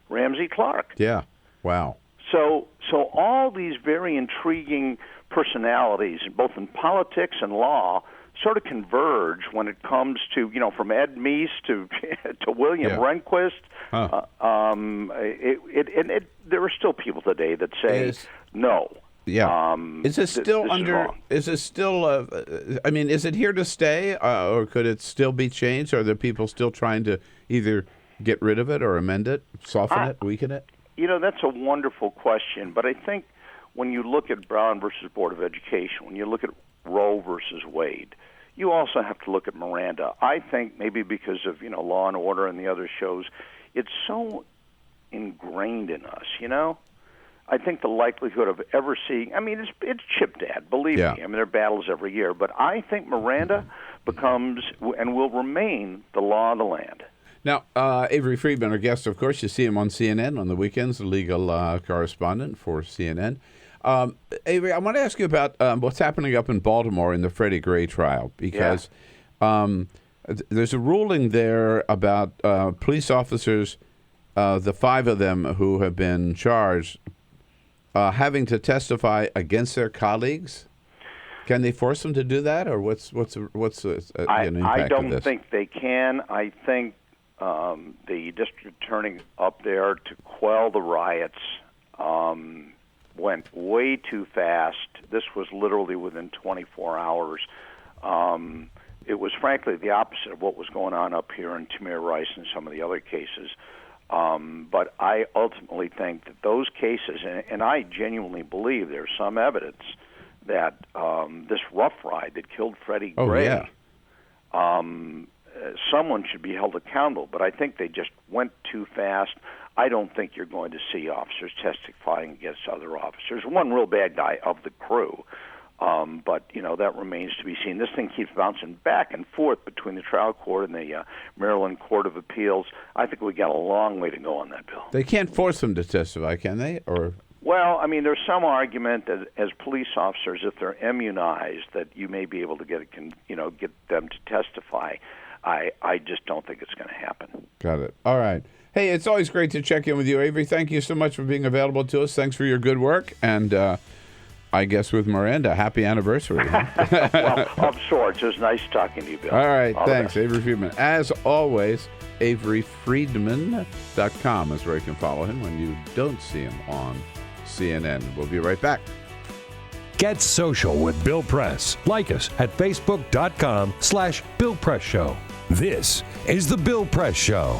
[SPEAKER 6] Ramsey Clark.
[SPEAKER 12] Yeah, wow.
[SPEAKER 6] So all these very intriguing personalities, both in politics and law, sort of converge when it comes to, from Ed Meese to William Rehnquist.
[SPEAKER 12] Huh.
[SPEAKER 6] There are still people today that say no.
[SPEAKER 12] Yeah. Is it still is it still, is it here to stay, or could it still be changed? Are there people still trying to either get rid of it or amend it, soften it, weaken it?
[SPEAKER 6] That's a wonderful question, but I think when you look at Brown versus Board of Education, when you look at Roe versus Wade, you also have to look at Miranda. I think maybe because of, Law and Order and the other shows, it's so ingrained in us, I think the likelihood of ever seeing, it's Chip Dad, believe me. There are battles every year, but I think Miranda becomes and will remain the law of the land.
[SPEAKER 12] Now, Avery Friedman, our guest, of course, you see him on CNN on the weekends, the legal correspondent for CNN. Avery, I want to ask you about what's happening up in Baltimore in the Freddie Gray trial, because there's a ruling there about police officers, the 5 of them who have been charged, having to testify against their colleagues. Can they force them to do that, or what's an impact of this?
[SPEAKER 6] I don't think they can. I think the district attorney up there to quell the riots went way too fast. This was literally within 24 hours. It was frankly the opposite of what was going on up here in Tamir Rice and some of the other cases. But I ultimately think that those cases, and I genuinely believe there's some evidence that this rough ride that killed Freddie Gray, someone should be held accountable. But I think they just went too fast. I don't think you're going to see officers testifying against other officers. One real bad guy of the crew. But, that remains to be seen. This thing keeps bouncing back and forth between the trial court and the Maryland Court of Appeals. I think we got a long way to go on that, Bill.
[SPEAKER 12] They can't force them to testify, can they? Or
[SPEAKER 6] Well, there's some argument that as police officers, if they're immunized, that you may be able to get them to testify. I just don't think it's going to happen.
[SPEAKER 12] Got it. All right. Hey, it's always great to check in with you, Avery. Thank you so much for being available to us. Thanks for your good work. And I guess with Miranda, happy anniversary. Huh?
[SPEAKER 6] Well, of sorts. It was nice talking to you, Bill.
[SPEAKER 12] All right. Thanks, Avery Friedman. As always, averyfriedman.com is where you can follow him when you don't see him on CNN. We'll be right back.
[SPEAKER 13] Get social with Bill Press. Like us at facebook.com/Bill Press Show. This is The Bill Press Show.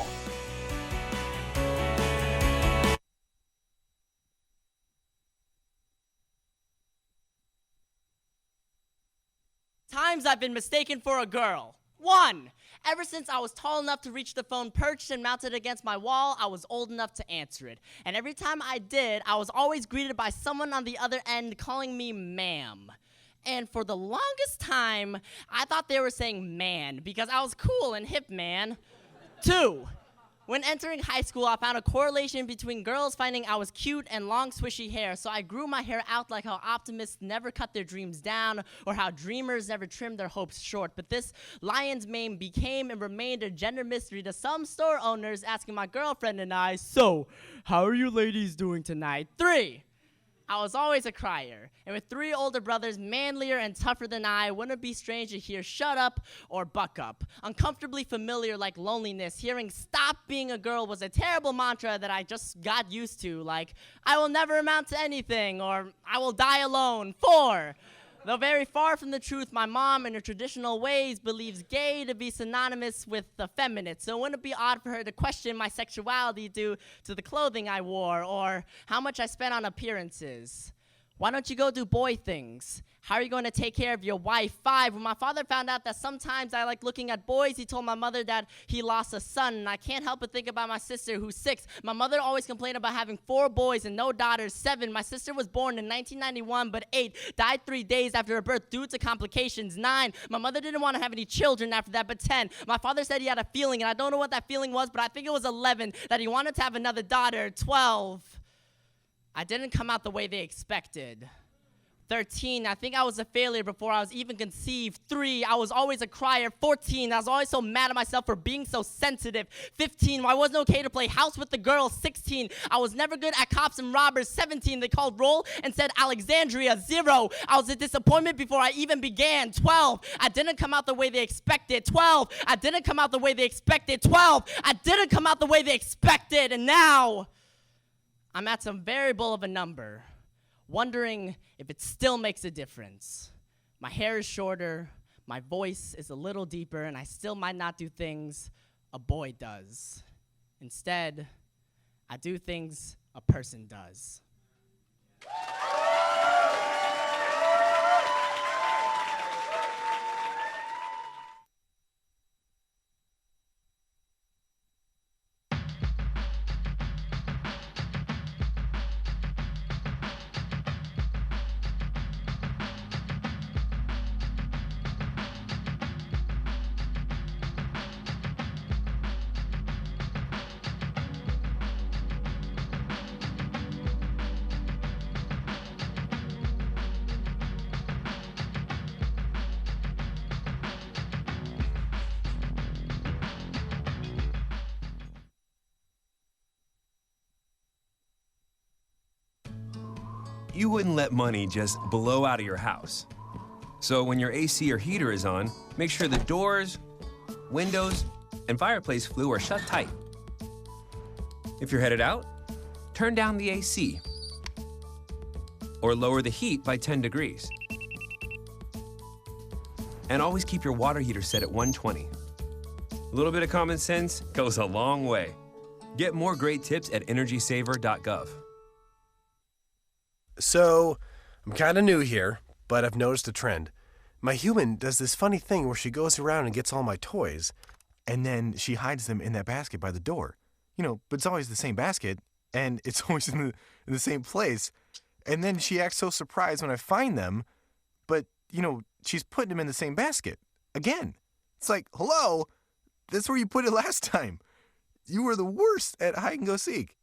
[SPEAKER 2] Times I've been mistaken for a girl. 1. Ever since I was tall enough to reach the phone perched and mounted against my wall, I was old enough to answer it. And every time I did, I was always greeted by someone on the other end calling me ma'am. And for the longest time, I thought they were saying man because I was cool and hip, man. 2. When entering high school, I found a correlation between girls finding I was cute and long, swishy hair, so I grew my hair out like how optimists never cut their dreams down or how dreamers never trim their hopes short. But this lion's mane became and remained a gender mystery to some store owners asking my girlfriend and I, so, how are you ladies doing tonight? 3. I was always a crier, and with 3 older brothers, manlier and tougher than I, wouldn't it be strange to hear shut up or buck up? Uncomfortably familiar like loneliness, hearing stop being a girl was a terrible mantra that I just got used to, like, I will never amount to anything, or I will die alone. 4. Though very far from the truth, my mom, in her traditional ways, believes gay to be synonymous with effeminate. So wouldn't it be odd for her to question my sexuality due to the clothing I wore or how much I spent on appearances? Why don't you go do boy things? How are you going to take care of your wife? 5, when my father found out that sometimes I like looking at boys, he told my mother that he lost a son, and I can't help but think about my sister, who's 6. My mother always complained about having 4 boys and no daughters. 7, my sister was born in 1991, but 8, died 3 days after her birth due to complications. 9, my mother didn't want to have any children after that, but 10, my father said he had a feeling, and I don't know what that feeling was, but I think it was 11, that he wanted to have another daughter. 12, I didn't come out the way they expected. 13, I think I was a failure before I was even conceived. 3, I was always a crier. 14, I was always so mad at myself for being so sensitive. 15, I wasn't okay to play house with the girls. 16, I was never good at cops and robbers. 17, they called roll and said Alexandria. 0, I was a disappointment before I even began. 12, I didn't come out the way they expected. 12, I didn't come out the way they expected. 12, I didn't come out the way they expected. And now, I'm at some variable of a number, wondering if it still makes a difference. My hair is shorter, my voice is a little deeper, and I still might not do things a boy does. Instead, I do things a person does.
[SPEAKER 24] You wouldn't let money just blow out of your house. So when your AC or heater is on, make sure the doors, windows, and fireplace flue are shut tight. If you're headed out, turn down the AC or lower the heat by 10 degrees. And always keep your water heater set at 120. A little bit of common sense goes a long way. Get more great tips at energysaver.gov.
[SPEAKER 25] So, I'm kind of new here, but I've noticed a trend. My human does this funny thing where she goes around and gets all my toys, and then she hides them in that basket by the door. You know, but it's always the same basket, and it's always in the same place. And then she acts so surprised when I find them, but, you know, she's putting them in the same basket. Again. It's like, hello? That's where you put it last time. You were the worst at hide and go seek.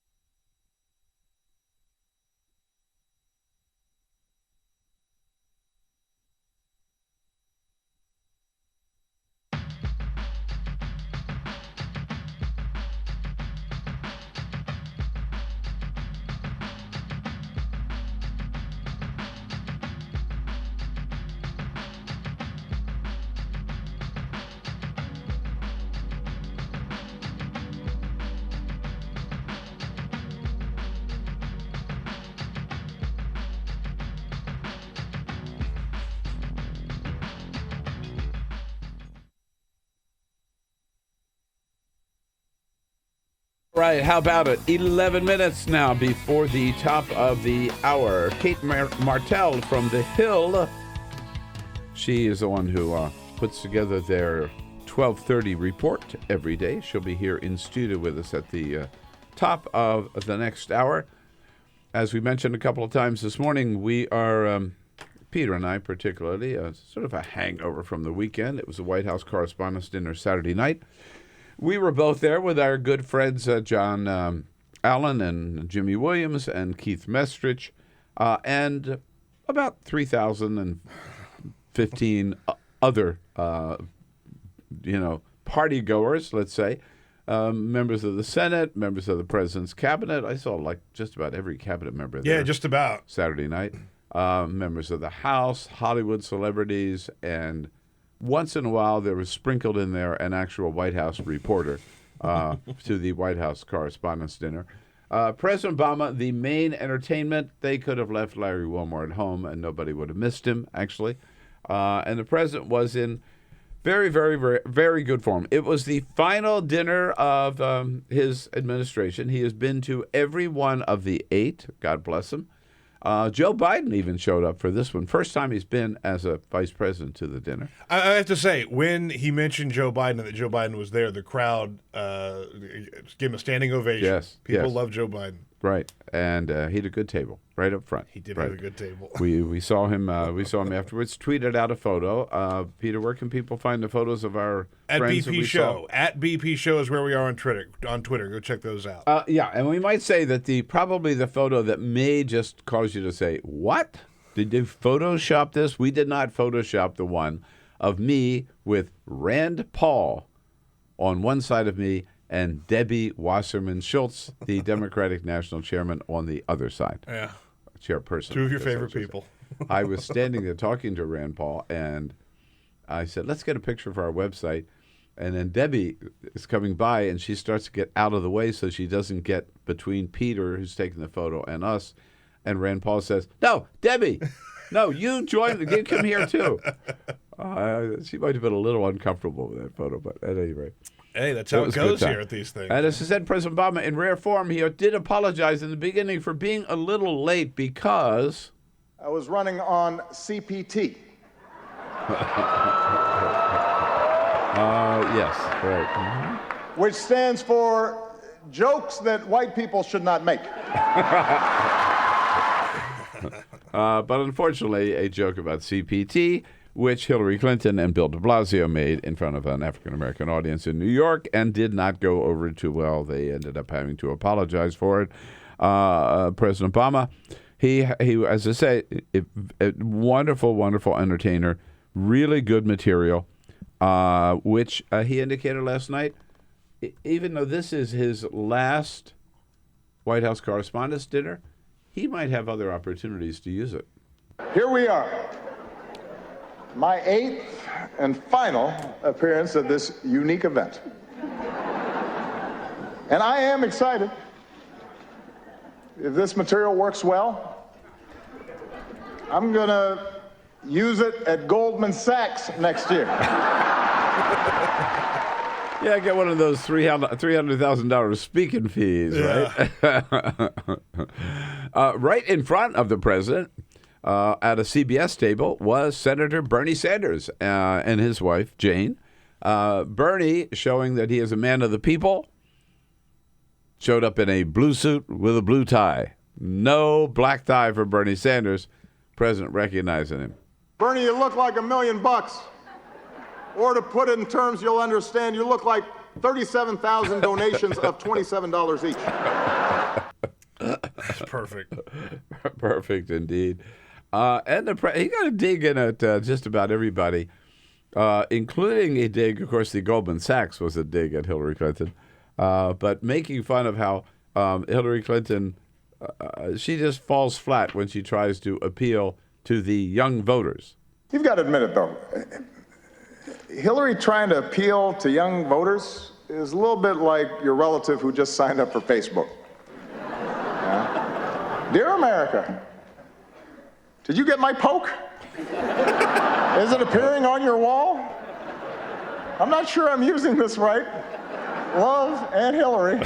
[SPEAKER 12] Right, how about it? 11 minutes now before the top of the hour. Kate Martell from The Hill. She is the one who puts together their 12:30 report every day. She'll be here in studio with us at the top of the next hour. As we mentioned a couple of times this morning, we are, Peter and I particularly, sort of a hangover from the weekend. It was the White House Correspondents' Dinner Saturday night. We were both there with our good friends John Allen and Jimmy Williams and Keith Mestrich and about 3,015 other, party goers, let's say, members of the Senate, members of the President's Cabinet. I saw like just about every cabinet member there.
[SPEAKER 20] Yeah, just about.
[SPEAKER 12] Saturday night. Members of the House, Hollywood celebrities, and once in a while, there was sprinkled in there an actual White House reporter to the White House Correspondents' Dinner. President Obama, the main entertainment, they could have left Larry Wilmore at home and nobody would have missed him, actually. And the president was in very, very, very, very good form. It was the final dinner of his administration. He has been to every one of the 8, God bless him. Joe Biden even showed up for this one. First time he's been as a vice president to the dinner.
[SPEAKER 20] I have to say, when he mentioned Joe Biden and that Joe Biden was there, the crowd gave him a standing ovation.
[SPEAKER 12] Yes.
[SPEAKER 20] People love Joe Biden.
[SPEAKER 12] Right, and he had a good table right up front.
[SPEAKER 20] He did have a good table.
[SPEAKER 12] We saw him. We saw him afterwards. Tweeted out a photo. Peter, where can people find the photos of our
[SPEAKER 20] at
[SPEAKER 12] friends
[SPEAKER 20] BP Show? At BP Show is where we are on Twitter. Go check those out.
[SPEAKER 12] Yeah, and we might say that probably the photo that may just cause you to say, "What? Did you Photoshop this?" We did not Photoshop the one of me with Rand Paul on one side of me and Debbie Wasserman Schultz, the Democratic National Chairman, on the other side.
[SPEAKER 20] Yeah.
[SPEAKER 12] Chairperson.
[SPEAKER 20] Two of your favorite people.
[SPEAKER 12] I was standing there talking to Rand Paul, and I said, let's get a picture for our website. And then Debbie is coming by, and she starts to get out of the way so she doesn't get between Peter, who's taking the photo, and us. And Rand Paul says, no, Debbie, no, you join. You come here, too. She might have been a little uncomfortable with that photo, but at any rate.
[SPEAKER 20] Hey, that's how it goes here at these things.
[SPEAKER 12] And as I said, President Obama, in rare form, he did apologize in the beginning for being a little late because
[SPEAKER 11] I was running on CPT.
[SPEAKER 12] Yes, right. Mm-hmm.
[SPEAKER 11] Which stands for jokes that white people should not make.
[SPEAKER 12] But unfortunately, a joke about CPT, which Hillary Clinton and Bill de Blasio made in front of an African-American audience in New York and did not go over too well. They ended up having to apologize for it. President Obama, he as I say, a wonderful, wonderful entertainer, really good material, which he indicated last night, even though this is his last White House Correspondents' Dinner, he might have other opportunities to use it.
[SPEAKER 11] Here we are. My 8th and final appearance at this unique event. And I am excited. If this material works well, I'm going to use it at Goldman Sachs next year.
[SPEAKER 12] Yeah, get one of those $300,000 speaking fees, right? Right in front of the president, at a CBS table, was Senator Bernie Sanders and his wife, Jane. Bernie, showing that he is a man of the people, showed up in a blue suit with a blue tie. No black tie for Bernie Sanders. President recognizing him.
[SPEAKER 11] Bernie, you look like $1 million. Or to put it in terms you'll understand, you look like 37,000 donations of $27 each.
[SPEAKER 20] That's perfect.
[SPEAKER 12] Perfect indeed. And he got a dig in at just about everybody, including a dig. Of course, the Goldman Sachs was a dig at Hillary Clinton, but making fun of how Hillary Clinton, she just falls flat when she tries to appeal to the young voters.
[SPEAKER 11] You've got to admit it, though. Hillary trying to appeal to young voters is a little bit like your relative who just signed up for Facebook. Yeah? Dear America, did you get my poke? Is it appearing on your wall? I'm not sure I'm using this right. Love and Hillary.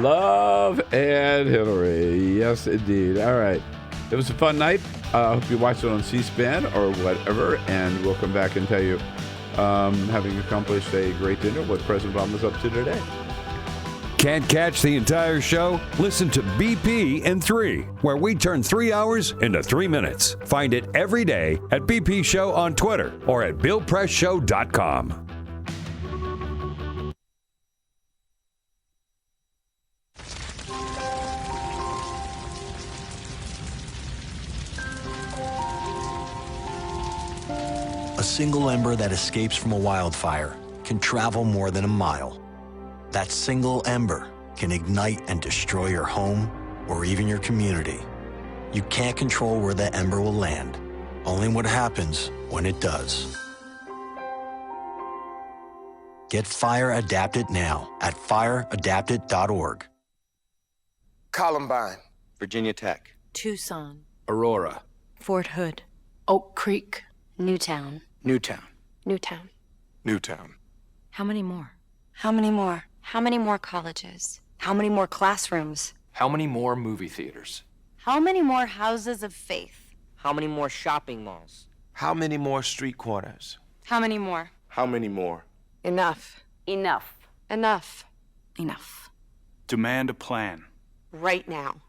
[SPEAKER 12] Love and Hillary. Yes, indeed. All right. It was a fun night. I hope you watched it on C-SPAN or whatever, and we'll come back and tell you, having accomplished a great dinner, what President Obama's up to today.
[SPEAKER 13] Can't catch the entire show? Listen to BP in 3, where we turn 3 hours into 3 minutes. Find it every day at BP Show on Twitter or at BillPressShow.com.
[SPEAKER 19] A single ember that escapes from a wildfire can travel more than a mile. That single ember can ignite and destroy your home or even your community. You can't control where that ember will land, only what happens when it does. Get Fire Adapted now at fireadapted.org.
[SPEAKER 21] Columbine. Virginia Tech.
[SPEAKER 9] Tucson.
[SPEAKER 24] Aurora.
[SPEAKER 9] Fort Hood. Oak Creek. Newtown.
[SPEAKER 21] Newtown.
[SPEAKER 9] Newtown.
[SPEAKER 4] Newtown.
[SPEAKER 9] How many more?
[SPEAKER 16] How many more? How many more colleges? How many more classrooms?
[SPEAKER 14] How many more movie theaters?
[SPEAKER 16] How many more houses of faith?
[SPEAKER 21] How many more shopping malls?
[SPEAKER 15] How many more street corners?
[SPEAKER 16] How many more?
[SPEAKER 4] How many more?
[SPEAKER 16] Enough.
[SPEAKER 22] Enough.
[SPEAKER 16] Enough.
[SPEAKER 9] Enough.
[SPEAKER 4] Demand a plan.
[SPEAKER 16] Right now.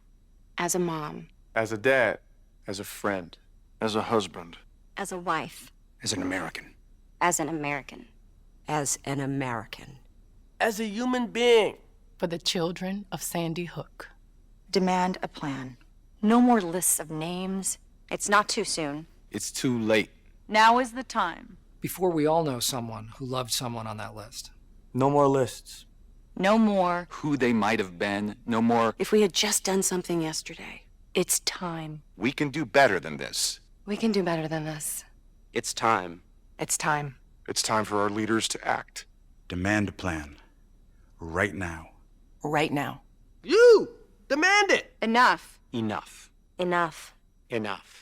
[SPEAKER 16] As a mom.
[SPEAKER 4] As a dad. As a friend. As a husband.
[SPEAKER 16] As a wife.
[SPEAKER 4] As an American.
[SPEAKER 16] As an American.
[SPEAKER 22] As an American.
[SPEAKER 21] As a human being.
[SPEAKER 9] For the children of Sandy Hook.
[SPEAKER 16] Demand a plan. No more lists of names. It's not too soon.
[SPEAKER 4] It's too late.
[SPEAKER 16] Now is the time.
[SPEAKER 17] Before we all know someone who loved someone on that list.
[SPEAKER 21] No more lists.
[SPEAKER 16] No more.
[SPEAKER 15] Who they might have been. No more.
[SPEAKER 22] If we had just done something yesterday.
[SPEAKER 16] It's time.
[SPEAKER 4] We can do better than this.
[SPEAKER 16] We can do better than this.
[SPEAKER 21] It's time.
[SPEAKER 16] It's time.
[SPEAKER 4] It's time for our leaders to act. Demand a plan. Right now.
[SPEAKER 22] Right now.
[SPEAKER 21] You! Demand it!
[SPEAKER 16] Enough.
[SPEAKER 21] Enough.
[SPEAKER 16] Enough.
[SPEAKER 21] Enough.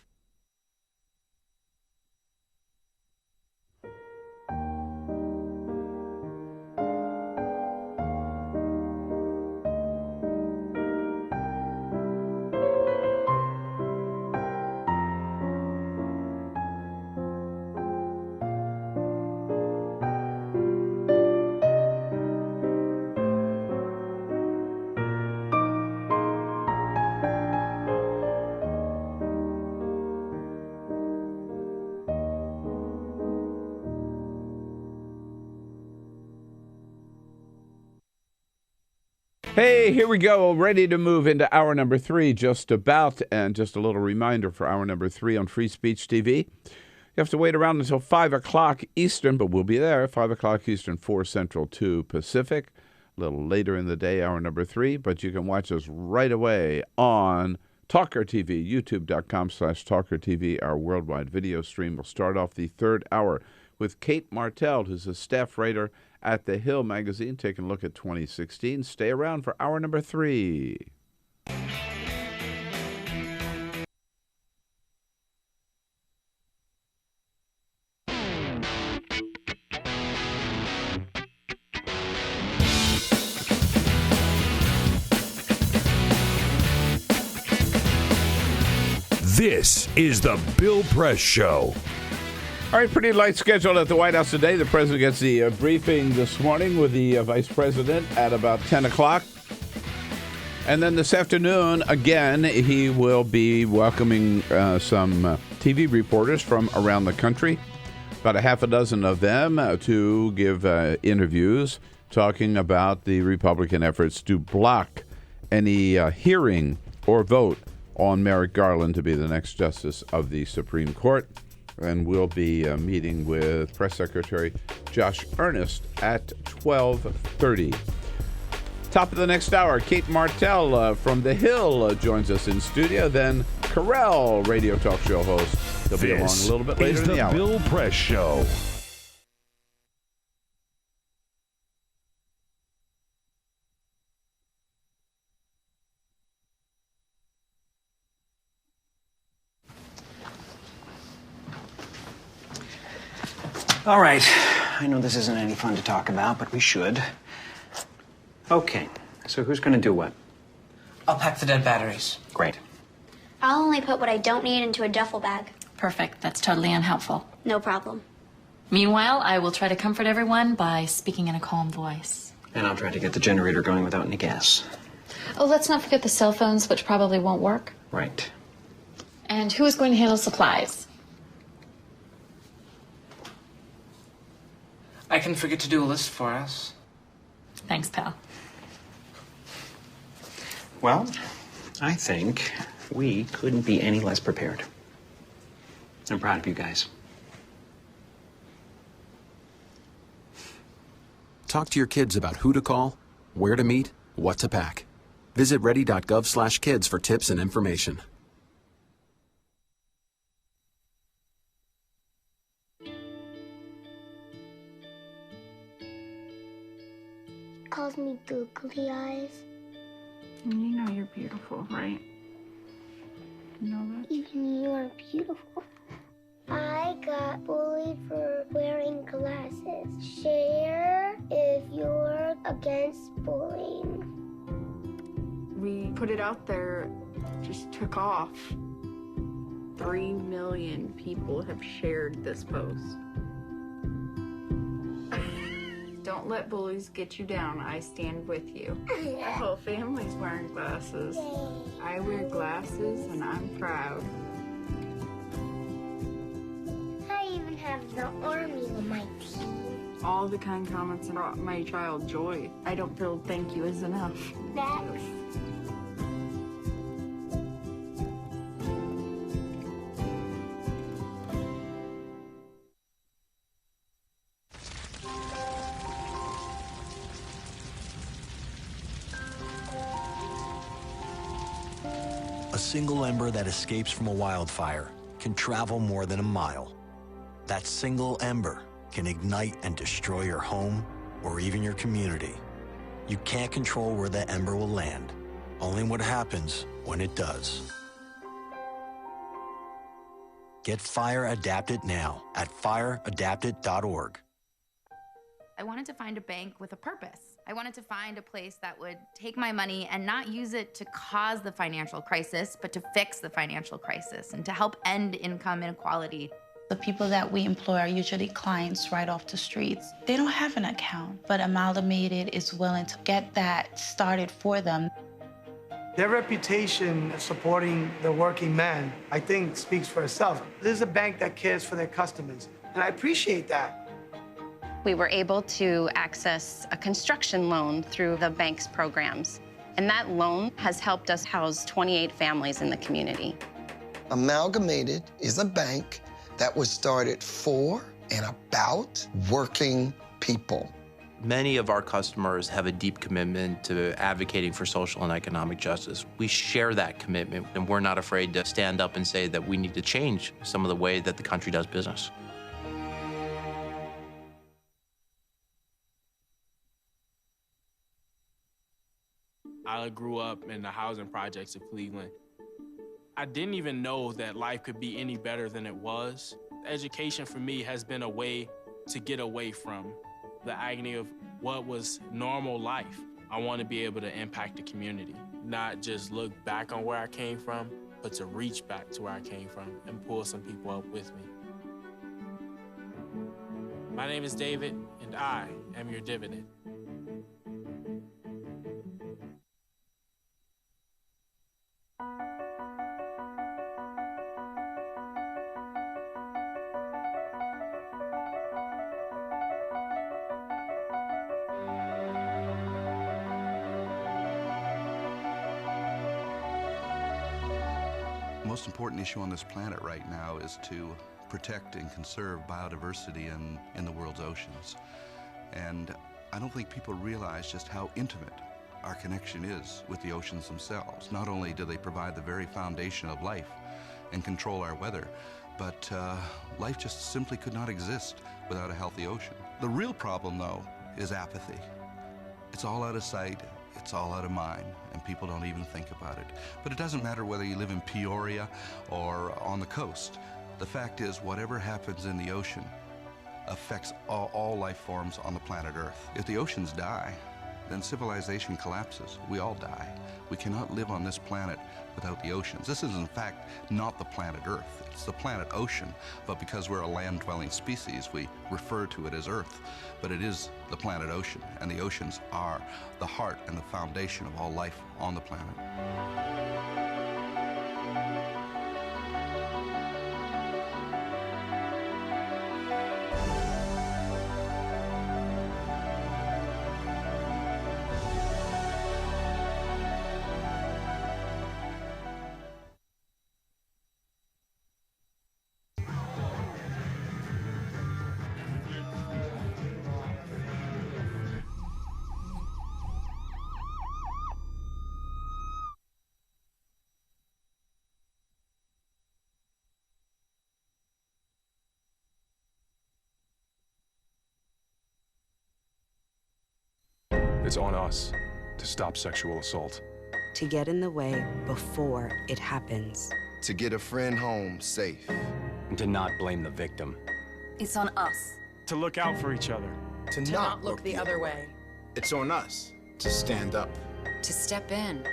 [SPEAKER 12] Hey, here we go. Ready to move into hour number 3, just about. And just a little reminder for hour number 3 on Free Speech TV. You have to wait around until 5 o'clock Eastern, but we'll be there. 5 o'clock Eastern, 4 Central, 2 Pacific. A little later in the day, hour number 3. But you can watch us right away on TawkrTV, youtube.com/TawkrTV. Our worldwide video stream will start off the 3rd hour with Kate Martell, who's a staff writer at The Hill magazine, taking a look at 2016. Stay around for hour number 3.
[SPEAKER 13] This is the Bill Press Show.
[SPEAKER 12] All right, pretty light schedule at the White House today. The president gets the briefing this morning with the vice president at about 10 o'clock. And then this afternoon, again, he will be welcoming some TV reporters from around the country, about a half a dozen of them, to give interviews talking about the Republican efforts to block any hearing or vote on Merrick Garland to be the next justice of the Supreme Court. And we'll be meeting with Press Secretary Josh Earnest at 12:30. Top of the next hour, Kate Martell from The Hill joins us in studio. Then Carell, radio talk show host. He'll be along a little bit later in the hour.
[SPEAKER 13] Bill Press Show.
[SPEAKER 23] All right,
[SPEAKER 7] I know this isn't any fun to talk about, but we should. Okay, so who's gonna do what?
[SPEAKER 17] I'll pack the dead batteries.
[SPEAKER 7] Great.
[SPEAKER 8] I'll only put what I don't need into a duffel bag.
[SPEAKER 9] Perfect. That's totally unhelpful.
[SPEAKER 8] No problem.
[SPEAKER 9] Meanwhile, I will try to comfort everyone by speaking in a calm voice.
[SPEAKER 7] And I'll try to get the generator going without any gas.
[SPEAKER 9] Oh, let's not forget the cell phones, which probably won't work.
[SPEAKER 7] Right.
[SPEAKER 9] And who is going to handle supplies?
[SPEAKER 17] I can forget to do a list for us.
[SPEAKER 9] Thanks, pal.
[SPEAKER 7] Well, I think we couldn't be any less prepared. I'm proud of you guys.
[SPEAKER 10] Talk to your kids about who to call, where to meet, what to pack. Visit ready.gov/kids for tips and information.
[SPEAKER 8] Calls me googly eyes.
[SPEAKER 18] You know you're beautiful, right? You know that?
[SPEAKER 8] Even you are beautiful. I got bullied for wearing glasses. Share if you're against bullying.
[SPEAKER 18] We put it out there, just took off. 3 million people have shared this post. Don't let bullies get you down. I stand with you. Our whole family's wearing glasses. I wear glasses and I'm proud.
[SPEAKER 8] I even have the army on my team.
[SPEAKER 18] All the kind comments brought my child joy. I don't feel thank you is enough.
[SPEAKER 8] That's
[SPEAKER 19] A single ember that escapes from a wildfire can travel more than a mile. That single ember can ignite and destroy your home or even your community. You can't control where the ember will land, only what happens when it does. Get Fire Adapted now at fireadapted.org.
[SPEAKER 23] I wanted to find a bank with a purpose. I wanted to find a place that would take my money and not use it to cause the financial crisis, but to fix the financial crisis and to help end income inequality.
[SPEAKER 26] The people that we employ are usually clients right off the streets. They don't have an account, but Amalgamated is willing to get that started for them.
[SPEAKER 27] Their reputation supporting the working man, I think, speaks for itself. This is a bank that cares for their customers, and I appreciate that.
[SPEAKER 28] We were able to access a construction loan through the bank's programs, and that loan has helped us house 28 families in the community.
[SPEAKER 29] Amalgamated is a bank that was started for and about working people.
[SPEAKER 15] Many of our customers have a deep commitment to advocating for social and economic justice. We share that commitment, and we're not afraid to stand up and say that we need to change some of the way that the country does business.
[SPEAKER 30] I grew up in the housing projects of Cleveland. I didn't even know that life could be any better than it was. Education for me has been a way to get away from the agony of what was normal life. I want to be able to impact the community, not just look back on where I came from, but to reach back to where I came from and pull some people up with me. My name is David, and I am your dividend.
[SPEAKER 31] The most important issue on this planet right now is to protect and conserve biodiversity in the world's oceans. And I don't think people realize just how intimate our connection is with the oceans themselves. Not only do they provide the very foundation of life and control our weather, but life just simply could not exist without a healthy ocean. The real problem, though, is apathy. It's all out of sight. It's all out of mind, and people don't even think about it. But it doesn't matter whether you live in Peoria or on the coast. The fact is, whatever happens in the ocean affects all life forms on the planet Earth. If the oceans die, then civilization collapses. We all die. We cannot live on this planet without the oceans. This is, in fact, not the planet Earth. It's the planet ocean, but because we're a land-dwelling species, we refer to it as Earth. But it is the planet ocean, and the oceans are the heart and the foundation of all life on the planet.
[SPEAKER 1] It's on us to stop sexual assault.
[SPEAKER 22] To get in the way before it happens.
[SPEAKER 2] To get a friend home safe.
[SPEAKER 3] And to not blame the victim.
[SPEAKER 4] It's on us.
[SPEAKER 30] To look out for each other.
[SPEAKER 2] To
[SPEAKER 4] not look the other way.
[SPEAKER 2] It's on us to stand up.
[SPEAKER 22] To step in.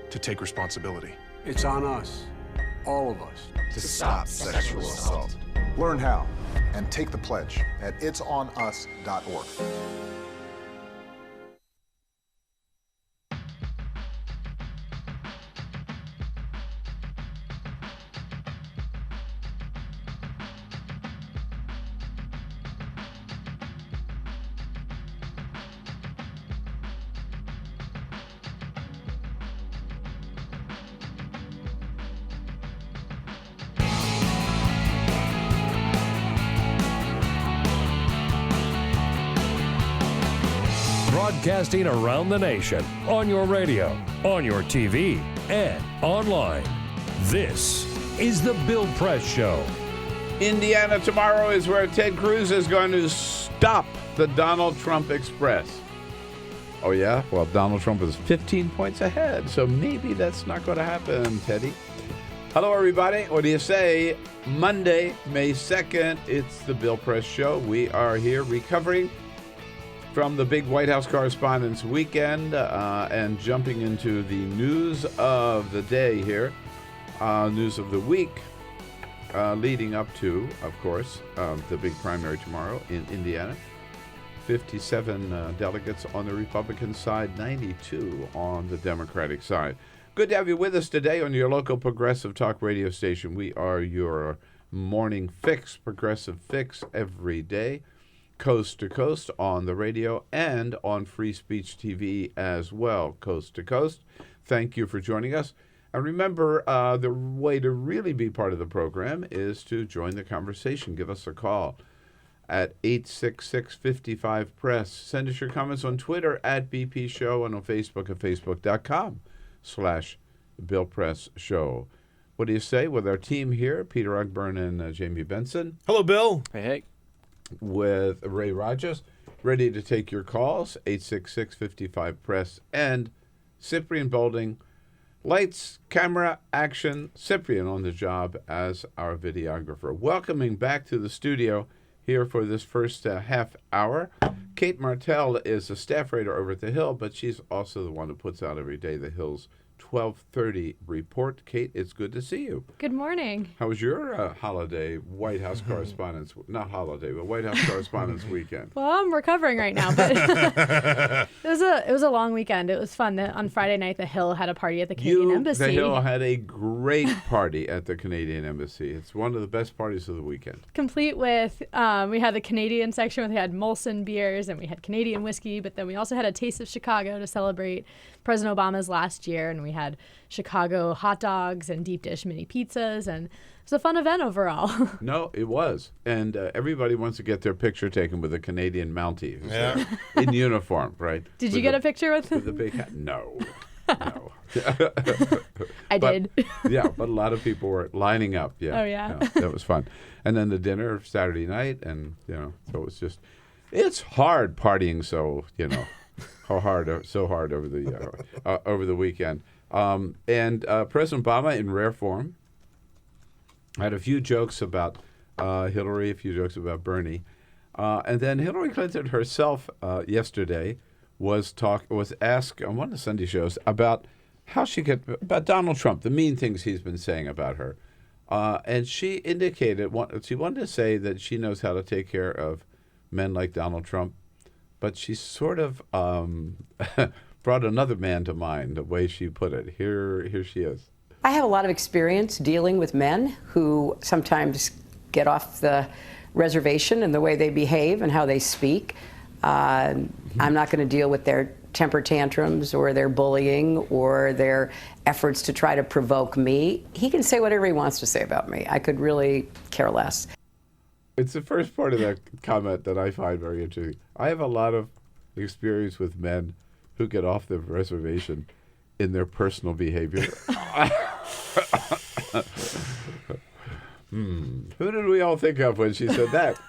[SPEAKER 1] To take responsibility.
[SPEAKER 5] It's on us, all of us,
[SPEAKER 2] to stop sexual assault.
[SPEAKER 6] Learn how and take the pledge at itsonus.org.
[SPEAKER 13] Broadcasting around the nation, on your radio, on your TV, and online. This is The Bill Press Show.
[SPEAKER 12] Indiana tomorrow is where Ted Cruz is going to stop the Donald Trump Express. Oh, yeah? Well, Donald Trump is 15 points ahead, so maybe that's not going to happen, Teddy. Hello, everybody. What do you say? Monday, May 2nd, it's The Bill Press Show. We are here recovering from the big White House Correspondents' Weekend and jumping into the news of the day here, news of the week, leading up to, of course, the big primary tomorrow in Indiana. 57 delegates on the Republican side, 92 on the Democratic side. Good to have you with us today on your local progressive talk radio station. We are your morning fix, progressive fix every day. Coast to coast on the radio and on Free Speech TV as well, coast to coast. Thank you for joining us. And remember, the way to really be part of the program is to join the conversation. Give us a call at 866-55-PRESS. Send us your comments on Twitter at BP Show and on Facebook at facebook.com/Bill Press Show. What do you say with our team here, Peter Ogburn and Jamie Benson?
[SPEAKER 11] Hello, Bill.
[SPEAKER 3] Hey.
[SPEAKER 12] With Ray Rogers, ready to take your calls, 866-55-PRESS, and Cyprian Bolding. Lights, camera, action. Cyprian on the job as our videographer. Welcoming back to the studio here for this first half hour. Kate Martell is a staff writer over at The Hill, but she's also the one who puts out every day The Hill's 12:30 report. Kate, it's good to see you.
[SPEAKER 5] Good morning.
[SPEAKER 12] How was your holiday White House Correspondents, not holiday, but White House Correspondents weekend?
[SPEAKER 5] Well, I'm recovering right now, but it was a long weekend. It was fun. On Friday night, The Hill had a party at the Canadian Embassy.
[SPEAKER 12] The Hill had a great party at the Canadian Embassy. It's one of the best parties of the weekend.
[SPEAKER 5] Complete with, we had the Canadian section where they had Molson beers and we had Canadian whiskey, but then we also had a Taste of Chicago to celebrate President Obama's last year, and we had Chicago hot dogs and deep dish mini pizzas, and it was a fun event overall.
[SPEAKER 12] No, it was. And everybody wants to get their picture taken with a Canadian Mountie who's in uniform, right?
[SPEAKER 5] Did you get a picture with
[SPEAKER 12] the big hat? No. No.
[SPEAKER 5] I did.
[SPEAKER 12] Yeah, but a lot of people were lining up. Yeah.
[SPEAKER 5] Oh, yeah.
[SPEAKER 12] That was fun. And then the dinner Saturday night, and, so it was just, it's hard partying so hard over the weekend. And President Obama, in rare form, had a few jokes about Hillary, a few jokes about Bernie. And then Hillary Clinton herself yesterday was asked on one of the Sunday shows about how she could, about Donald Trump, the mean things he's been saying about her. And she indicated, she wanted to say that she knows how to take care of men like Donald Trump, but she sort of brought another man to mind, the way she put it. Here she is.
[SPEAKER 7] I have a lot of experience dealing with men who sometimes get off the reservation in the way they behave and how they speak. I'm not going to deal with their temper tantrums or their bullying or their efforts to try to provoke me. He can say whatever he wants to say about me. I could really care less.
[SPEAKER 12] It's the first part of that comment that I find very interesting. I have a lot of experience with men who get off the reservation in their personal behavior. Who did we all think of when she said that?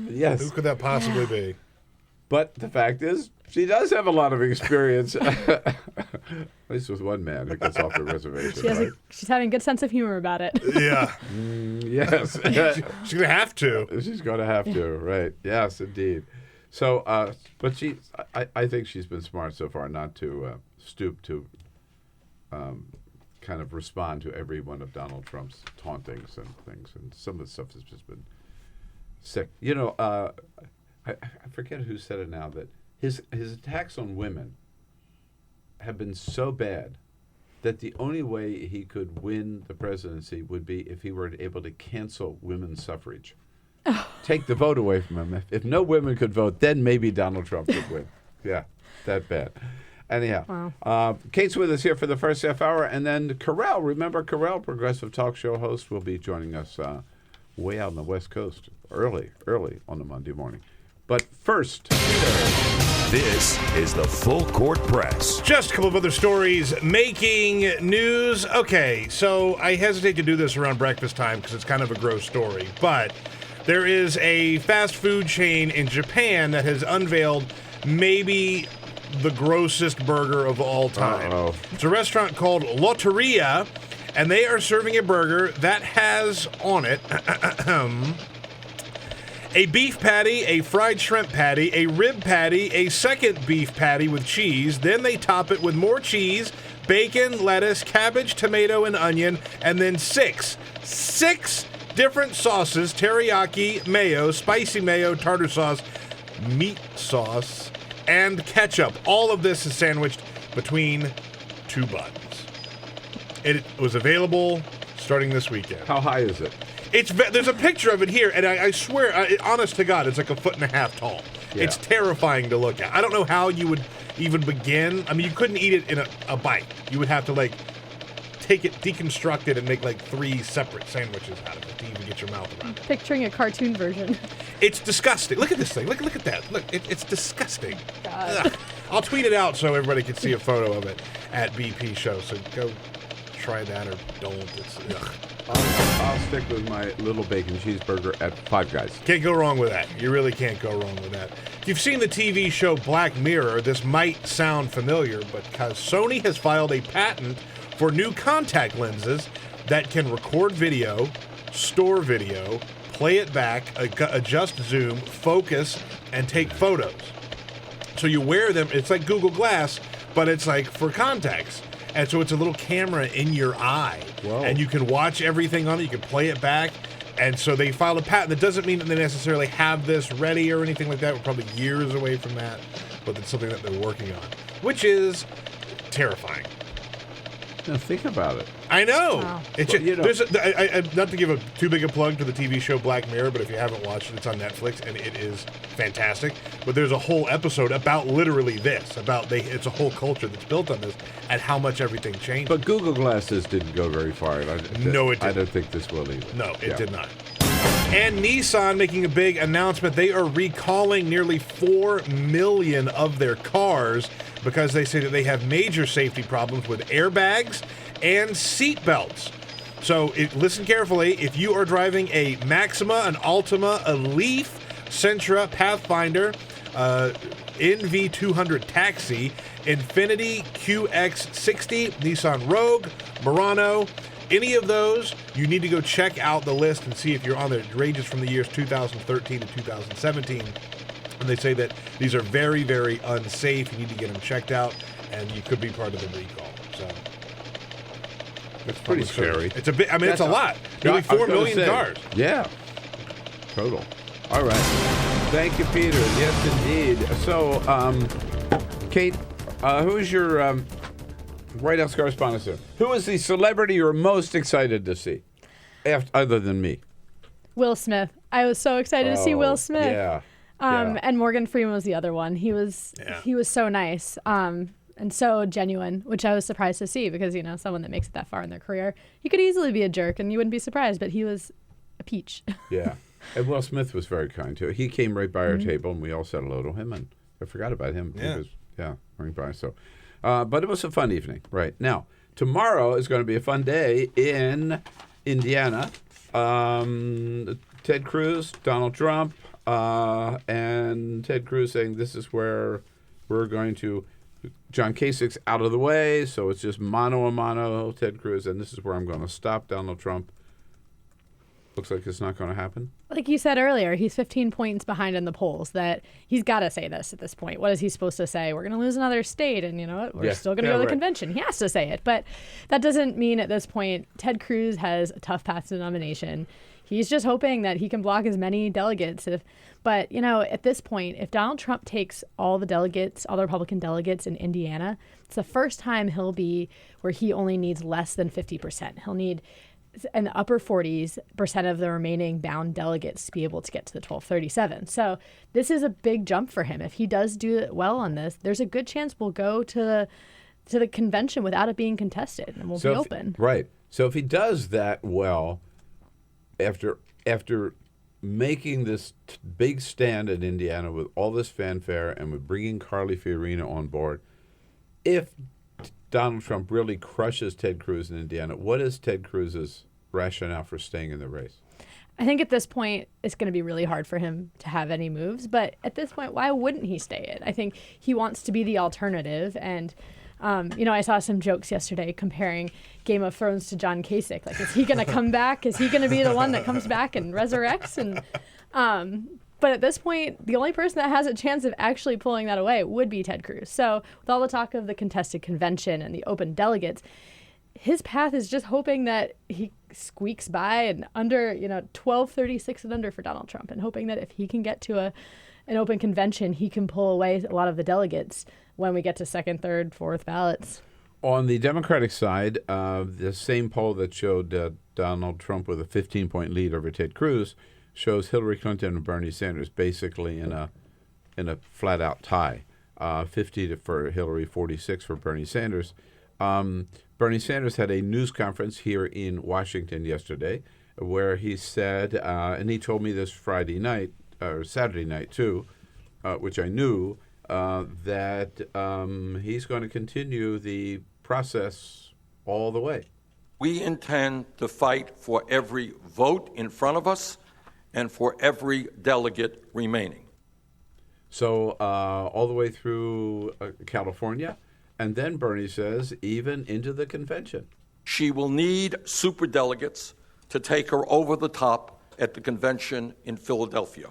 [SPEAKER 12] Yes.
[SPEAKER 9] Who could that possibly be?
[SPEAKER 12] But the fact is, she does have a lot of experience, at least with one man who gets off the reservation.
[SPEAKER 5] She's having a good sense of humor about it.
[SPEAKER 9] Yeah.
[SPEAKER 12] Yes.
[SPEAKER 9] She's going to have to.
[SPEAKER 12] She's going to have to, right. Yes, indeed. So, but I think she's been smart so far not to stoop to kind of respond to every one of Donald Trump's tauntings and things. And some of the stuff has just been sick. You know, I forget who said it now, that his attacks on women have been so bad that the only way he could win the presidency would be if he were able to cancel women's suffrage. Take the vote away from him. If no women could vote, then maybe Donald Trump would win. Yeah, that bad. Anyhow, wow. Kate's with us here for the first half hour, and then Carell. Remember Carell, progressive talk show host, will be joining us way out on the West Coast, early on a Monday morning. But first,
[SPEAKER 10] this is the Full Court Press.
[SPEAKER 9] Just a couple of other stories making news. Okay, so I hesitate to do this around breakfast time because it's kind of a gross story, but there is a fast food chain in Japan that has unveiled maybe the grossest burger of all time.
[SPEAKER 12] Uh-oh.
[SPEAKER 9] It's a restaurant called Lotteria, and they are serving a burger that has on it a beef patty, a fried shrimp patty, a rib patty, a second beef patty with cheese. Then they top it with more cheese, bacon, lettuce, cabbage, tomato, and onion, and then six different sauces: teriyaki, mayo, spicy mayo, tartar sauce, meat sauce, and ketchup. All of this is sandwiched between two buns. It was available starting this weekend.
[SPEAKER 12] How high is it?
[SPEAKER 9] There's a picture of it here, and I swear, honest to God, it's like 1.5 feet tall. Yeah. It's terrifying to look at. I don't know how you would even begin. I mean, you couldn't eat it in a bite. You would have to, like, take it, deconstruct it, and make, like, 3 separate sandwiches out of it to even get your mouth around it.
[SPEAKER 5] Picturing a cartoon version.
[SPEAKER 9] It's disgusting. Look at this thing. Look at that. Look, it's disgusting.
[SPEAKER 5] God.
[SPEAKER 9] I'll tweet it out so everybody can see a photo of it at BP Show. So go try that or don't.
[SPEAKER 12] I'll stick with my little bacon cheeseburger at Five Guys.
[SPEAKER 9] Can't go wrong with that. You really can't go wrong with that. If you've seen the TV show Black Mirror, this might sound familiar, but because Sony has filed a patent for new contact lenses that can record video, store video, play it back, adjust zoom, focus, and take photos. So you wear them, it's like Google Glass, but it's like for contacts. And so it's a little camera in your eye.
[SPEAKER 12] Whoa.
[SPEAKER 9] And you can watch everything on it, you can play it back. And so they filed a patent. That doesn't mean that they necessarily have this ready or anything like that. We're probably years away from that, but it's something that they're working on, which is terrifying.
[SPEAKER 12] Now think about it.
[SPEAKER 9] I know.
[SPEAKER 5] Wow.
[SPEAKER 9] It's not to give too big a plug to the TV show Black Mirror, but if you haven't watched it, it's on Netflix, and it is fantastic. But there's a whole episode about literally this, it's a whole culture that's built on this, and how much everything changed.
[SPEAKER 12] But Google Glasses didn't go very far.
[SPEAKER 9] No, it didn't.
[SPEAKER 12] I don't think this will either.
[SPEAKER 9] No, it did not. And Nissan making a big announcement. They are recalling nearly 4 million of their cars because they say that they have major safety problems with airbags and seat belts. So listen carefully. If you are driving a Maxima, an Altima, a Leaf, Sentra, Pathfinder, NV200 Taxi, Infiniti QX60, Nissan Rogue, Murano, any of those, you need to go check out the list and see if you're on there. It ranges from the years 2013 to 2017. And they say that these are very, very unsafe. You need to get them checked out, and you could be part of the recall. So
[SPEAKER 12] that's pretty scary.
[SPEAKER 9] It's a bit. I mean, it's a lot. Nearly 4 million cars.
[SPEAKER 12] Yeah, total. All right. Thank you, Peter. Yes, indeed. So, Kate, who is your White House correspondent there? Who is the celebrity you're most excited to see, other than me?
[SPEAKER 5] Will Smith. I was so excited to see Will Smith.
[SPEAKER 12] Yeah.
[SPEAKER 5] And Morgan Freeman was the other one. He was so nice and so genuine, which I was surprised to see because, someone that makes it that far in their career, he could easily be a jerk and you wouldn't be surprised, but he was a peach.
[SPEAKER 12] Yeah. And Will Smith was very kind too. He came right by our table and we all said hello to him, and I forgot about him.
[SPEAKER 9] Yeah.
[SPEAKER 12] He was, right by. So, but it was a fun evening. Right. Now, tomorrow is going to be a fun day in Indiana. Ted Cruz, Donald Trump, and Ted Cruz saying this is where we're going to, John Kasich's out of the way, so it's just mano a mano, Ted Cruz, and this is where I'm going to stop Donald Trump. Looks like it's not going to happen.
[SPEAKER 5] Like you said earlier, he's 15 points behind in the polls. That he's got to say this at this point. What is he supposed to say? We're going to lose another state, and you know what? We're still going to go to the convention. He has to say it, but that doesn't mean at this point Ted Cruz has a tough path to the nomination. He's just hoping that he can block as many delegates. But at this point, if Donald Trump takes all the delegates, all the Republican delegates in Indiana, it's the first time he'll be where he only needs less than 50%. He'll need in the upper 40s% of the remaining bound delegates to be able to get to the 1237. So this is a big jump for him. If he does do it well on this, there's a good chance we'll go to the convention without it being contested, and we'll be open.
[SPEAKER 12] Right. So if he does that well, after making this big stand in Indiana with all this fanfare and with bringing Carly Fiorina on board, if Donald Trump really crushes Ted Cruz in Indiana, what is Ted Cruz's rationale for staying in the race?
[SPEAKER 5] I think at this point, it's going to be really hard for him to have any moves. But at this point, why wouldn't he stay it? I think he wants to be the alternative. And, I saw some jokes yesterday comparing Game of Thrones to John Kasich. Like, is he going to come back? Is he going to be the one that comes back and resurrects? And but at this point, the only person that has a chance of actually pulling that away would be Ted Cruz. So with all the talk of the contested convention and the open delegates, his path is just hoping that he squeaks by and under, 1236 and under for Donald Trump, and hoping that if he can get to an open convention, he can pull away a lot of the delegates when we get to second, third, fourth ballots.
[SPEAKER 12] On the Democratic side, the same poll that showed Donald Trump with a 15-point lead over Ted Cruz shows Hillary Clinton and Bernie Sanders basically in a flat-out tie, 50 for Hillary, 46 for Bernie Sanders. Bernie Sanders had a news conference here in Washington yesterday where he said, and he told me this Friday night, or Saturday night too, which I knew, that he's going to continue the process all the way.
[SPEAKER 8] We intend to fight for every vote in front of us and for every delegate remaining.
[SPEAKER 12] So all the way through California, and then Bernie says even into the convention.
[SPEAKER 8] She will need superdelegates to take her over the top at the convention in Philadelphia.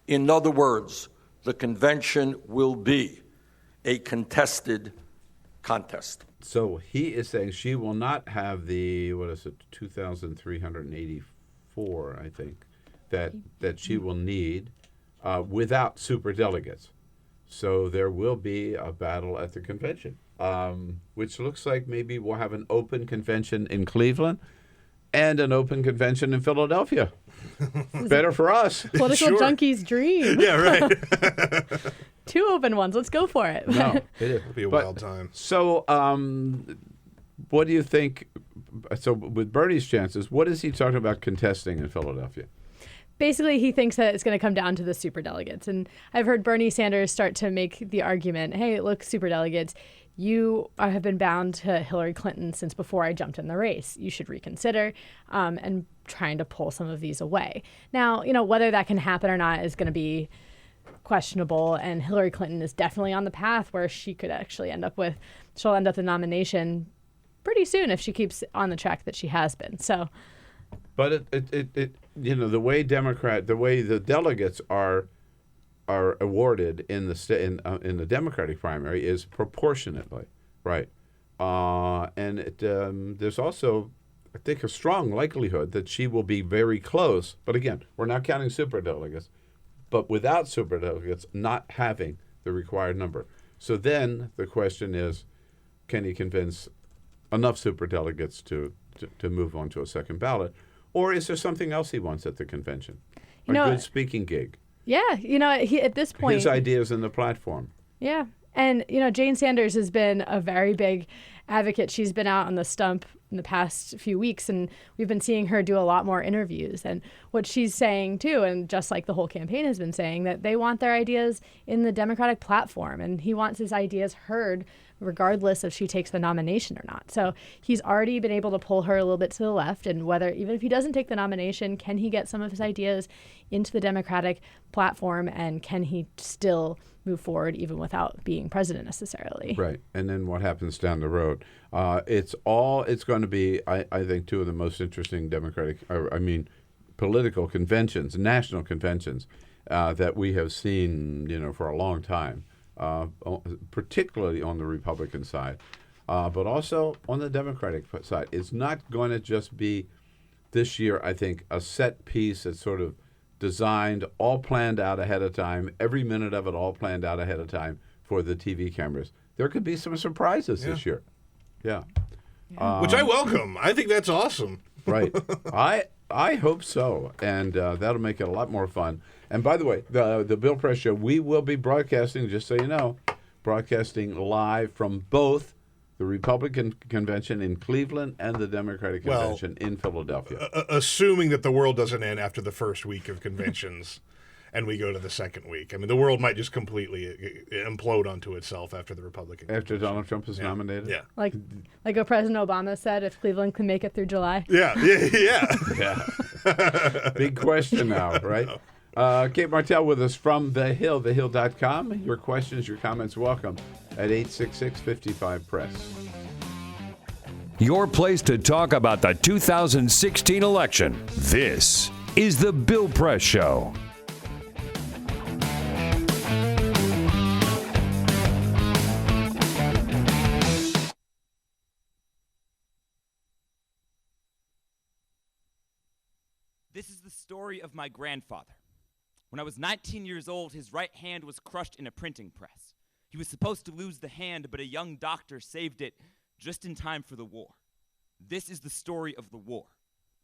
[SPEAKER 8] In other words, the convention will be a contested contest.
[SPEAKER 12] So he is saying she will not have the, 2,384, I think, that she will need without superdelegates. So there will be a battle at the convention, which looks like maybe we'll have an open convention in Cleveland and an open convention in Philadelphia. Better for us.
[SPEAKER 5] Political junkie's dream.
[SPEAKER 9] Yeah, right.
[SPEAKER 5] 2 open ones. Let's go for it.
[SPEAKER 12] No,
[SPEAKER 9] it'll be a wild time.
[SPEAKER 12] So what do you think? So with Bernie's chances, what is he talking about contesting in Philadelphia?
[SPEAKER 5] Basically, he thinks that it's going to come down to the superdelegates. And I've heard Bernie Sanders start to make the argument, hey, look, superdelegates, you have been bound to Hillary Clinton since before I jumped in the race. You should reconsider and trying to pull some of these away. Now, whether that can happen or not is going to be questionable. And Hillary Clinton is definitely on the path where she'll end up the nomination pretty soon if she keeps on the track that she has been. So,
[SPEAKER 12] but it the way the delegates are awarded in the Democratic primary is proportionately, right? And there's also, I think, a strong likelihood that she will be very close. But again, we're not counting superdelegates, but without superdelegates not having the required number. So then the question is, can he convince enough superdelegates to move on to a second ballot? Or is there something else he wants at the convention? A good speaking gig?
[SPEAKER 5] Yeah, he, at this point...
[SPEAKER 12] His ideas in the platform.
[SPEAKER 5] Yeah. And, Jane Sanders has been a very big advocate. She's been out on the stump in the past few weeks, and we've been seeing her do a lot more interviews. And what she's saying, too, and just like the whole campaign has been saying, that they want their ideas in the Democratic platform, and he wants his ideas heard regardless if she takes the nomination or not. So he's already been able to pull her a little bit to the left, and even if he doesn't take the nomination, can he get some of his ideas into the Democratic platform, and can he still move forward even without being president necessarily?
[SPEAKER 12] Right. And then what happens down the road? It's going to be, I think, two of the most interesting political conventions, national conventions that we have seen, for a long time. Particularly on the Republican side, but also on the Democratic side. It's not going to just be this year, I think, a set piece that's sort of designed, all planned out ahead of time, every minute of it all planned out ahead of time for the TV cameras. There could be some surprises this year. Yeah.
[SPEAKER 9] Which I welcome. I think that's awesome.
[SPEAKER 12] Right. I hope so, and that'll make it a lot more fun. And by the way, the Bill Press Show, we will be broadcasting, just so you know, broadcasting live from both the Republican convention in Cleveland and the Democratic convention in Philadelphia.
[SPEAKER 9] Assuming that the world doesn't end after the first week of conventions and we go to the second week. I mean, the world might just completely implode onto itself after the Republican convention.
[SPEAKER 12] After Donald Trump is nominated?
[SPEAKER 9] Yeah.
[SPEAKER 5] Like what President Obama said, if Cleveland can make it through July.
[SPEAKER 9] Yeah.
[SPEAKER 12] Big question now, right? Kate Martell with us from The Hill, thehill.com. Your questions, your comments, welcome at 866-55-PRESS.
[SPEAKER 13] Your place to talk about the 2016 election. This is The Bill Press Show.
[SPEAKER 11] This is the story of my grandfather. When I was 19 years old, his right hand was crushed in a printing press. He was supposed to lose the hand, but a young doctor saved it just in time for the war. This is the story of the war.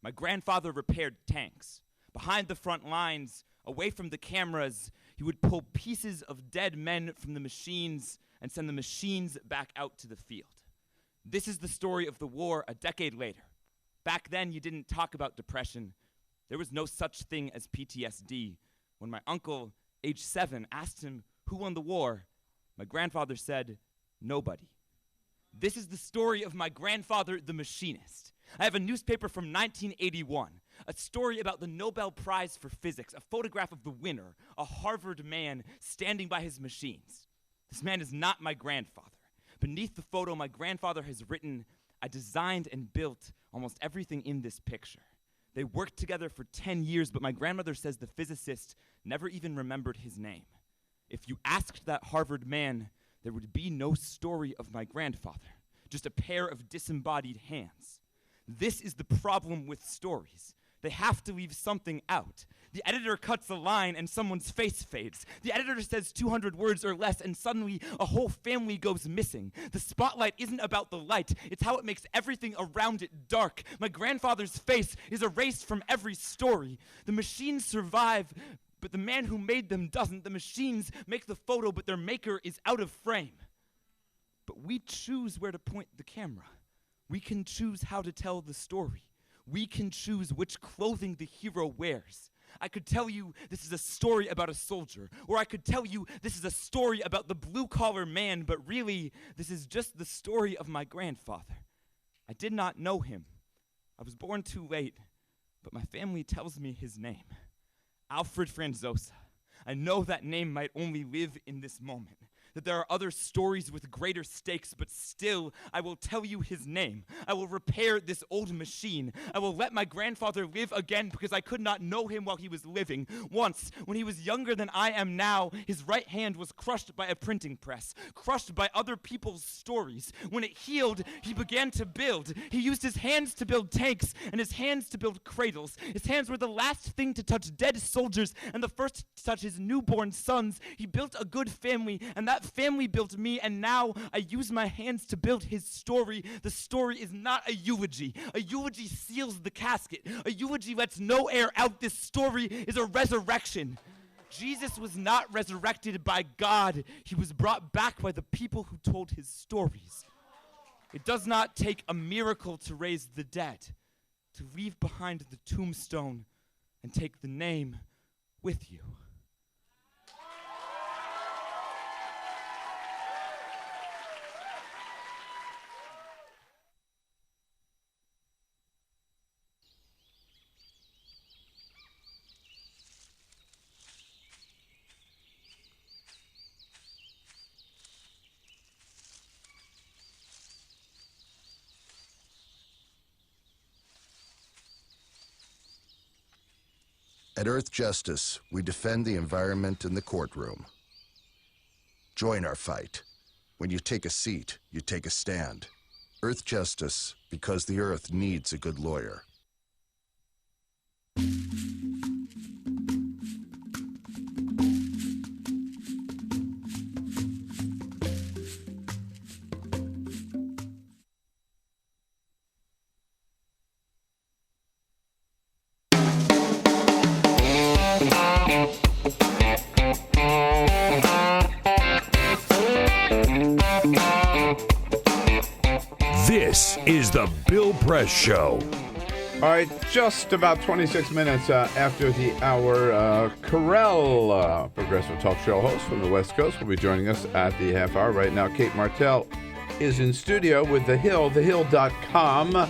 [SPEAKER 11] My grandfather repaired tanks. Behind the front lines, away from the cameras, he would pull pieces of dead men from the machines and send the machines back out to the field. This is the story of the war a decade later. Back then, you didn't talk about depression. There was no such thing as PTSD. When my uncle, age 7, asked him who won the war, my grandfather said, nobody. This is the story of my grandfather, the machinist. I have a newspaper from 1981, a story about the Nobel Prize for Physics, a photograph of the winner, a Harvard man standing by his machines. This man is not my grandfather. Beneath the photo, my grandfather has written, I designed and built almost everything in this picture. They worked together for 10 years, but my grandmother says the physicist never even remembered his name. If you asked that Harvard man, there would be no story of my grandfather, just a pair of disembodied hands. This is the problem with stories. They have to leave something out. The editor cuts a line and someone's face fades. The editor says 200 words or less and suddenly a whole family goes missing. The spotlight isn't about the light, it's how it makes everything around it dark. My grandfather's face is erased from every story. The machines survive, but the man who made them doesn't. The machines make the photo, but their maker is out of frame. But we choose where to point the camera. We can choose how to tell the story. We can choose which clothing the hero wears. I could tell you this is a story about a soldier, or I could tell you this is a story about the blue-collar man, but really, this is just the story of my grandfather. I did not know him. I was born too late, but my family tells me his name. Alfred Franzosa. I know that name might only live in this moment. that there are other stories with greater stakes, but still, I will tell you his name. I will repair this old machine. I will let my grandfather live again because I could not know him while he was living. Once, when he was younger than I am now, his right hand was crushed by a printing press, crushed by other people's stories. When it healed, he began to build. He used his hands to build tanks and his hands to build cradles. His hands were the last thing to touch dead soldiers and the first to touch his newborn sons. He built a good family, and that family built me, and now I use my hands to build his story. The story is not a eulogy. A eulogy seals the casket. A eulogy lets no air out. This story is a resurrection. Jesus was not resurrected by God. He was brought back by the people who told his stories. It does not take a miracle to raise the dead, to leave behind the tombstone and take the name with you.
[SPEAKER 2] At Earth Justice, we defend the environment in the courtroom. Join our fight. When you take a seat, you take a stand. Earth Justice, because the Earth needs a good lawyer.
[SPEAKER 10] This is the Bill Press Show.
[SPEAKER 12] All right, just about 26 minutes after the hour, Carell, progressive talk show host from the West Coast, will be joining us at the half hour. Right now, Kate Martell is in studio with The Hill, thehill.com.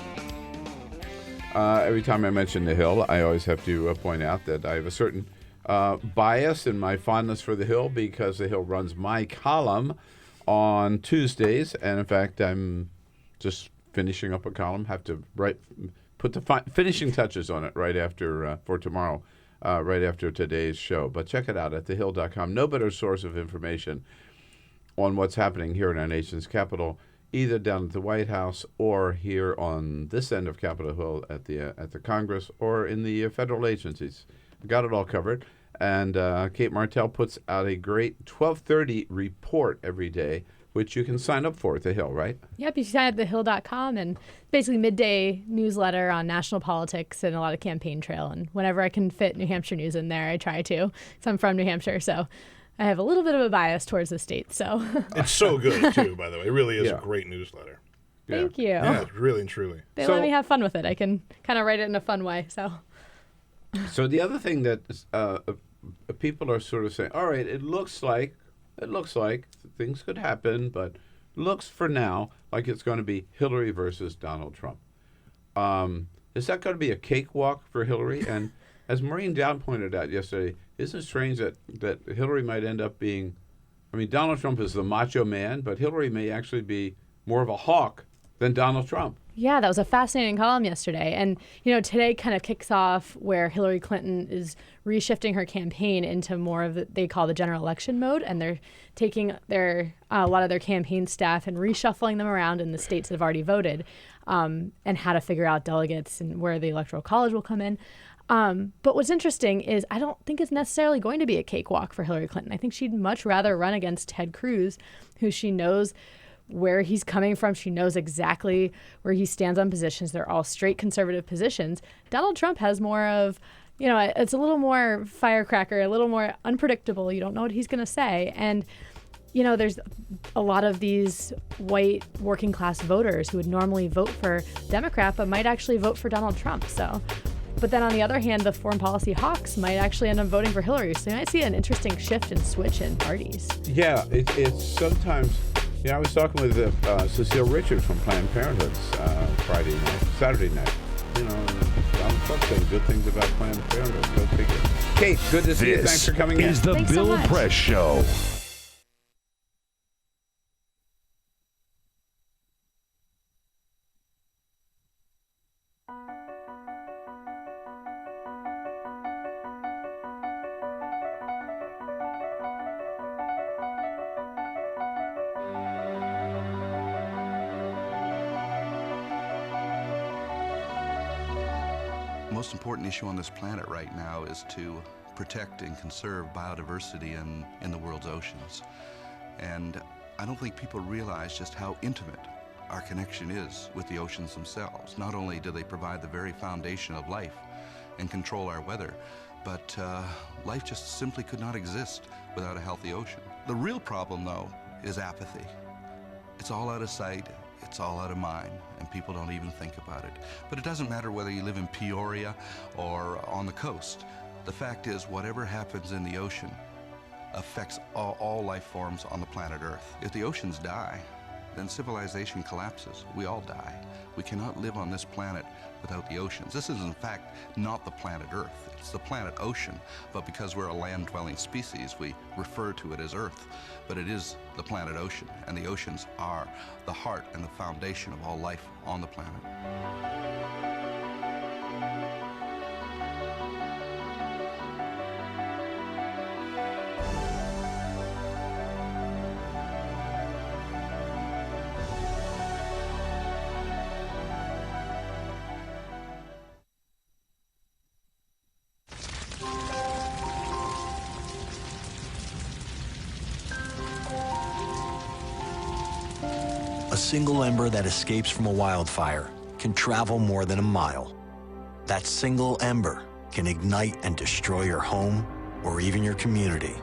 [SPEAKER 12] Every time I mention The Hill, I always have to point out that I have a certain bias in my fondness for The Hill because The Hill runs my column on Tuesdays. And in fact, I'm just finishing up a column, have to put the finishing touches on it right after for tomorrow, right after today's show. But check it out at thehill.com. No better source of information on what's happening here in our nation's capital, either down at the White House or here on this end of Capitol Hill at the Congress or in the federal agencies. Got it all covered. And Kate Martell puts out a great 12:30 report every day, which you can sign up for at The Hill, right?
[SPEAKER 5] Yep, you sign up at thehill.com, and basically midday newsletter on national politics and a lot of campaign trail. And whenever I can fit New Hampshire news in there, I try to, because I'm from New Hampshire, so I have a little bit of a bias towards the state. So
[SPEAKER 9] it's so good, too, by the way. It really is a great newsletter.
[SPEAKER 5] Thank you.
[SPEAKER 9] Yeah, really and truly.
[SPEAKER 5] They let me have fun with it. I can kind of write it in a fun way.
[SPEAKER 12] So the other thing that people are sort of saying, all right, it looks like things could happen, but looks for now like it's going to be Hillary versus Donald Trump. Is that going to be a cakewalk for Hillary? And as Maureen Dowd pointed out yesterday, isn't it strange that Hillary might end up being, Donald Trump is the macho man, but Hillary may actually be more of a hawk than Donald Trump.
[SPEAKER 5] Yeah, that was a fascinating column yesterday. And, today kind of kicks off where Hillary Clinton is reshifting her campaign into more of they call the general election mode. And they're taking a lot of their campaign staff and reshuffling them around in the states that have already voted, and how to figure out delegates and where the Electoral College will come in. But what's interesting is I don't think it's necessarily going to be a cakewalk for Hillary Clinton. I think she'd much rather run against Ted Cruz, who she knows where he's coming from. She knows exactly where he stands on positions. They're all straight conservative positions. Donald Trump has more of, it's a little more firecracker, a little more unpredictable. You don't know what he's going to say. And, there's a lot of these white working class voters who would normally vote for Democrat, but might actually vote for Donald Trump. But then on the other hand, the foreign policy hawks might actually end up voting for Hillary. So you might see an interesting shift and switch in parties.
[SPEAKER 12] Yeah, it's sometimes... I was talking with Cecile Richards from Planned Parenthood Saturday night. Donald Trump saying good things about Planned Parenthood. Go figure. Kate, good to see you. Thanks for coming in.
[SPEAKER 10] This is the Bill Press Show.
[SPEAKER 31] most important issue on this planet right now is to protect and conserve biodiversity in the world's oceans. And I don't think people realize just how intimate our connection is with the oceans themselves. Not only do they provide the very foundation of life and control our weather, but life just simply could not exist without a healthy ocean. The real problem, though, is apathy. It's all out of sight, it's all out of mind, and people don't even think about it. But it doesn't matter whether you live in Peoria or on the coast. The fact is, whatever happens in the ocean affects all life forms on the planet Earth. If the oceans die, then civilization collapses. We all die. We cannot live on this planet without the oceans. This is, in fact, not the planet Earth. It's the planet ocean. But because we're a land-dwelling species, we refer to it as Earth. But it is the planet ocean, and the oceans are the heart and the foundation of all life on the planet.
[SPEAKER 14] A single ember that escapes from a wildfire can travel more than a mile. That single ember can ignite and destroy your home or even your community.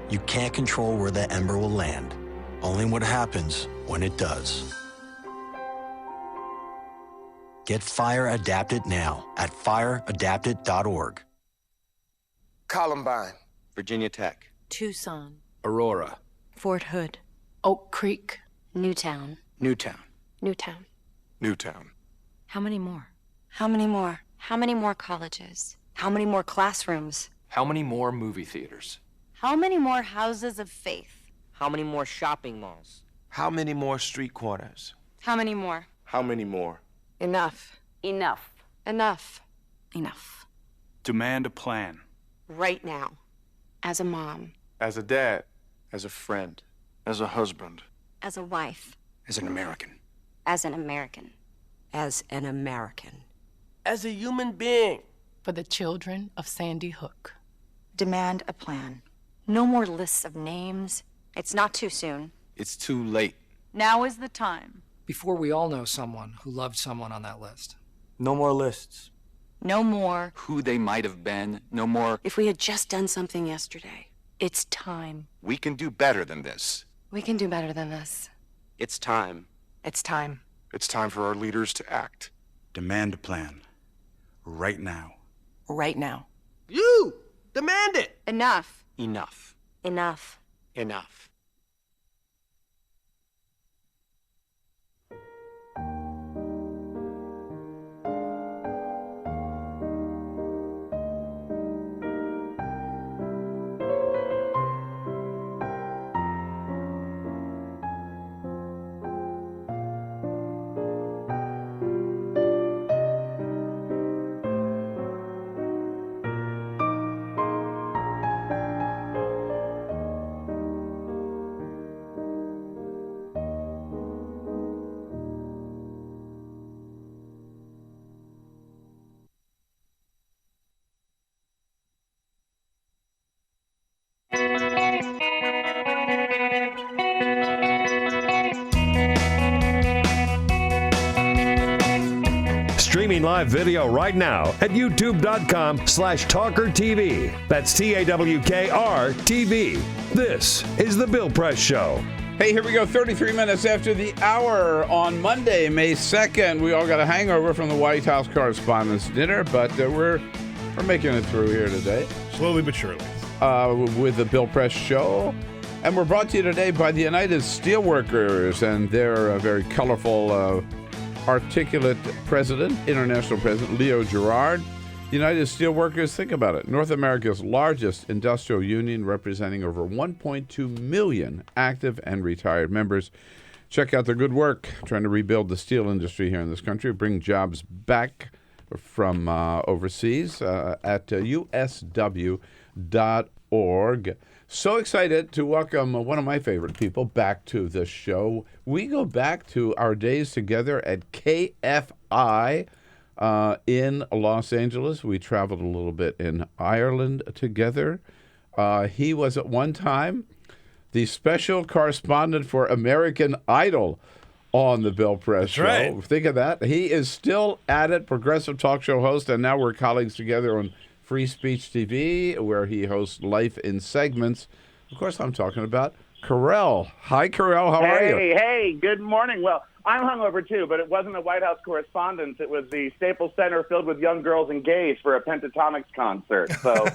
[SPEAKER 14] You can't control where that ember will land, only what happens when it does. Get Fire Adapted now at fireadapted.org.
[SPEAKER 16] Columbine, Virginia Tech,
[SPEAKER 17] Tucson,
[SPEAKER 16] Aurora,
[SPEAKER 17] Fort Hood, Oak Creek,
[SPEAKER 22] Newtown.
[SPEAKER 16] Newtown,
[SPEAKER 17] Newtown.
[SPEAKER 1] Newtown.
[SPEAKER 17] How many more?
[SPEAKER 22] How many more? How many more colleges? How many more classrooms?
[SPEAKER 3] How many more movie theaters?
[SPEAKER 22] How many more houses of faith?
[SPEAKER 16] How many more shopping malls? How many more street corners?
[SPEAKER 22] How many more?
[SPEAKER 16] How many more?
[SPEAKER 22] Enough. Enough. Enough.
[SPEAKER 17] Enough.
[SPEAKER 16] Demand a plan.
[SPEAKER 22] Right now. As a mom.
[SPEAKER 16] As a dad. As a friend. As a husband.
[SPEAKER 22] As a wife.
[SPEAKER 16] As an American.
[SPEAKER 22] As an American.
[SPEAKER 7] As an American.
[SPEAKER 16] As a human being.
[SPEAKER 17] For the children of Sandy Hook.
[SPEAKER 22] Demand a plan. No more lists of names. It's not too soon.
[SPEAKER 16] It's too late.
[SPEAKER 22] Now is the time.
[SPEAKER 18] Before we all know someone who loved someone on that list.
[SPEAKER 16] No more lists.
[SPEAKER 22] No more.
[SPEAKER 16] Who they might have been. No more.
[SPEAKER 22] If we had just done something yesterday. It's time.
[SPEAKER 16] We can do better than this.
[SPEAKER 22] We can do better than this.
[SPEAKER 16] It's time.
[SPEAKER 22] It's time.
[SPEAKER 1] It's time for our leaders to act.
[SPEAKER 16] Demand a plan. Right now.
[SPEAKER 17] Right now.
[SPEAKER 16] You! Demand it!
[SPEAKER 22] Enough.
[SPEAKER 16] Enough.
[SPEAKER 22] Enough.
[SPEAKER 16] Enough.
[SPEAKER 13] Streaming live video right now at youtube.com/TawkrTV. That's TAWKR-TV. This is The Bill Press Show.
[SPEAKER 12] Hey, here we go. 33 minutes after the hour on Monday, May 2nd. We all got a hangover from the White House Correspondents' Dinner, but we're making it through here today.
[SPEAKER 9] Slowly but surely.
[SPEAKER 12] With The Bill Press Show. And we're brought to you today by the United Steelworkers and their very colorful, articulate president, international president, Leo Gerard. United Steelworkers, think about it, North America's largest industrial union representing over 1.2 million active and retired members. Check out their good work trying to rebuild the steel industry here in this country, bring jobs back from overseas at usw.org. So excited to welcome one of my favorite people back to the show. We go back to our days together at KFI in Los Angeles. We traveled a little bit in Ireland together. He was at one time the special correspondent for American Idol on the Bill Press Show.
[SPEAKER 9] Right.
[SPEAKER 12] Think of that. He is still at it, progressive talk show host, and now we're colleagues together on Free Speech TV, where he hosts Life in Segments. Of course, I'm talking about Carell. Hi, Carell. How are you?
[SPEAKER 15] Hey, good morning. Well, I'm hungover too, but it wasn't a White House correspondence. It was the Staples Center filled with young girls engaged for a Pentatonix concert. So,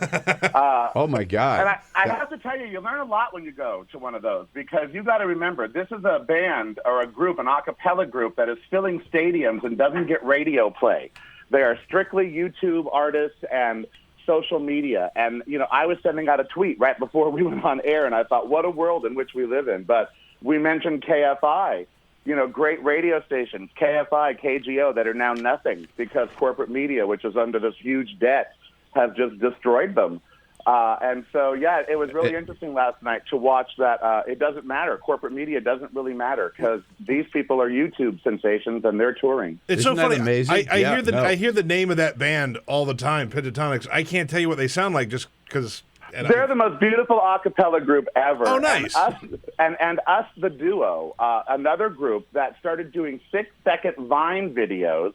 [SPEAKER 12] oh my God!
[SPEAKER 15] And I have to tell you, you learn a lot when you go to one of those, because you got to remember, this is a band or a group, an a cappella group that is filling stadiums and doesn't get radio play. They are strictly YouTube artists and social media. And, you know, I was sending out a tweet right before we went on air, and I thought, what a world in which we live in. But we mentioned KFI, you know, great radio stations, KFI, KGO, that are now nothing because corporate media, which is under this huge debt, has just destroyed them. And so, yeah, it was really interesting last night to watch that. It doesn't matter. Corporate media doesn't really matter because these people are YouTube sensations and they're touring.
[SPEAKER 9] It's
[SPEAKER 12] Isn't
[SPEAKER 9] so funny.
[SPEAKER 12] that amazing?
[SPEAKER 9] I hear the name of that band all the time, Pentatonix. I can't tell you what they sound like just because.
[SPEAKER 15] They're the most beautiful a cappella group ever.
[SPEAKER 9] Oh, nice.
[SPEAKER 15] And Us, the Duo, another group that started doing 6-second Vine videos,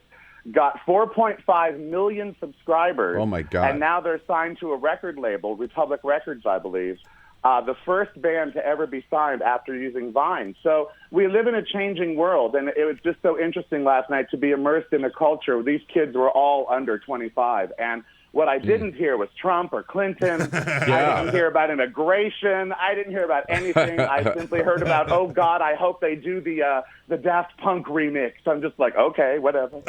[SPEAKER 15] got 4.5 million subscribers.
[SPEAKER 12] Oh, my God.
[SPEAKER 15] And now they're signed to a record label, Republic Records, I believe. The first band to ever be signed after using Vine. So we live in a changing world, and it was just so interesting last night to be immersed in a culture. These kids were all under 25, and what I didn't hear was Trump or Clinton. I didn't hear about immigration. I didn't hear about anything. I simply heard about, oh, God, I hope they do the Daft Punk remix. I'm just like, okay, whatever.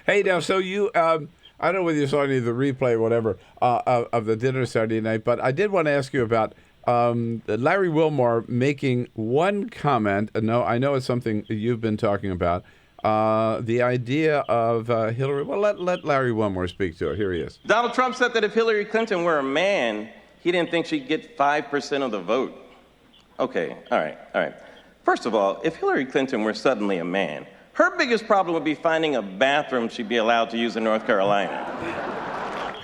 [SPEAKER 12] Hey, now, so you, I don't know whether you saw any of the replay or whatever of the dinner Saturday night, but I did want to ask you about Larry Wilmore making one comment. No, I know it's something you've been talking about. The idea of Hillary. Well, let Larry Wilmore speak to it. Here he is.
[SPEAKER 19] Donald Trump said that if Hillary Clinton were a man, he didn't think she'd get 5% of the vote. Okay, all right. First of all, if Hillary Clinton were suddenly a man, her biggest problem would be finding a bathroom she'd be allowed to use in North Carolina.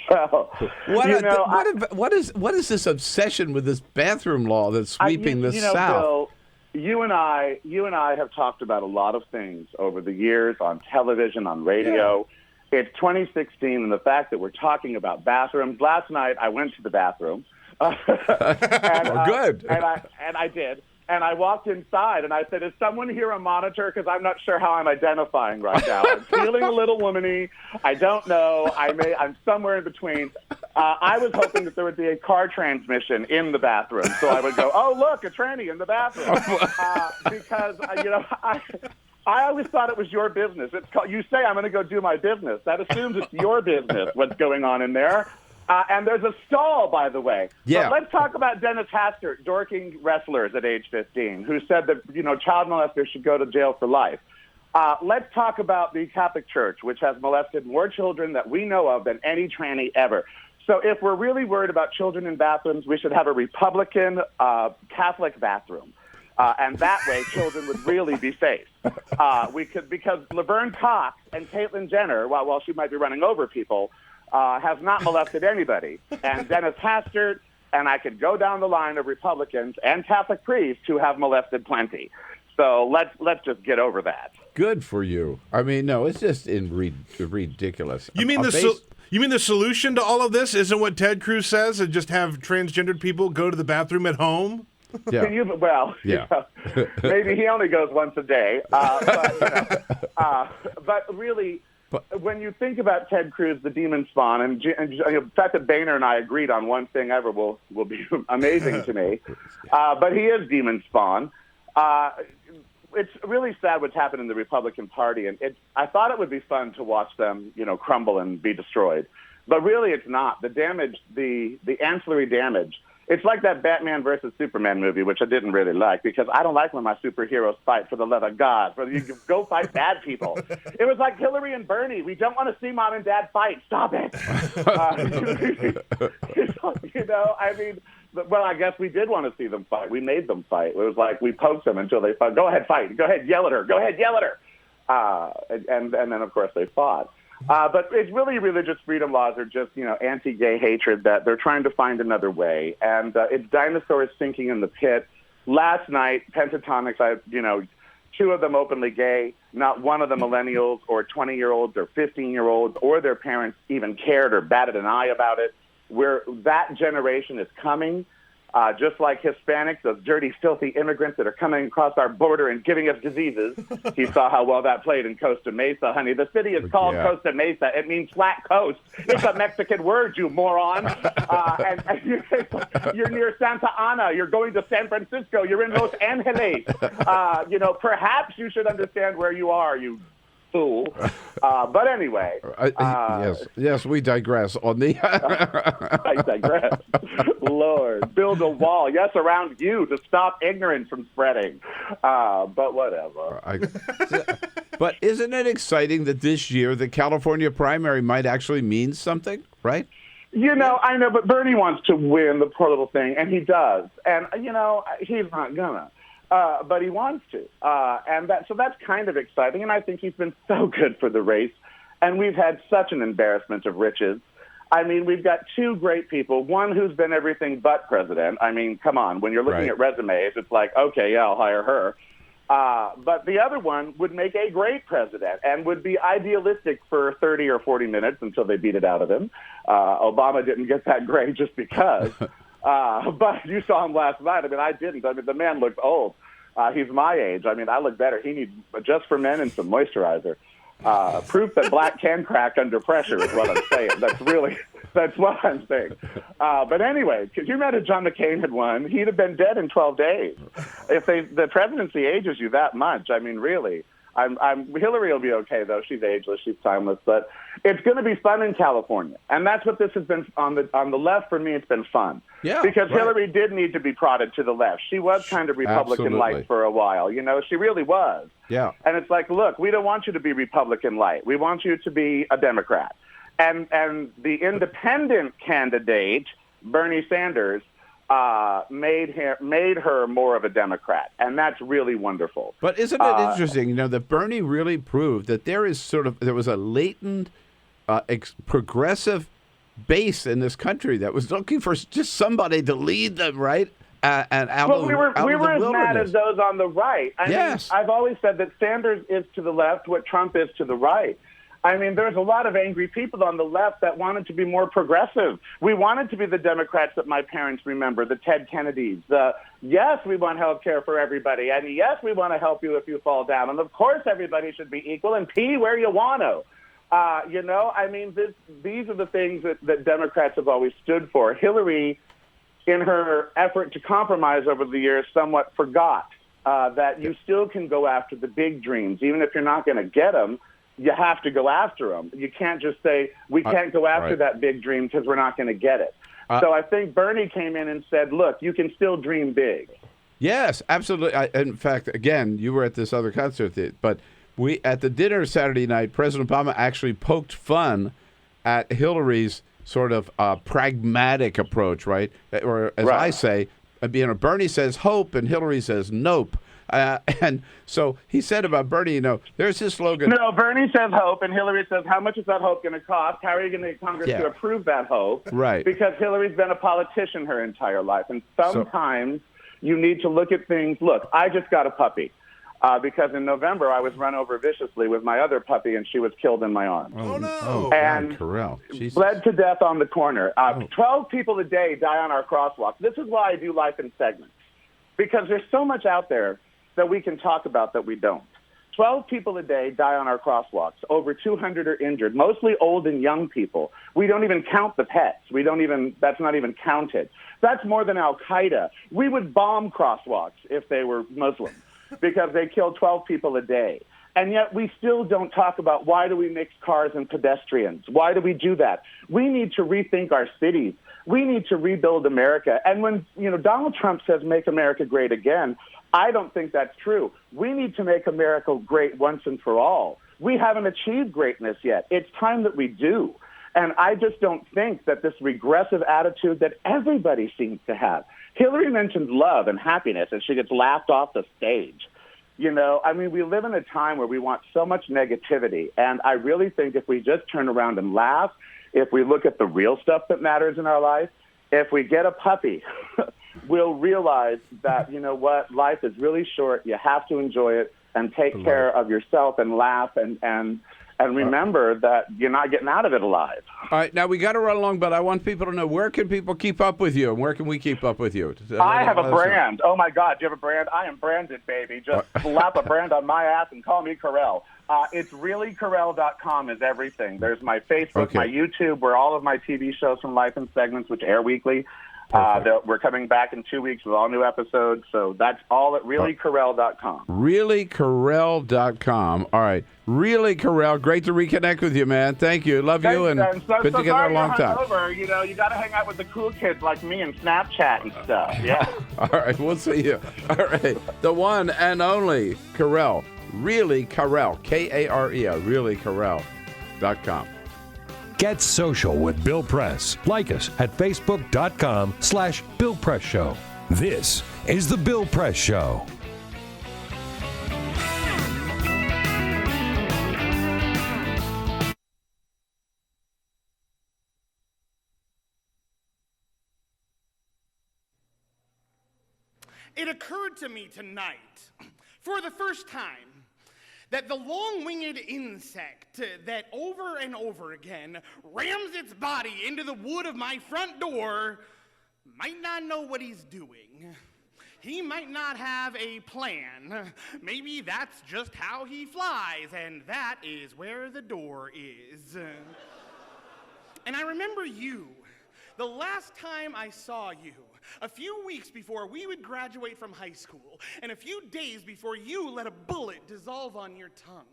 [SPEAKER 15] Well,
[SPEAKER 12] what is this obsession with this bathroom law that's sweeping the South?
[SPEAKER 15] Bill, you and I have talked about a lot of things over the years on television, on radio. Yeah. It's 2016, and the fact that we're talking about bathrooms. Last night, I went to the bathroom.
[SPEAKER 12] Good.
[SPEAKER 15] And I did. And I walked inside, and I said, is someone here a monitor? Because I'm not sure how I'm identifying right now. I'm feeling a little womany. I don't know. I'm somewhere in between. I was hoping that there would be a car transmission in the bathroom. So I would go, oh, look, a tranny in the bathroom. Because, I always thought it was your business. It's called, you say I'm going to go do my business. That assumes it's your business, what's going on in there. And there's a stall, by the way.
[SPEAKER 12] Yeah.
[SPEAKER 15] But let's talk about Dennis Hastert, dorking wrestlers at age 15, who said that, child molesters should go to jail for life. Let's talk about the Catholic Church, which has molested more children that we know of than any tranny ever. So if we're really worried about children in bathrooms, we should have a Republican Catholic bathroom. And that way, children would really be safe. Because Laverne Cox and Caitlyn Jenner, while she might be running over people, have not molested anybody. And Dennis Hastert, and I could go down the line of Republicans and Catholic priests who have molested plenty. So let's just get over that.
[SPEAKER 12] Good for you. I mean, no, it's just ridiculous.
[SPEAKER 9] You mean the solution to all of this isn't what Ted Cruz says, and just have transgendered people go to the bathroom at home?
[SPEAKER 12] Yeah.
[SPEAKER 15] Maybe he only goes once a day. But really, when you think about Ted Cruz, the demon spawn, and the fact that Boehner and I agreed on one thing ever will be amazing to me. But he is demon spawn. It's really sad what's happened in the Republican Party, and I thought it would be fun to watch them, crumble and be destroyed. But really, it's not. The damage, the ancillary damage. It's like that Batman versus Superman movie, which I didn't really like because I don't like when my superheroes fight for the love of God. You go fight bad people. It was like Hillary and Bernie. We don't want to see mom and dad fight. Stop it. Well, I guess we did want to see them fight. We made them fight. It was like we poked them until they fought. Go ahead, fight. Go ahead, yell at her. Go ahead, yell at her. And then, of course, they fought. But it's really religious freedom laws are just, anti-gay hatred that they're trying to find another way. And it's dinosaurs sinking in the pit. Last night, Pentatonics, two of them openly gay. Not one of the millennials or 20-year-olds or 15-year-olds or their parents even cared or batted an eye about it. That generation is coming. Just like Hispanics, those dirty, filthy immigrants that are coming across our border and giving us diseases. You saw how well that played in Costa Mesa, honey. The city is called Costa Mesa. It means flat coast. It's a Mexican word, you moron. And you're near Santa Ana. You're going to San Francisco. You're in Los Angeles. Perhaps you should understand where you are, you fool. But anyway.
[SPEAKER 12] Yes, we digress on the...
[SPEAKER 15] I digress. Lord, build a wall, yes, around you to stop ignorance from spreading. But whatever.
[SPEAKER 12] But isn't it exciting that this year the California primary might actually mean something, right?
[SPEAKER 15] I know, but Bernie wants to win the poor little thing, and he does. And, he's not gonna. But he wants to. So that's kind of exciting, and I think he's been so good for the race. And we've had such an embarrassment of riches. I mean, we've got two great people, one who's been everything but president. I mean, come on, when you're looking at resumes, it's like, okay, yeah, I'll hire her. But the other one would make a great president and would be idealistic for 30 or 40 minutes until they beat it out of him. Obama didn't get that great just because. But you saw him last night. I mean, I didn't. I mean, the man looks old. He's my age. I mean, I look better. He needs just for men and some moisturizer. Proof that black can crack under pressure is what I'm saying. That's what I'm saying. But anyway, could you imagine John McCain had won? He'd have been dead in 12 days. If the presidency ages you that much, I mean, really. Hillary will be okay, though. She's ageless. She's timeless. But it's going to be fun in California. And that's what this has been on the left. For me, it's been fun.
[SPEAKER 12] Yeah,
[SPEAKER 15] because Hillary did need to be prodded to the left. She was kind of Republican-like for a while. She really was.
[SPEAKER 12] Yeah.
[SPEAKER 15] And it's like, look, we don't want you to be Republican-light. We want you to be a Democrat. And the independent candidate, Bernie Sanders, made her more of a Democrat, and that's really wonderful.
[SPEAKER 12] But isn't it interesting, that Bernie really proved that there was a latent progressive base in this country that was looking for just somebody to lead them, right?
[SPEAKER 15] We were as mad as those on the right. I mean, I've always said that Sanders is to the left what Trump is to the right. I mean, there's a lot of angry people on the left that wanted to be more progressive. We wanted to be the Democrats that my parents remember, the Ted Kennedys. Yes, we want health care for everybody. And yes, we want to help you if you fall down. And of course, everybody should be equal and pee where you want to. I mean, these are the things that Democrats have always stood for. Hillary, in her effort to compromise over the years, somewhat forgot that you still can go after the big dreams, even if you're not going to get them. You have to go after them. You can't just say, we can't go after that big dream because we're not going to get it. So I think Bernie came in and said, look, you can still dream big.
[SPEAKER 12] Yes, absolutely. In fact, again, you were at this other concert, but at the dinner Saturday night, President Obama actually poked fun at Hillary's sort of pragmatic approach, right? Or as I say, Bernie says hope and Hillary says nope. And so he said about Bernie, there's his slogan.
[SPEAKER 15] No, Bernie says hope, and Hillary says, how much is that hope going to cost? How are you going to get Congress to approve that hope?
[SPEAKER 12] Right.
[SPEAKER 15] Because Hillary's been a politician her entire life, and sometimes you need to look at things. Look, I just got a puppy because in November I was run over viciously with my other puppy, and she was killed in my arms.
[SPEAKER 12] Oh, no.
[SPEAKER 15] And bled to death on the corner. 12 people a day die on our crosswalks. This is why I do life in segments, because there's so much out there that we can talk about that we don't. 12 people a day die on our crosswalks. Over 200 are injured, mostly old and young people. We don't even count the pets. That's not even counted. That's more than Al-Qaeda. We would bomb crosswalks if they were Muslim because they kill 12 people a day. And yet we still don't talk about why do we mix cars and pedestrians? Why do we do that? We need to rethink our cities. We need to rebuild America. And when Donald Trump says make America great again, I don't think that's true. We need to make America great once and for all. We haven't achieved greatness yet. It's time that we do. And I just don't think that this regressive attitude that everybody seems to have. Hillary mentioned love and happiness, and she gets laughed off the stage. You know, I mean, we live in a time where we want so much negativity. And I really think if we just turn around and laugh, if we look at the real stuff that matters in our life, if we get a puppy, we'll realize that, you know what, life is really short. You have to enjoy it and take care of yourself and laugh and remember that you're not getting out of it alive.
[SPEAKER 12] All right, now we got to run along, but I want people to know, where can people keep up with you and where can we keep up with you?
[SPEAKER 15] I have a brand. Oh, my God. Do you have a brand? I am branded, baby. Just slap a brand on my ass and call me Carell. It's reallycarell.com is everything. There's my Facebook, my YouTube, where all of my TV shows from Life in Segments, which air weekly. We're coming back in 2 weeks with all new episodes. So that's all at reallycarell.com.
[SPEAKER 12] Reallycarell.com. All right. Really, Carell, great to reconnect with you, man. Thank you. Love you, and been together a long time.
[SPEAKER 15] You know, you got to hang out with the cool kids like me and Snapchat and stuff. Yeah.
[SPEAKER 12] All right. We'll see you. All right. The one and only Carell. Really Carell. K-A-R-E-L. Reallycarell.com.
[SPEAKER 13] Get social with Bill Press. Like us at Facebook.com/Bill Press Show. This is The Bill Press Show.
[SPEAKER 4] It occurred to me tonight, for the first time, that the long-winged insect that over and over again rams its body into the wood of my front door might not know what he's doing. He might not have a plan. Maybe that's just how he flies, and that is where the door is. And I remember you. The last time I saw you, a few weeks before we would graduate from high school, and a few days before you let a bullet dissolve on your tongue,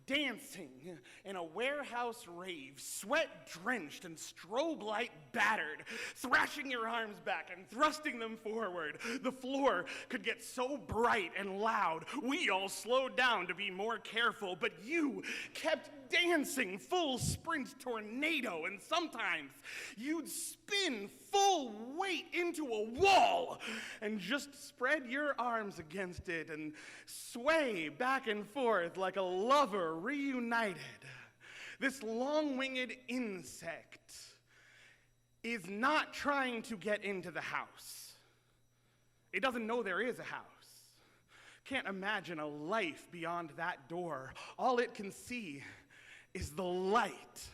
[SPEAKER 4] dancing in a warehouse rave, sweat-drenched and strobe light battered, thrashing your arms back and thrusting them forward. The floor could get so bright and loud, we all slowed down to be more careful, but you kept dancing full sprint tornado, and sometimes you'd spin full weight into a wall and just spread your arms against it and sway back and forth like a lover reunited. This long-winged insect is not trying to get into the house. It doesn't know there is a house. Can't imagine a life beyond that door. All it can see is the light.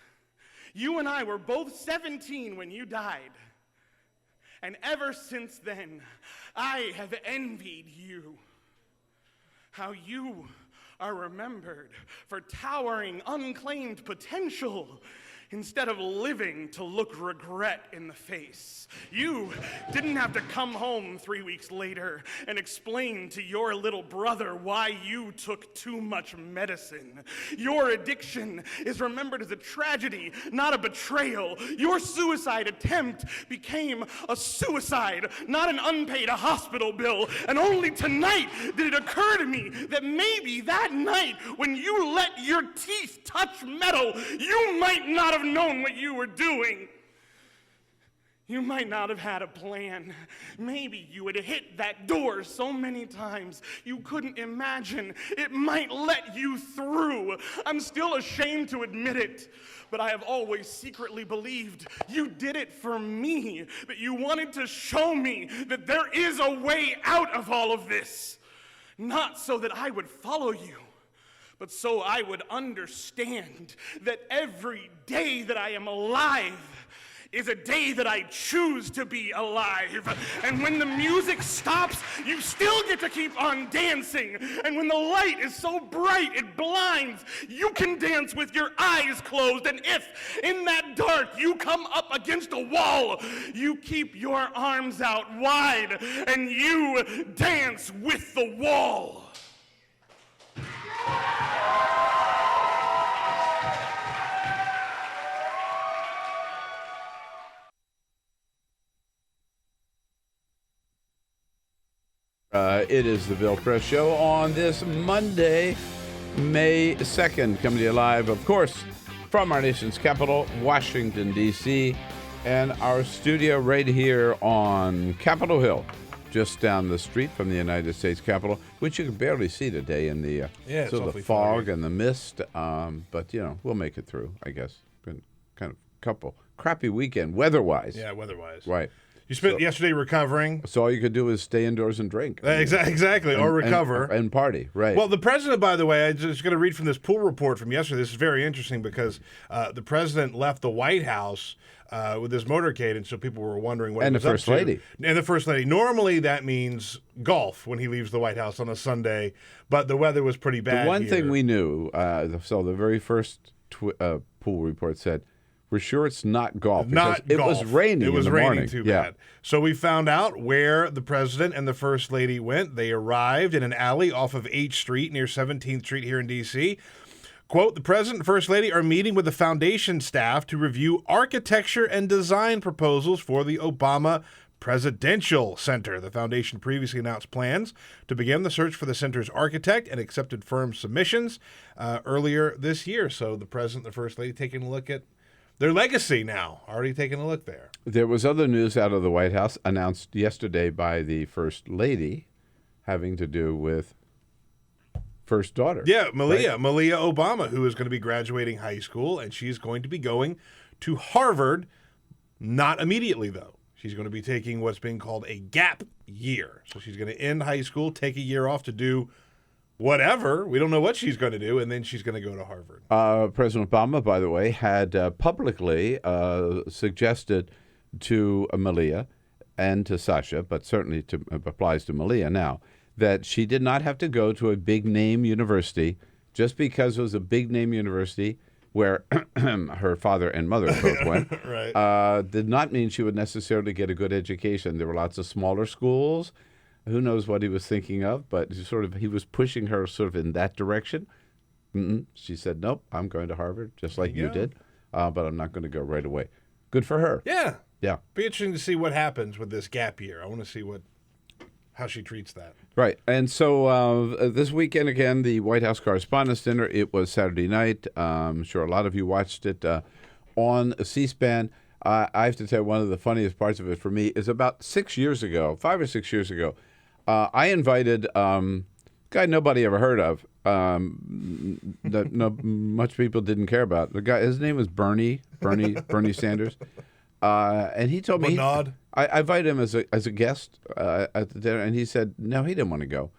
[SPEAKER 4] You and I were both 17 when you died. And ever since then, I have envied you. How you are remembered for towering, unclaimed potential instead of living to look regret in the face. You didn't have to come home 3 weeks later and explain to your little brother why you took too much medicine. Your addiction is remembered as a tragedy, not a betrayal. Your suicide attempt became a suicide, not an unpaid hospital bill. And only tonight did it occur to me that maybe that night when you let your teeth touch metal, you might not have known what you were doing. You might not have had a plan. Maybe you had hit that door so many times you couldn't imagine it might let you through. I'm still ashamed to admit it, but I have always secretly believed you did it for me, that you wanted to show me that there is a way out of all of this. Not so that I would follow you, but so I would understand that every day that I am alive is a day that I choose to be alive. And when the music stops, you still get to keep on dancing. And when the light is so bright it blinds, you can dance with your eyes closed. And if in that dark you come up against a wall, you keep your arms out wide and you dance with the wall.
[SPEAKER 12] It is the Bill Press Show on this Monday, May 2nd, coming to you live, of course, from our nation's capital, Washington, D.C., and our studio right here on Capitol Hill, just down the street from the United States Capitol, which you can barely see today in the
[SPEAKER 9] it's
[SPEAKER 12] sort of
[SPEAKER 9] awfully
[SPEAKER 12] the fog
[SPEAKER 9] foggy.
[SPEAKER 12] and the mist. But, we'll make it through, I guess. Been kind of couple crappy weekend weather-wise.
[SPEAKER 9] Yeah, weather-wise.
[SPEAKER 12] Right.
[SPEAKER 9] You spent yesterday recovering.
[SPEAKER 12] So all you could do is stay indoors and drink.
[SPEAKER 9] Exactly, or recover.
[SPEAKER 12] And party, right.
[SPEAKER 9] Well, the president, by the way, I'm just going to read from this pool report from yesterday. This is very interesting because the president left the White House with this motorcade, and so people were wondering what he was up to.
[SPEAKER 12] And the First Lady.
[SPEAKER 9] And the First Lady. Normally that means golf when he leaves the White House on a Sunday, but the weather was pretty bad
[SPEAKER 12] The one
[SPEAKER 9] here.
[SPEAKER 12] thing we knew, so the very first pool report said, we're sure it's not golf.
[SPEAKER 9] Not
[SPEAKER 12] because
[SPEAKER 9] golf.
[SPEAKER 12] It was raining.
[SPEAKER 9] It was
[SPEAKER 12] in the
[SPEAKER 9] raining
[SPEAKER 12] morning.
[SPEAKER 9] too
[SPEAKER 12] Yeah.
[SPEAKER 9] bad. So we found out where the president and the first lady went. They arrived in an alley off of H Street near 17th Street here in D.C. Quote, the president and first lady are meeting with the foundation staff to review architecture and design proposals for the Obama Presidential Center. The foundation previously announced plans to begin the search for the center's architect and accepted firm submissions earlier this year. So the president and the first lady taking a look at their legacy now, already taking a look there.
[SPEAKER 12] There was other news out of the White House announced yesterday by the First Lady having to do with first daughter.
[SPEAKER 9] Yeah, Malia
[SPEAKER 12] right?
[SPEAKER 9] Malia Obama, who is going to be graduating high school, and she's going to be going to Harvard, not immediately, though. She's going to be taking what's being called a gap year. So she's going to end high school, take a year off to do whatever. We don't know what she's going to do, and then she's going to go to Harvard.
[SPEAKER 12] President Obama, by the way, had publicly suggested to Malia and to Sasha, but certainly applies to Malia now, that she did not have to go to a big-name university just because it was a big-name university where her father and mother both went,
[SPEAKER 9] Right.
[SPEAKER 12] Did not mean she would necessarily get a good education. There were lots of smaller schools. Who knows what he was thinking of, but he was pushing her sort of in that direction. She said, nope, I'm going to Harvard, just like you did, but I'm not going to go right away. Good for her.
[SPEAKER 9] Yeah.
[SPEAKER 12] Yeah.
[SPEAKER 9] Be interesting to see what happens with this gap year. I want to see how she treats that.
[SPEAKER 12] Right. And so this weekend, again, the White House Correspondents' Dinner. It was Saturday night. I'm sure a lot of you watched it on C-SPAN. I have to tell you, one of the funniest parts of it for me is about 5 or 6 years ago, I invited a guy nobody ever heard of, that much people didn't care about. The guy, his name was Bernie Sanders, and he told me I invited him as a guest at the dinner, and he said no, he didn't want to go.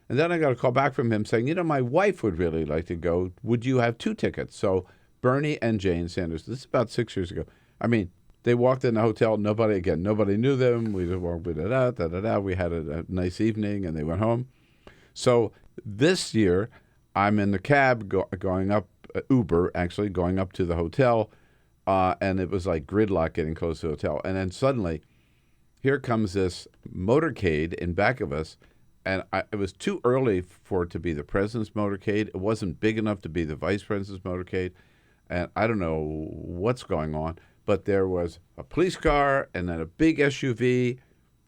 [SPEAKER 12] And then I got a call back from him saying, my wife would really like to go. Would you have 2 tickets? So Bernie and Jane Sanders. This is about 6 years ago. I mean, they walked in the hotel. Nobody knew them. We walked We had a nice evening, and they went home. So this year, I'm in the cab going up, Uber actually, going up to the hotel, and it was like gridlock getting close to the hotel. And then suddenly, here comes this motorcade in back of us, and it was too early for it to be the president's motorcade. It wasn't big enough to be the vice president's motorcade, and I don't know what's going on. But there was a police car and then a big SUV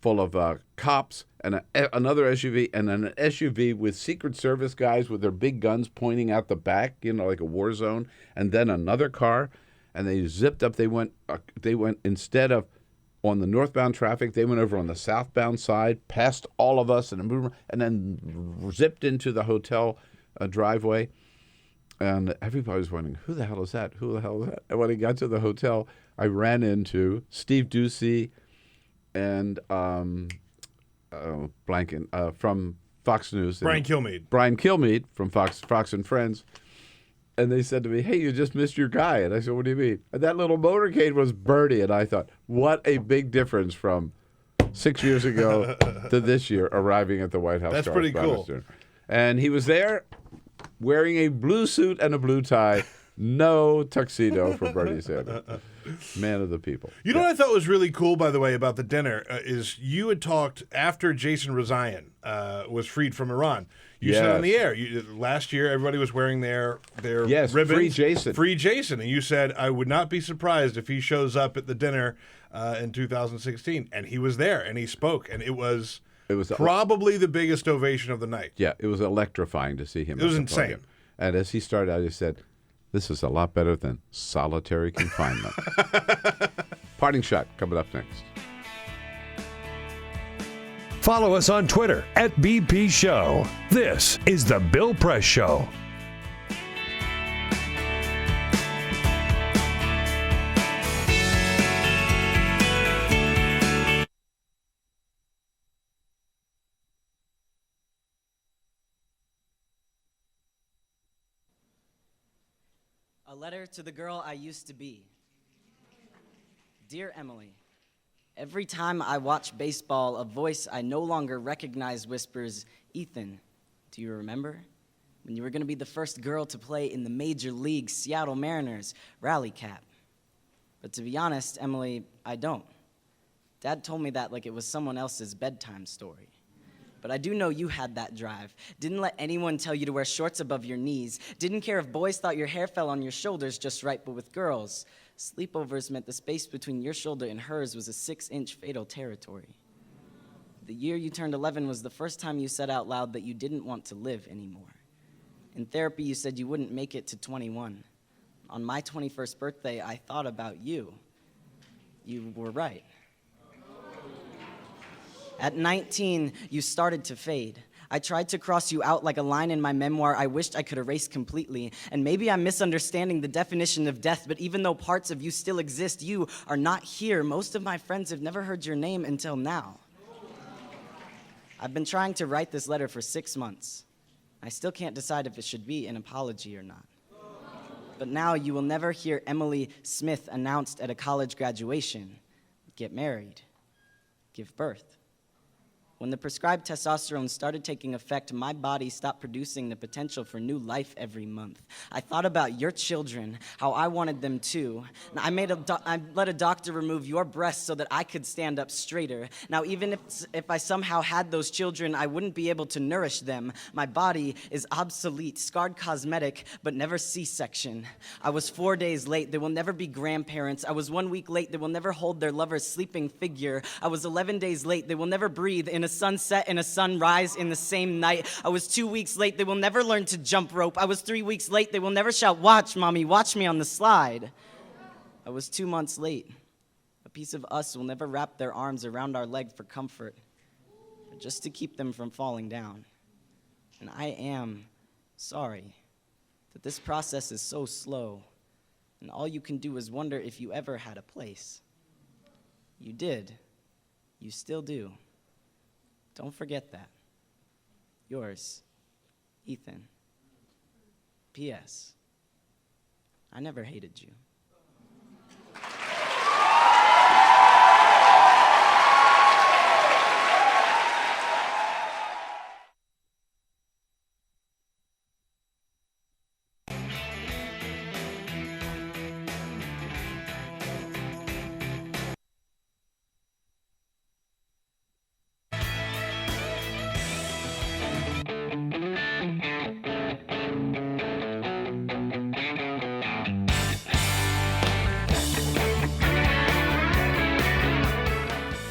[SPEAKER 12] full of cops and another SUV and then an SUV with Secret Service guys with their big guns pointing out the back, like a war zone, and then another car. And they zipped up. They went instead of on the northbound traffic, they went over on the southbound side, past all of us, and then zipped into the hotel driveway. And everybody was wondering, who the hell is that? Who the hell is that? And when I got to the hotel, I ran into Steve Ducey and from Fox News.
[SPEAKER 9] Brian Kilmeade.
[SPEAKER 12] Brian Kilmeade from Fox and Friends. And they said to me, hey, you just missed your guy. And I said, what do you mean? And that little motorcade was Bernie. And I thought, what a big difference from 6 years ago to this year arriving at the White House.
[SPEAKER 9] That's pretty cool.
[SPEAKER 12] And he was there wearing a blue suit and a blue tie. No tuxedo for Bernie Sanders. Man of the people.
[SPEAKER 9] You know what I thought was really cool, by the way, about the dinner is you had talked after Jason Rezaian was freed from Iran. You said on the air, last year everybody was wearing their ribbons.
[SPEAKER 12] Free Jason.
[SPEAKER 9] Free Jason. And you said, I would not be surprised if he shows up at the dinner in 2016. And he was there, and he spoke. And it was probably the biggest ovation of the night.
[SPEAKER 12] Yeah, it was electrifying to see him.
[SPEAKER 9] It was insane.
[SPEAKER 12] And as he started out, he said, this is a lot better than solitary confinement. Parting shot coming up next.
[SPEAKER 13] Follow us on Twitter at BP Show. This is The Bill Press Show.
[SPEAKER 6] A letter to the girl I used to be. Dear Emily, every time I watch baseball, a voice I no longer recognize whispers, "Ethan, do you remember? When you were going to be the first girl to play in the Major League Seattle Mariners rally cap." But to be honest, Emily, I don't. Dad told me that like it was someone else's bedtime story. But I do know you had that drive. Didn't let anyone tell you to wear shorts above your knees. Didn't care if boys thought your hair fell on your shoulders just right, but with girls, sleepovers meant the space between your shoulder and hers was a 6-inch fatal territory. The year you turned 11 was the first time you said out loud that you didn't want to live anymore. In therapy, you said you wouldn't make it to 21. On my 21st birthday, I thought about you. You were right. At 19, you started to fade. I tried to cross you out like a line in my memoir I wished I could erase completely. And maybe I'm misunderstanding the definition of death, but even though parts of you still exist, you are not here. Most of my friends have never heard your name until now. I've been trying to write this letter for 6 months. I still can't decide if it should be an apology or not. But now you will never hear Emily Smith announced at a college graduation. Get married. Give birth. When the prescribed testosterone started taking effect, my body stopped producing the potential for new life every month. I thought about your children, how I wanted them too. I let a doctor remove your breasts so that I could stand up straighter. Now, even if I somehow had those children, I wouldn't be able to nourish them. My body is obsolete, scarred cosmetic, but never C-section. I was 4 days late. They will never be grandparents. I was 1 week late. They will never hold their lover's sleeping figure. I was 11 days late. They will never breathe in a sunset and a sunrise in the same night. I was 2 weeks late. They will never learn to jump rope. I was 3 weeks late. They will never shout, "Watch, Mommy, watch me on the slide." I was 2 months late. A piece of us will never wrap their arms around our leg for comfort, but just to keep them from falling down. And I am sorry that this process is so slow, and all you can do is wonder if you ever had a place. You did. You still do. Don't forget that. Yours, Ethan. P.S. I never hated you.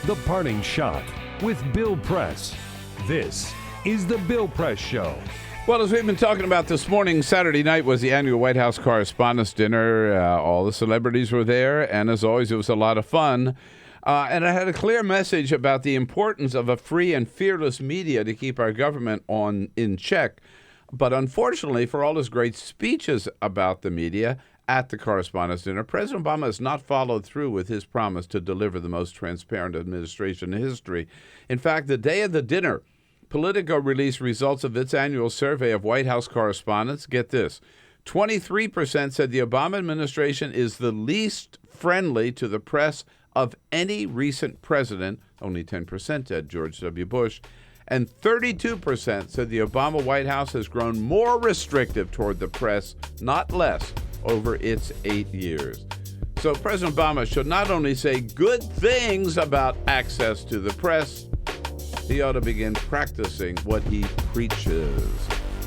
[SPEAKER 13] The Parting Shot with Bill Press. This is The Bill Press Show.
[SPEAKER 12] Well, as we've been talking about this morning, Saturday night was the annual White House Correspondents' Dinner. All the celebrities were there, and as always, it was a lot of fun. And I had a clear message about the importance of a free and fearless media to keep our government in check. But unfortunately, for all his great speeches about the media at the Correspondents' Dinner, President Obama has not followed through with his promise to deliver the most transparent administration in history. In fact, the day of the dinner, Politico released results of its annual survey of White House correspondents. Get this, 23% said the Obama administration is the least friendly to the press of any recent president. Only 10% said George W. Bush. And 32% said the Obama White House has grown more restrictive toward the press, not less, over its 8 years. So President Obama should not only say good things about access to the press, he ought to begin practicing what he preaches.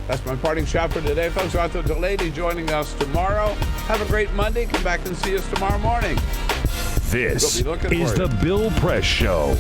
[SPEAKER 12] That's my parting shot for today, folks. Arthur Delaney joining us tomorrow. Have a great Monday. Come back and see us tomorrow morning.
[SPEAKER 13] This is The Bill Press Show.